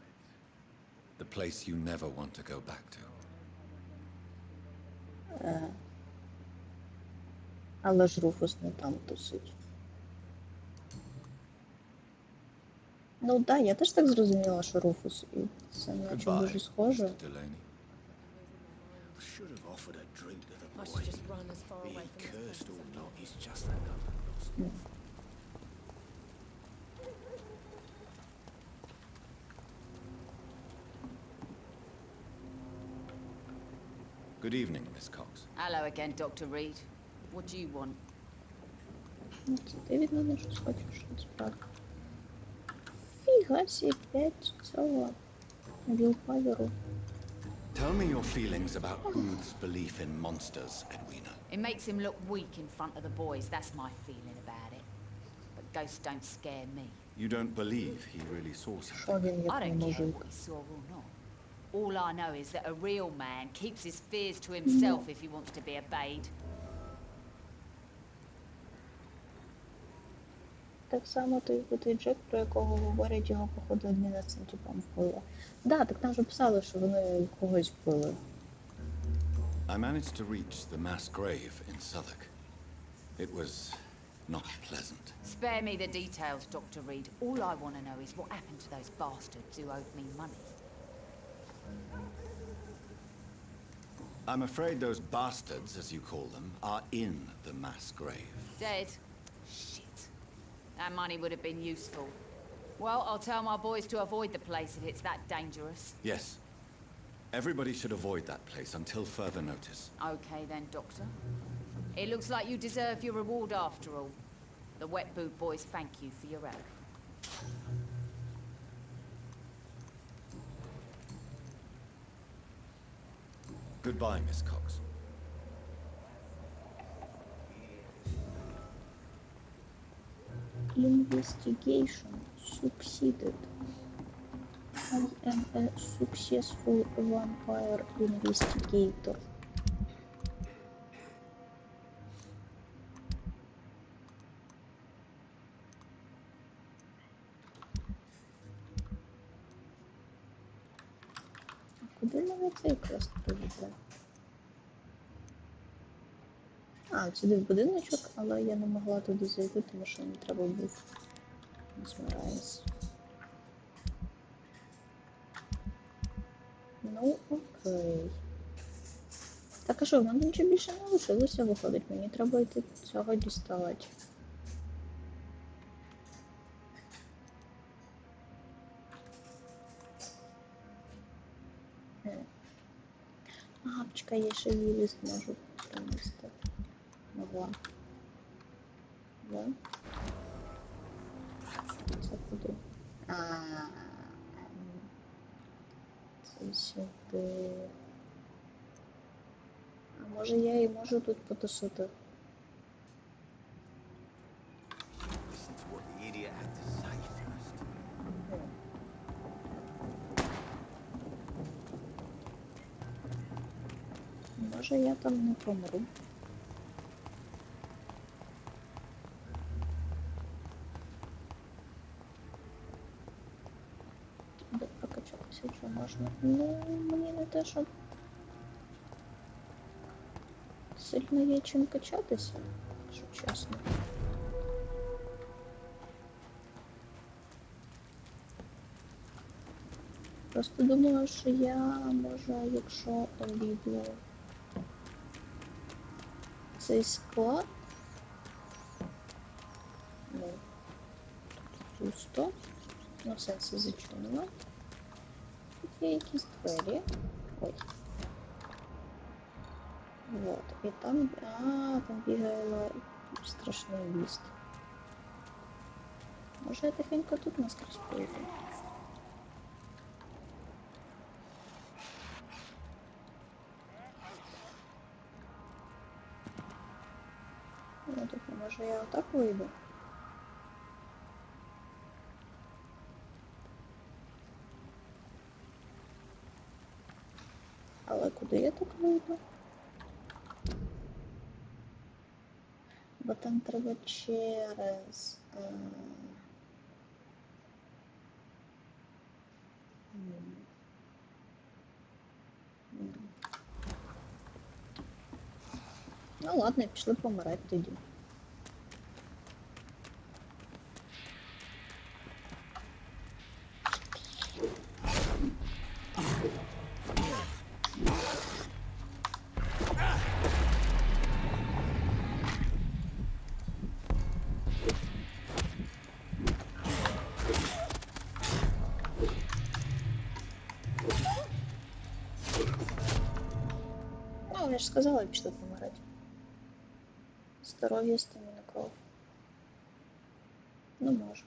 The place you never want to go back to. Але ж Руфус не там тусить. Ну да, я теж так зрозуміла, що Руфус, і це наче дуже схоже. Mr. Delaney. I should have offered a drink to the boy. Be he cursed or not, he's just another lost. Good evening, Miss Cox. Hello again, Dr. Reed. What do you want? Ну, це ти від мене щось хочеш, насправді. Фіга сі, 5 цього вілпайверу. Tell me your feelings about Booth's belief in monsters, Edwina. It makes him look weak in front of the boys. That's my feeling about it. But ghosts don't scare me. You don't believe he really saw something? Що він I як don't не care може. what he saw or not. All I know is that a real man keeps his fears to himself if he wants to be obeyed. Так само той Джек, про якого говорять, його походу адміна з цим типом вбила. Да, так там вже писали, що вони когось вбили. I managed to reach the mass grave in Southwark. It was not pleasant. Spare me the details, Dr. Reed. All I want to know is what happened to those bastards who owed me money. I'm afraid those bastards, as you call them, are in the mass grave. Dead? Shit. That money would have been useful. Well, I'll tell my boys to avoid the place if it's that dangerous. Yes. Everybody should avoid that place until further notice. Okay then, Doctor. It looks like you deserve your reward after all. The Wet Boot boys thank you for your help. Goodbye, Miss Cox. Investigation succeeded. I am a successful vampire investigator. Куди мене цей квест приведе? Сюди в будиночок, але я не могла туди зайти, тому що мені треба був змираюсь. Ну, окей. Так, а що, в мене нічого більше не лишилося, виходить, мені треба йти цього діставати. Почекай, я ще її лист можу принести. Могла. Да? Це куди? Це сюди. А може я і можу тут потусити? Listen to what the idiot had to say first. Може я там не помру. Де прокачатися вже можна? Ну, мені не те, що сильно є чим качатися, якщо чесно. Просто думаю, що я можу, якщо обійду Цей склад. Ну, пусто. Ну, в сенсі зачинено. Тут є якісь двері. Ой. Вот. І там... там бігає страшний віст. Може я тихенько тут наскрізь пройду? Ну, тут, може я отак вийду? Але куди я так вийду? Бо там треба через... Ну ладно, пішли помирати тоді. Ну, я ж сказала, пішли помирати. Здоров'я, стаміна, кров. Ну, можу.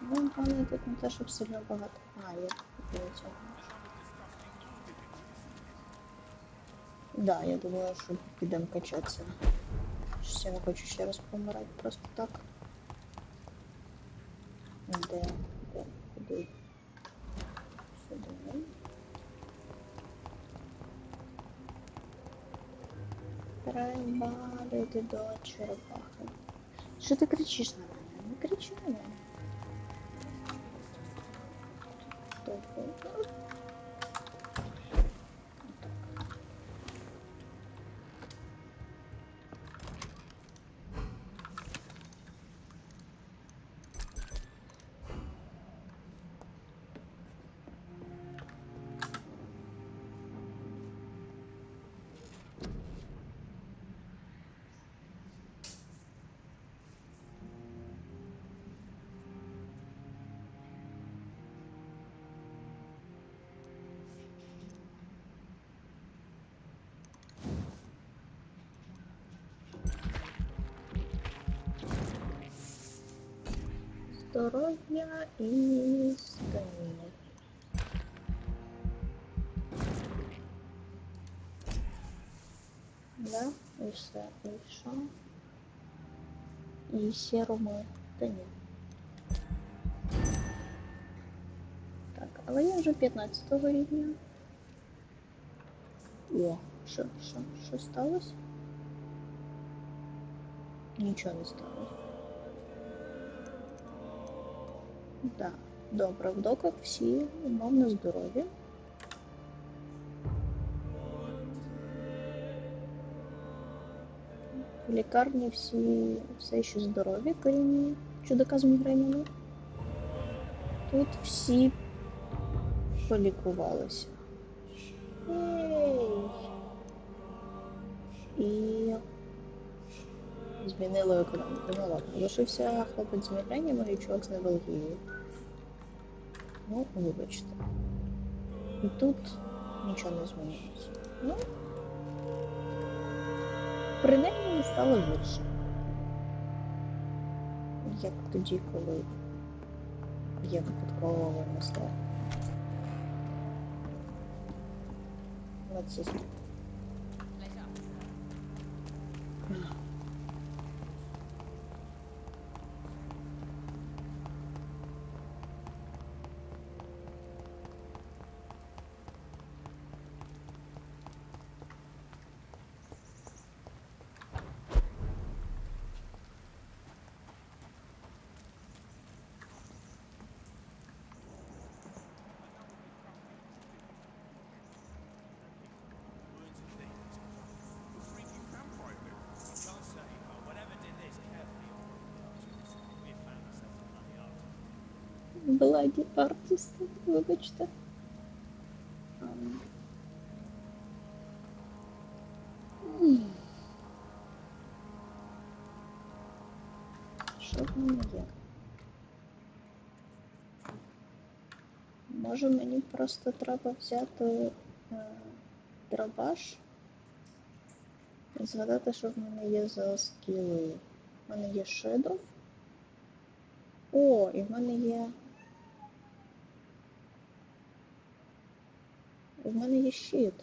Ну, пане, тут не те, щоб сильно багато. Є цього. Да, я думаю, що підемо качатися. Щось я не хочу ще раз помирати просто так. Де? Куди? Сюди. Треба дойти до черепахи. Що ти кричиш на мене? Не кричи на мене. Добре. Здоров'я і стаміна. Да, і все, і що? І сірому, та ні. Так, але я вже 15-го рівня. О, що сталося? Нічого не сталося. Так, добре, в доках всі умовно здорові. В лікарні всі все ще здорові, корінні чудака з мігренями. Тут всі полікувалися. Єй! І змінили економіку. Ну ладно, лишився хлопець з мігренями і чувак з невралгією. Ну, вибачте. І тут нічого не змінилося. Ну, принаймні стало гірше. Як тоді, коли я випадково винесла нацистів. Бладі артисти, вибачте. Що в мене є? Може мені просто треба взяти дробаш і згадати, що в мене є за скіли. В мене є шедов. О, і в мене є... В мене є щит.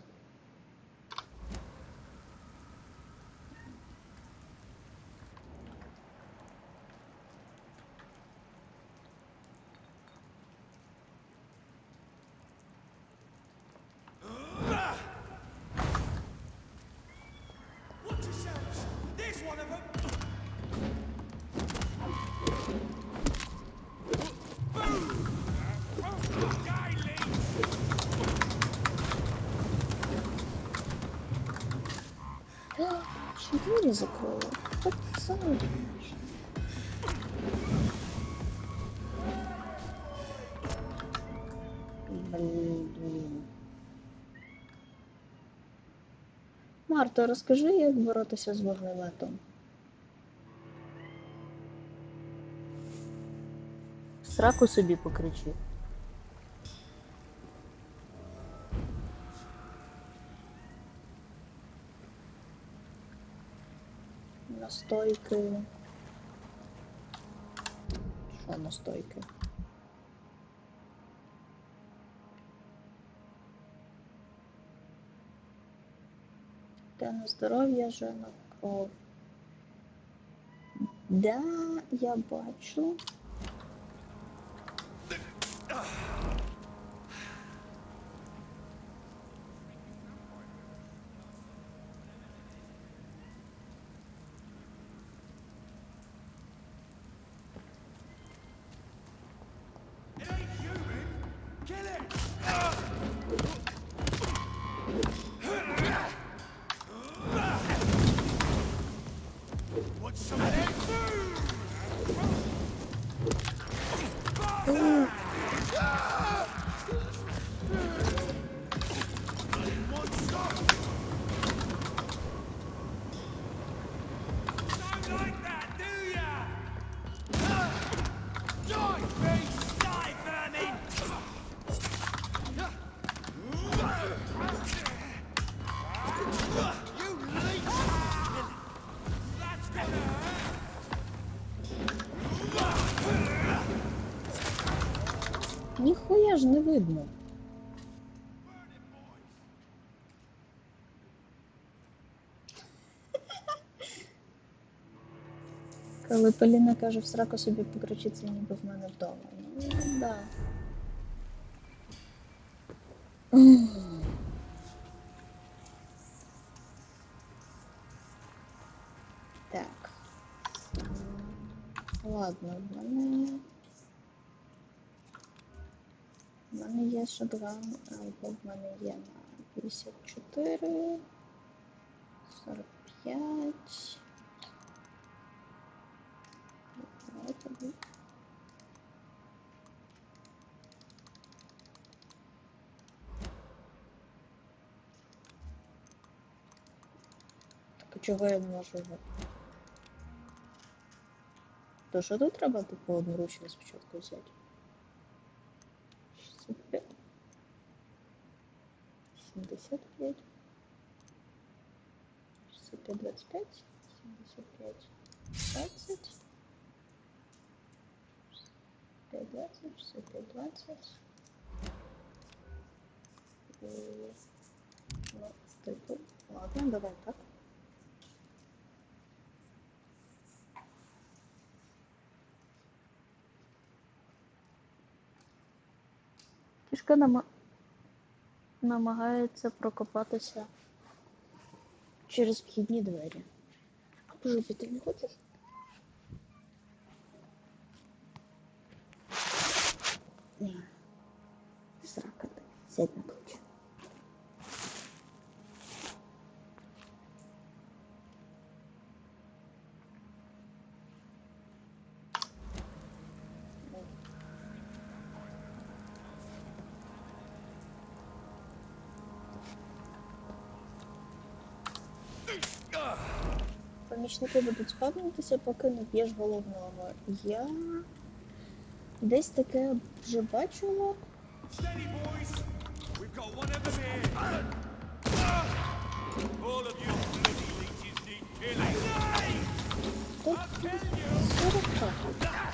Двери закрыла. Пацаны. Блин. Марта, розкажи, як боротися з вогнеметом. В сраку собі покричи. Настойки. Що настойки? Те на здоров'я, жена, кров. Да, я бачу. Ніхуя ж не видно. Коли Поліна каже, в сраку собі покричиться, ніби в мене вдома. Ну, да. Так. Ладно, в мене є шотган, або в мене є на 54, 45. Давайте. Так, чого я не можу його? То що тут треба типу одноручно спочатку взяти? 65. 75. 65, 25. 75, 20. 65, 20, 65, 20. Ну, ладно, давай так. Кішка намагається прокопатися через вхідні двері. Жупі, ти не хочеш? Ні. Срака ти. Сядь на плечі. помічники будуть спавнитися, поки не б'єш головного. Я десь таке вже бачила. Steady, boys. We've got one of them here. All of you bloody leeches need killing. Тут 40 так.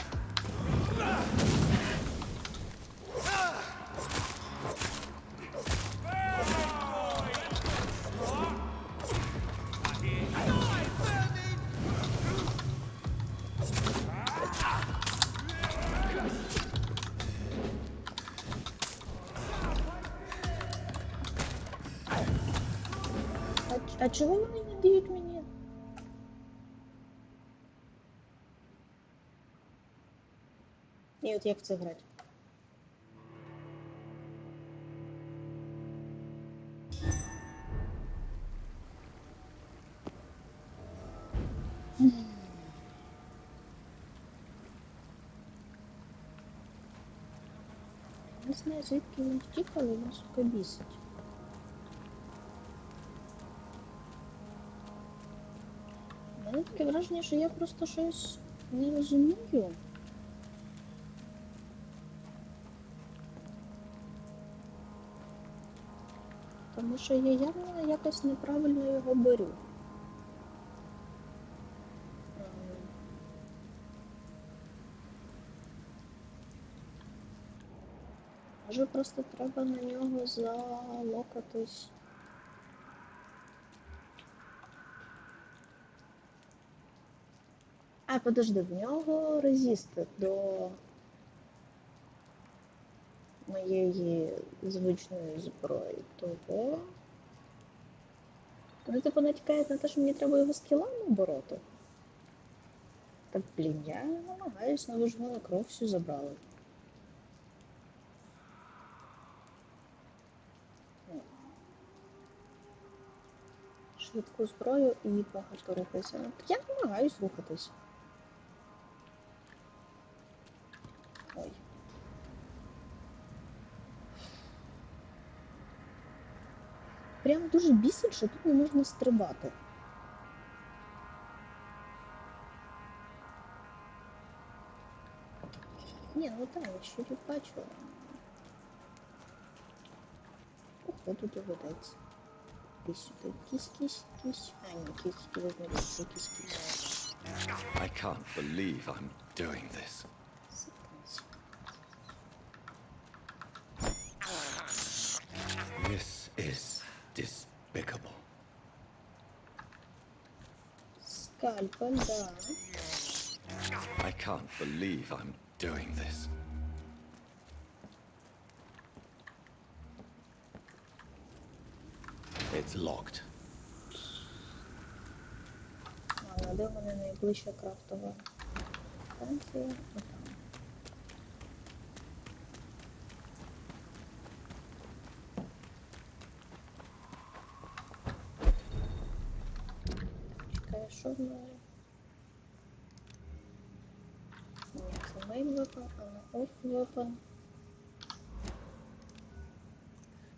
А чого вони не дають мені? І от як в це грати? Не знаю, звідки він втік, але він, сука, бісить. У мене таке враження, що я просто щось не розумію. Тому що я явно якось неправильно його беру. Може просто треба на нього залокатись. А, подожди, в нього резисти до моєї звичної зброї. Того. Вони типу натякають на те, що мені треба його скілами бороти. Так, блін, я намагаюсь, але ж мене кров всю забрали. Швидку зброю і багато рухайся. Ну, я намагаюсь рухатись. Ой. Прям дуже бісить, що тут не можна стрибати. Ні, ну так, я ще тут бачила. Походу доведеться. Кись сюди. Кись. А, ні, кись визначиться, кись. I can't believe I'm doing this. This is despicable. Скальпель, да. I can't believe I'm doing this. It's locked. Ладно, де в мене найближча крафтова станція? Отам. Чекай, що в мене? Ні, це main weapon, а не off weapon.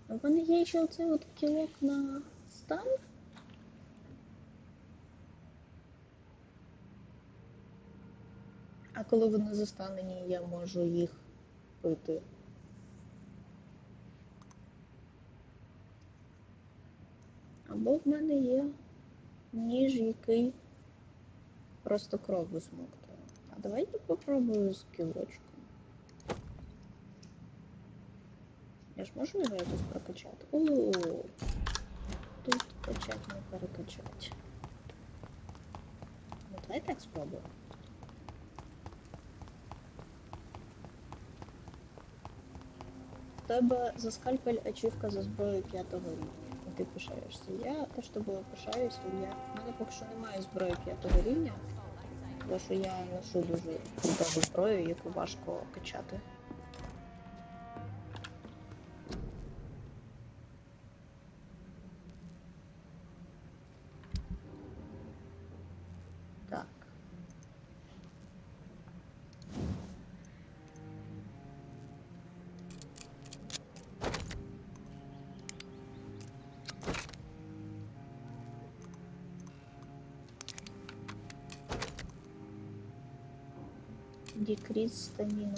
А в мене є ще оцей от кілок на стан. А коли вони застанені, я можу їх пити. Або в мене є ніж, який просто кров висмоктує. А давайте попробую з кілочком. Я ж можу його якось прокачати? О, тут качать, не перекачать. Ну давай так спробуємо. В тебе за скальпель ачівка за зброю 5-го рівня. І ти пишаєшся. Я теж тобою пишаюся. В мене поки що немає зброї 5-го рівня, тому що я ношу дуже круту зброю, яку важко качати. Так. Декріс стаміна.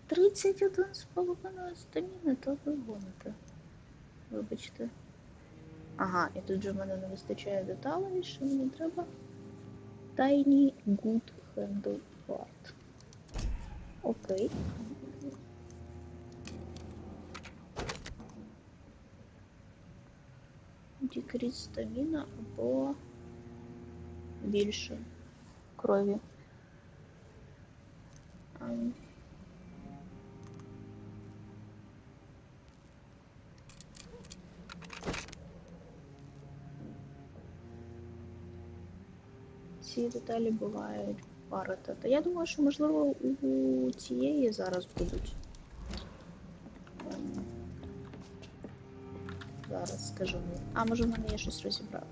31,5 стаміни, то ви гоните. Вибачте. Ага, і тут же в мене не вистачає деталей, що мені треба. Tiny Good Handle Part. Окей. Декріс стаміна або більше крові. Ці деталі бувають парити. Та я думаю, що можливо у цієї зараз будуть. Зараз скажу. А може в мене є щось розібрати.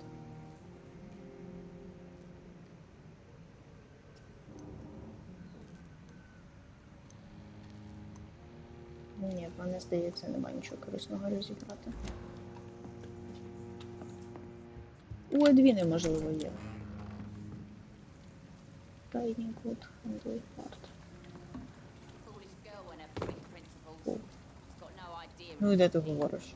Ні, в мене, здається, немає нічого корисного розібрати. У Едвіни, можливо, є. Tiny Good Handle Part. О. Ну і де ти говориш?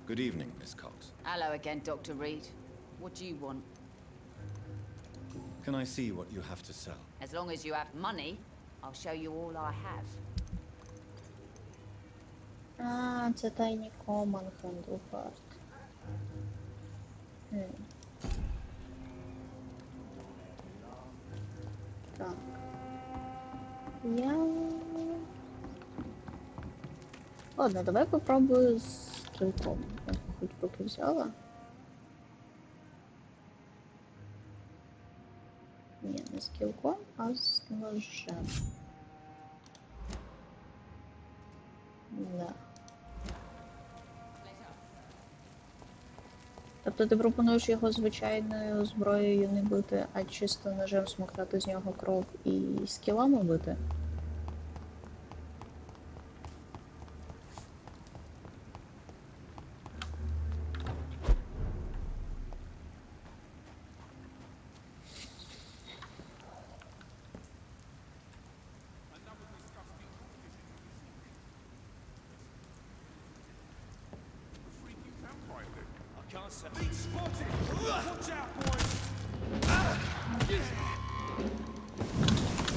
Good evening, Miss Cox. Hello again, Dr. Reed. What do you want? Can I see what you have to sell? As long as you have money, I'll show you all I have. А, це Tiny Common Handle Part. Так. Ладно, давай попробую з кілком. Хоч поки взяла. Ні, не з кілком, а з ножем. Да. Тобто ти пропонуєш його звичайною зброєю не бити, а чисто ножем смоктати з нього кров і скілами бити?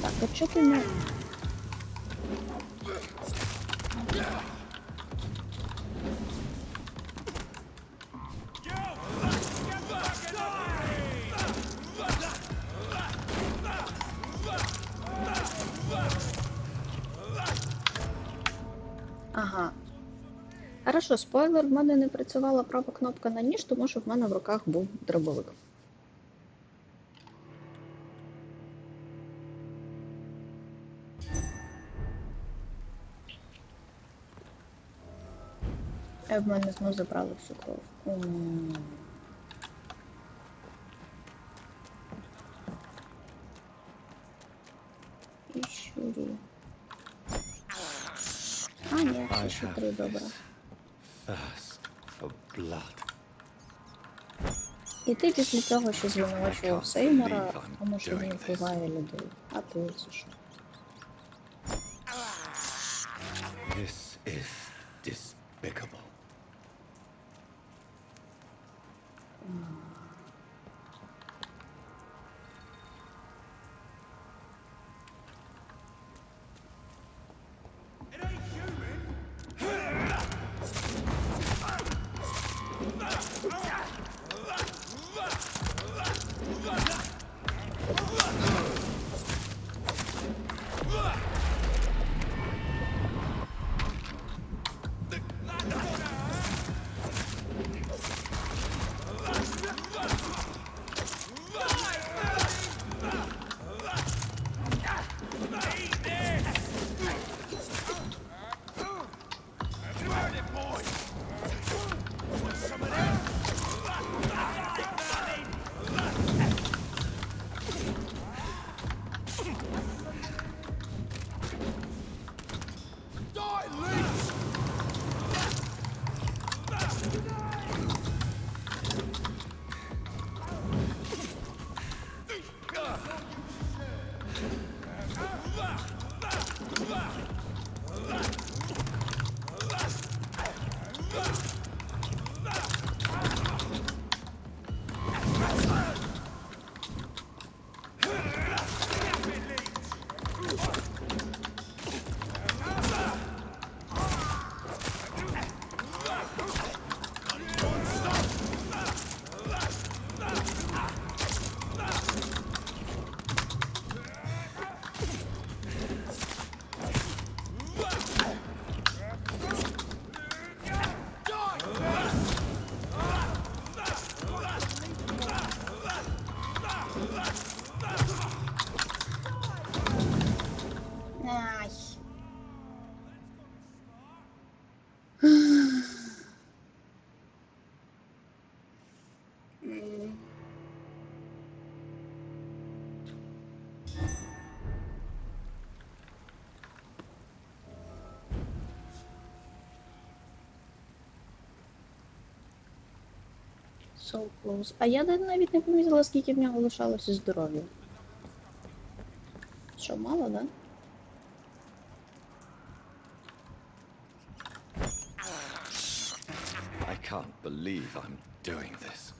Так, а чого ти не... Ага. Хорошо, спойлер, в мене не працювала права кнопка на ніж, тому що в мене в руках був дробовик. А в мене знову забрали всю кров. І щурі. А, ні, все ще 3, добре. І ти після того, що звинувачував Сеймора, в тому, що він вбиває людей. А ти це що? This is despicable. So close. А я навіть не помітила, скільки в нього лишалося здоров'я. Що, мало, да? I can't believe I'm doing this.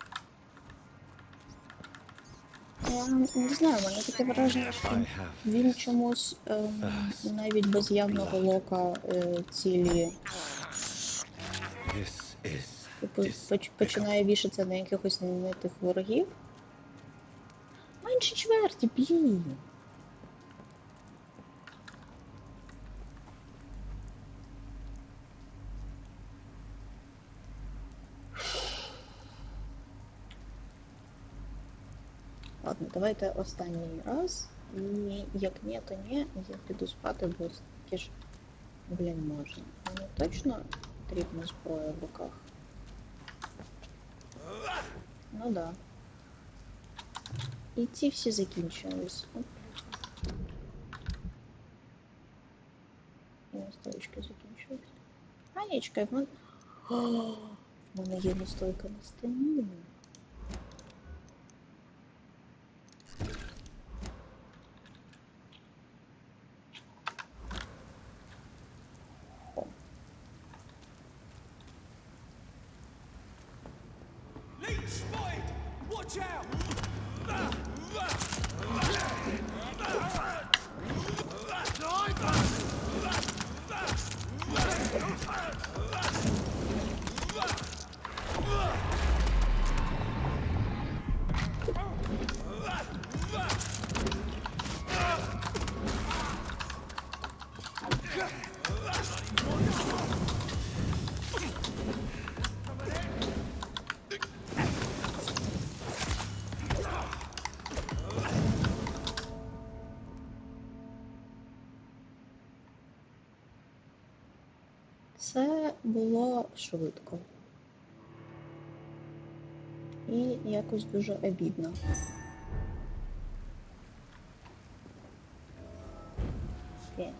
Я не знаю, в мене таке враження, що він чомусь навіть без явного лока цілі починає вішатися на якихось не тих ворогів. Менше чверті, блін. Ладно, давайте останній раз. І як ні, то ні. Я піду спати, бо таки ж, блін, можна. Мені точно потрібна зброя в руках. Ну да. І ці всі закінчились. Оп. І настойки закінчились. А ні, чекай, в мене... О, в мене є настойка на стіні. Watch out! Це було швидко. І якось дуже обідно. Фінк.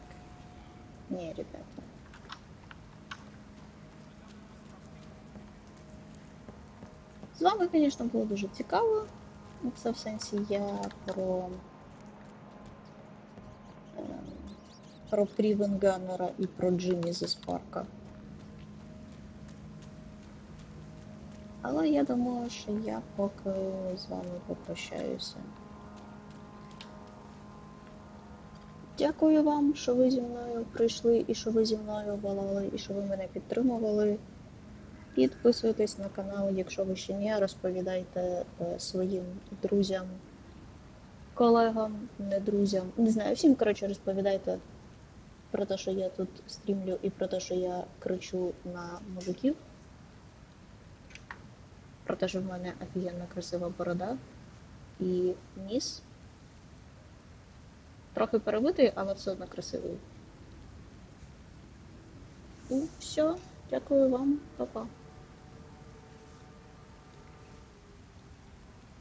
Ні, ребята. З вами, звісно, було дуже цікаво. Це в сенсі я про Прівенганнера і про Джиммі зі Спарка. Але я думаю, що я поки з вами попрощаюся. Дякую вам, що ви зі мною прийшли, і що ви зі мною волали, і що ви мене підтримували. Підписуйтесь на канал, якщо ви ще ні, розповідайте своїм друзям, колегам, не друзям, не знаю, всім, коротше, розповідайте про те, що я тут стрімлю, і про те, що я кричу на мужиків. Про те, що в мене офігенно красива борода і ніс. Трохи перебитий, але все одно красивий. І все. Дякую вам. Па-па.